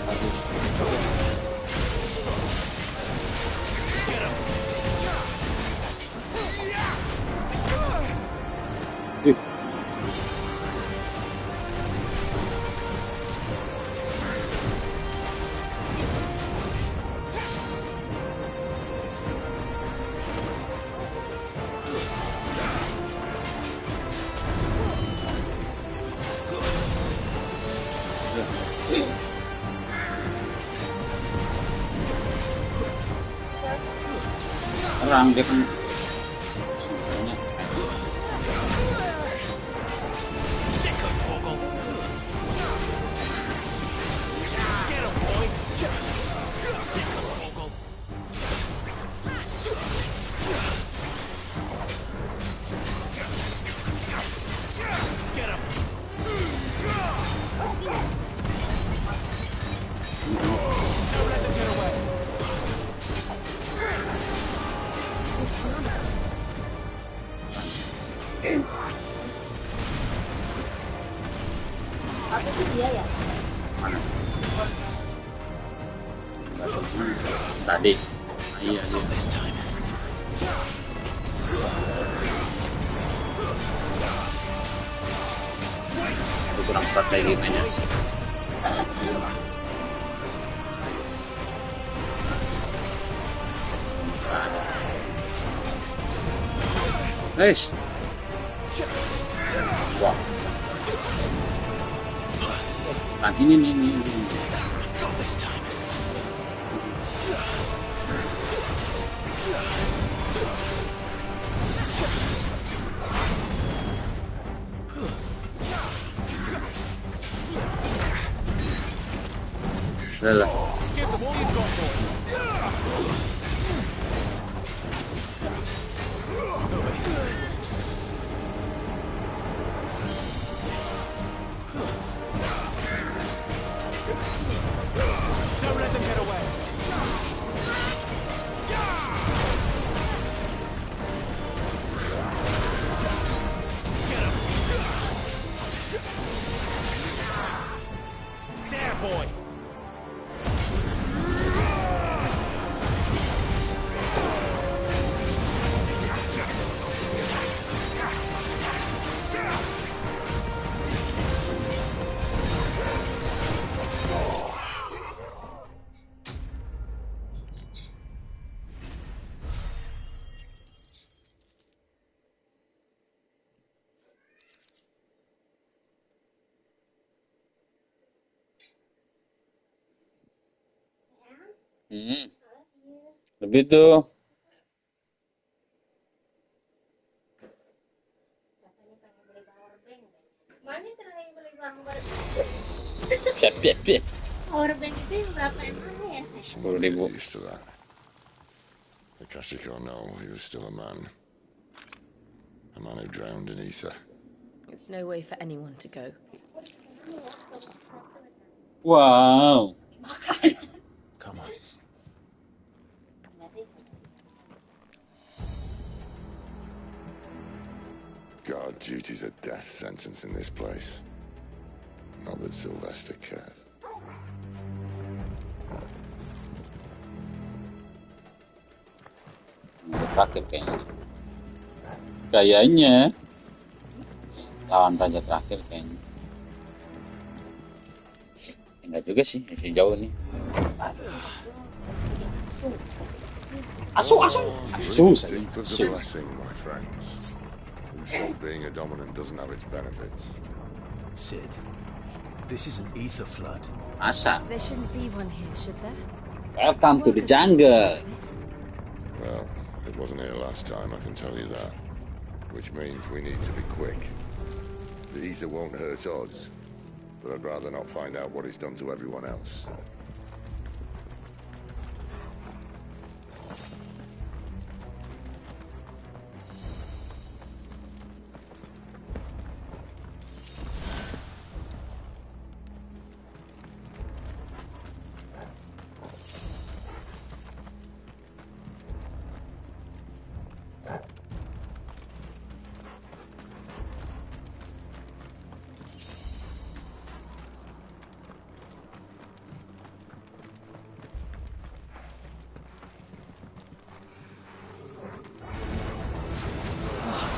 harus perang dia kan sebenarnya. Sick of Torgal. Get him, boy. Sick of Torgal. Get him. Don't let them get away. Apa sih dia ya? Nggak tahu. Tadi. Iya dia. Itu kurang strategi mainnya sih. Nice. Wah. Nah, ini. Lah. Don't let them get away. There, boy. Lebih tuh. Piat. Powerbank itu berapa emang ya? 10.000. Used to that. Akashic or no, he was still a man. A man who drowned in ether. It's no way for anyone to go. Wow. Come on. Guard duty's a death sentence in this place. Not that Sylvester cares. Terakhir kayaknya lawan raja terakhir kayaknya. Enggak juga sih, masih jauh nih. Asu. Deep of the blessing, my friends. Who said being a dominant doesn't have its benefits? Sid, this is an ether flood. Masa? There shouldn't be one here, should there? Welcome to the jungle. Well, it wasn't here last time, I can tell you that. Which means we need to be quick. The ether won't hurt us, but I'd rather not find out what it's done to everyone else.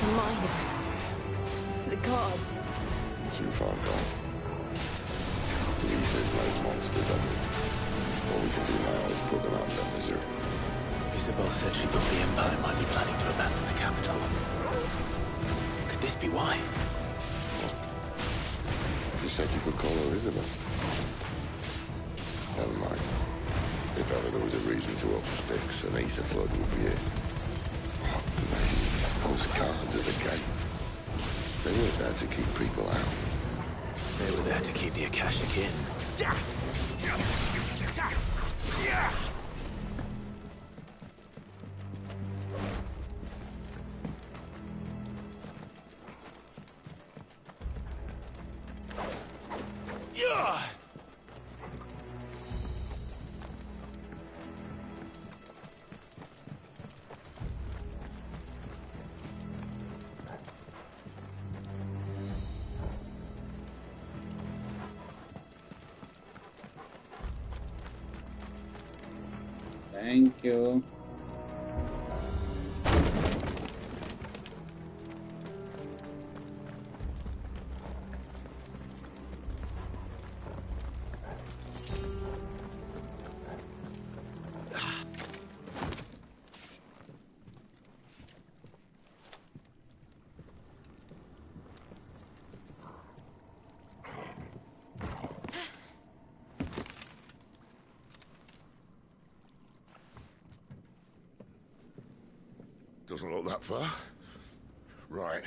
Miners. The guards. Too far gone. The ether's made monsters of it. All we can do now is put them out of their misery. Isabel said she thought the Empire might be planning to abandon the capital. Could this be why? You said you could call her Isabel. Never mind. If ever there was a reason to up sticks, an ether flood would be it. Those guards at the gate. They weren't there to keep people out. They were there to keep the Akashic in. Thank you. Doesn't look that far. Right.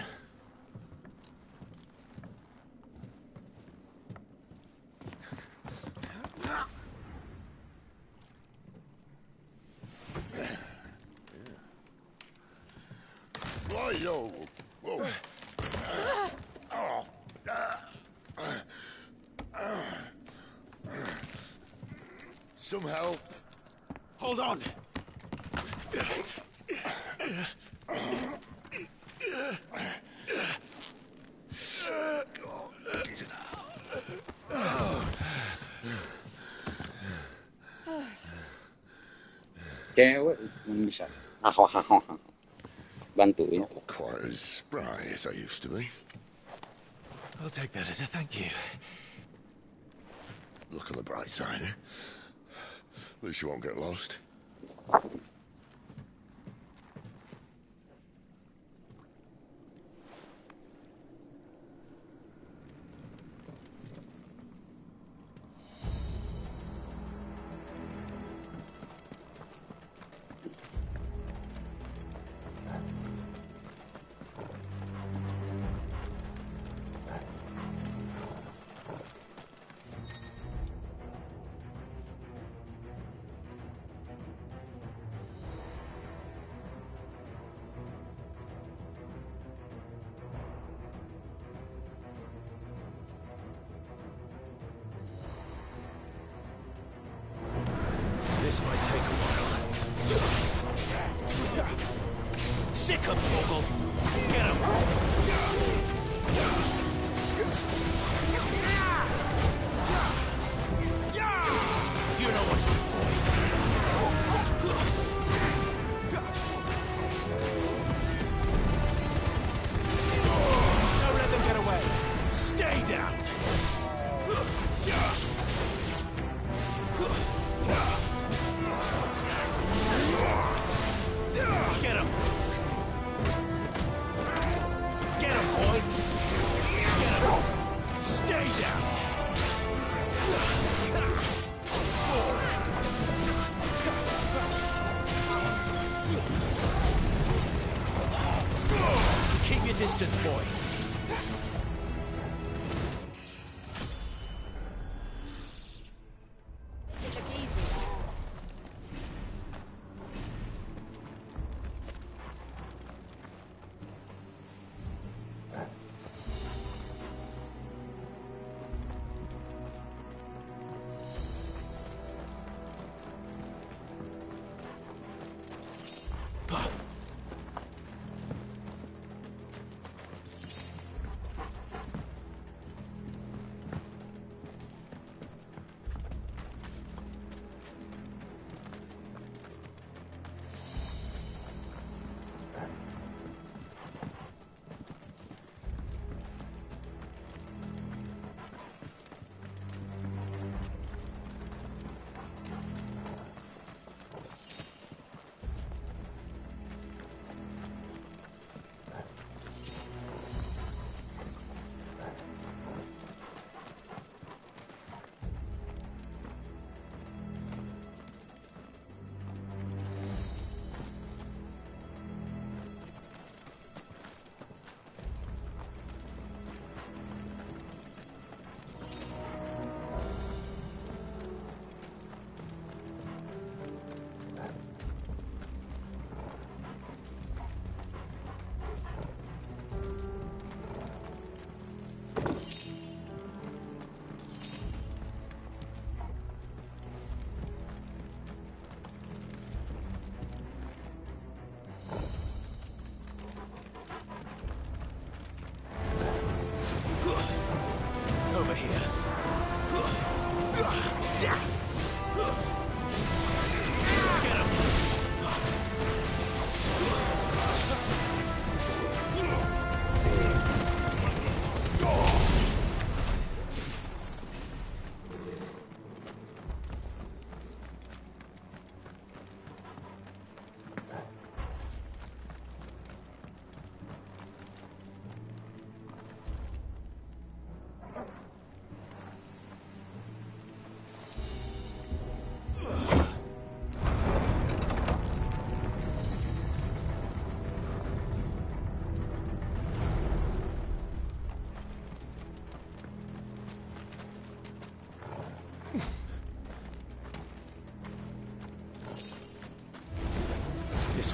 Right-o. Whoa. Some help. Hold on. Cewek bisa. Bantuin. Not quite as spry as I used to be. I'll take that as a thank you. Look on the bright side, eh? At least you won't get lost. This might take a while. Sick him, Torgal! Get him! You know what to do, boy. Don't let them get away. Stay down. Get him! Get him, boy! Get him! Stay down! Keep your distance, boy.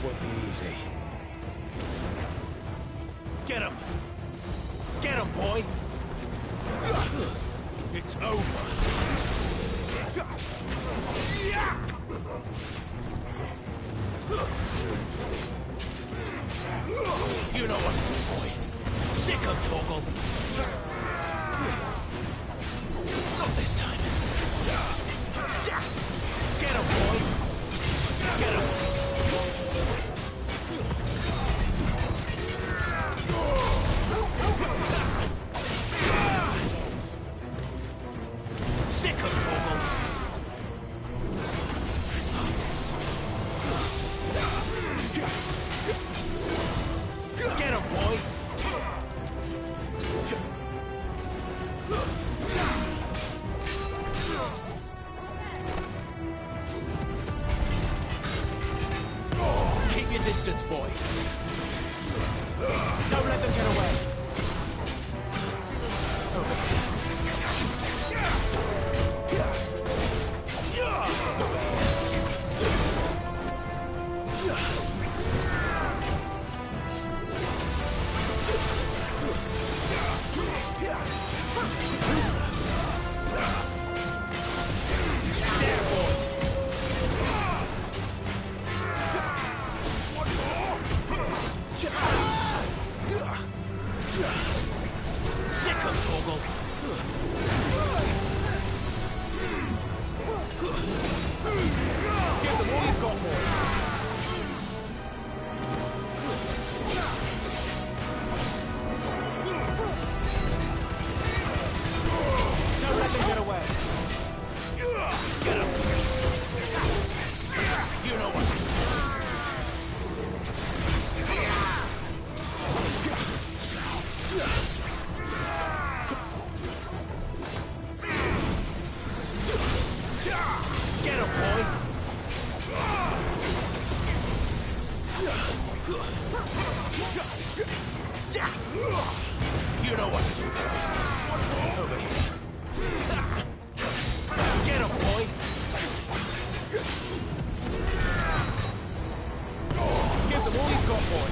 won't be easy. Get him! Get him, boy! It's over. You know what to do, boy. Sick of Torgal. Not this time. Get him, boy. Get him. Sick of Torgal. Get him, boy. Keep your distance, boy. Don't let them get away. Sick of Torgal. Give them all you've got, boy. Don't let them get away. Get him. You know what to do. Get him, boy! You know what to do. Over here. Get him, boy! Give them all you've got, boy!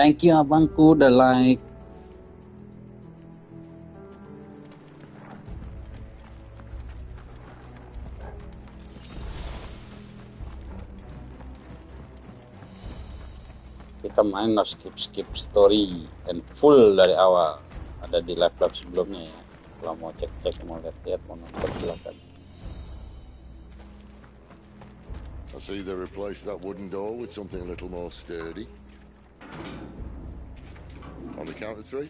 Thank you abangku udah like. Kita main no skip story and full dari awal. Ada di live sebelumnya ya. Kalau mau cek mau lihat mau nonton silakan. I see they replaced that wooden door with something a little more sturdy. On the count of 3.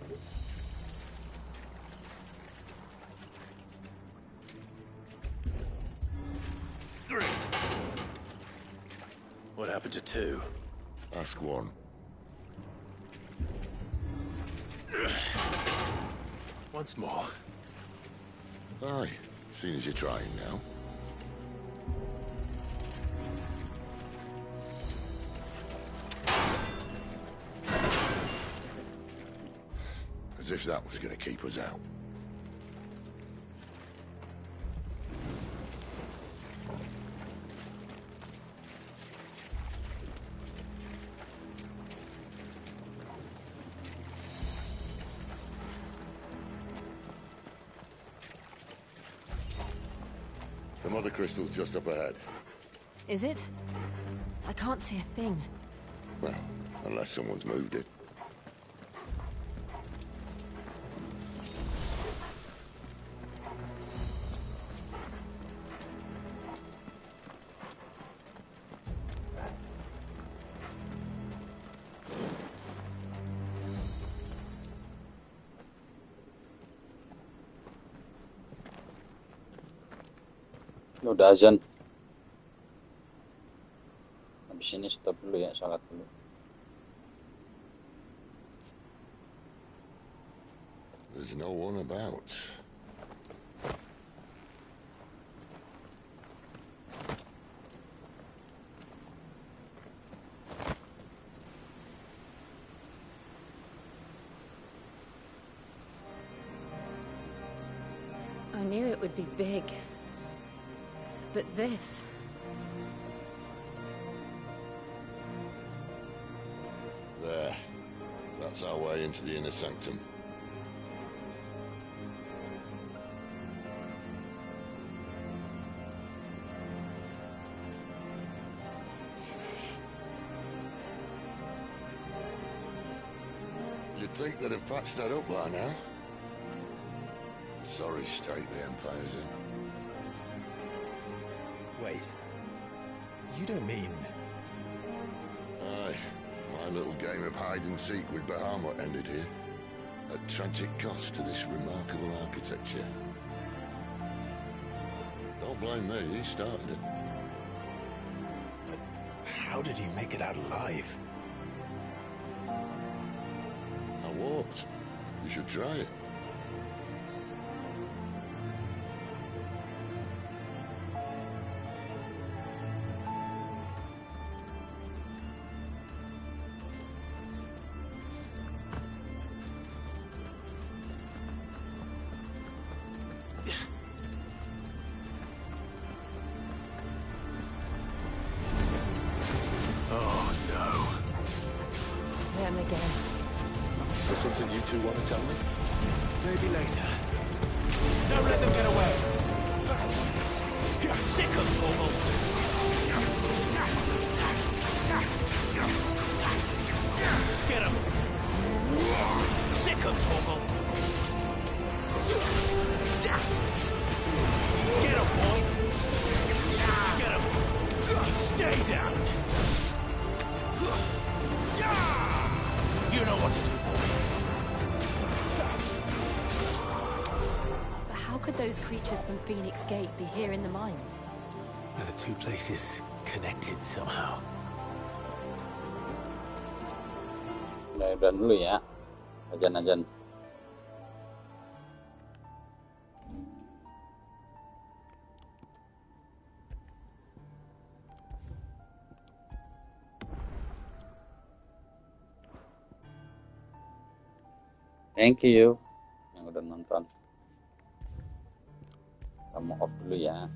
What happened to 2? Ask 1. Once more. Aye, seeing as you're trying now. As if that was going to keep us out. The mother crystal's just up ahead. Is it? I can't see a thing. Well, unless someone's moved it. Udah azan. Habis ini stop dulu ya, sholat dulu. There's no one about. I knew it would be big. But this... There. That's our way into the inner sanctum. You'd think they'd have patched that up by now. Sorry state the Empire's in. Wait. You don't mean... Aye. My little game of hide-and-seek with Bahamut ended here. At tragic cost to this remarkable architecture. Don't blame me, he started it. But how did he make it out alive? I walked. You should try it. Those creatures from Phoenix Gate be here in the mines? Are the two places connected somehow? Udah dulu ya. Ajan-ajan. Thank you yang udah nonton. Kamu off dulu ya.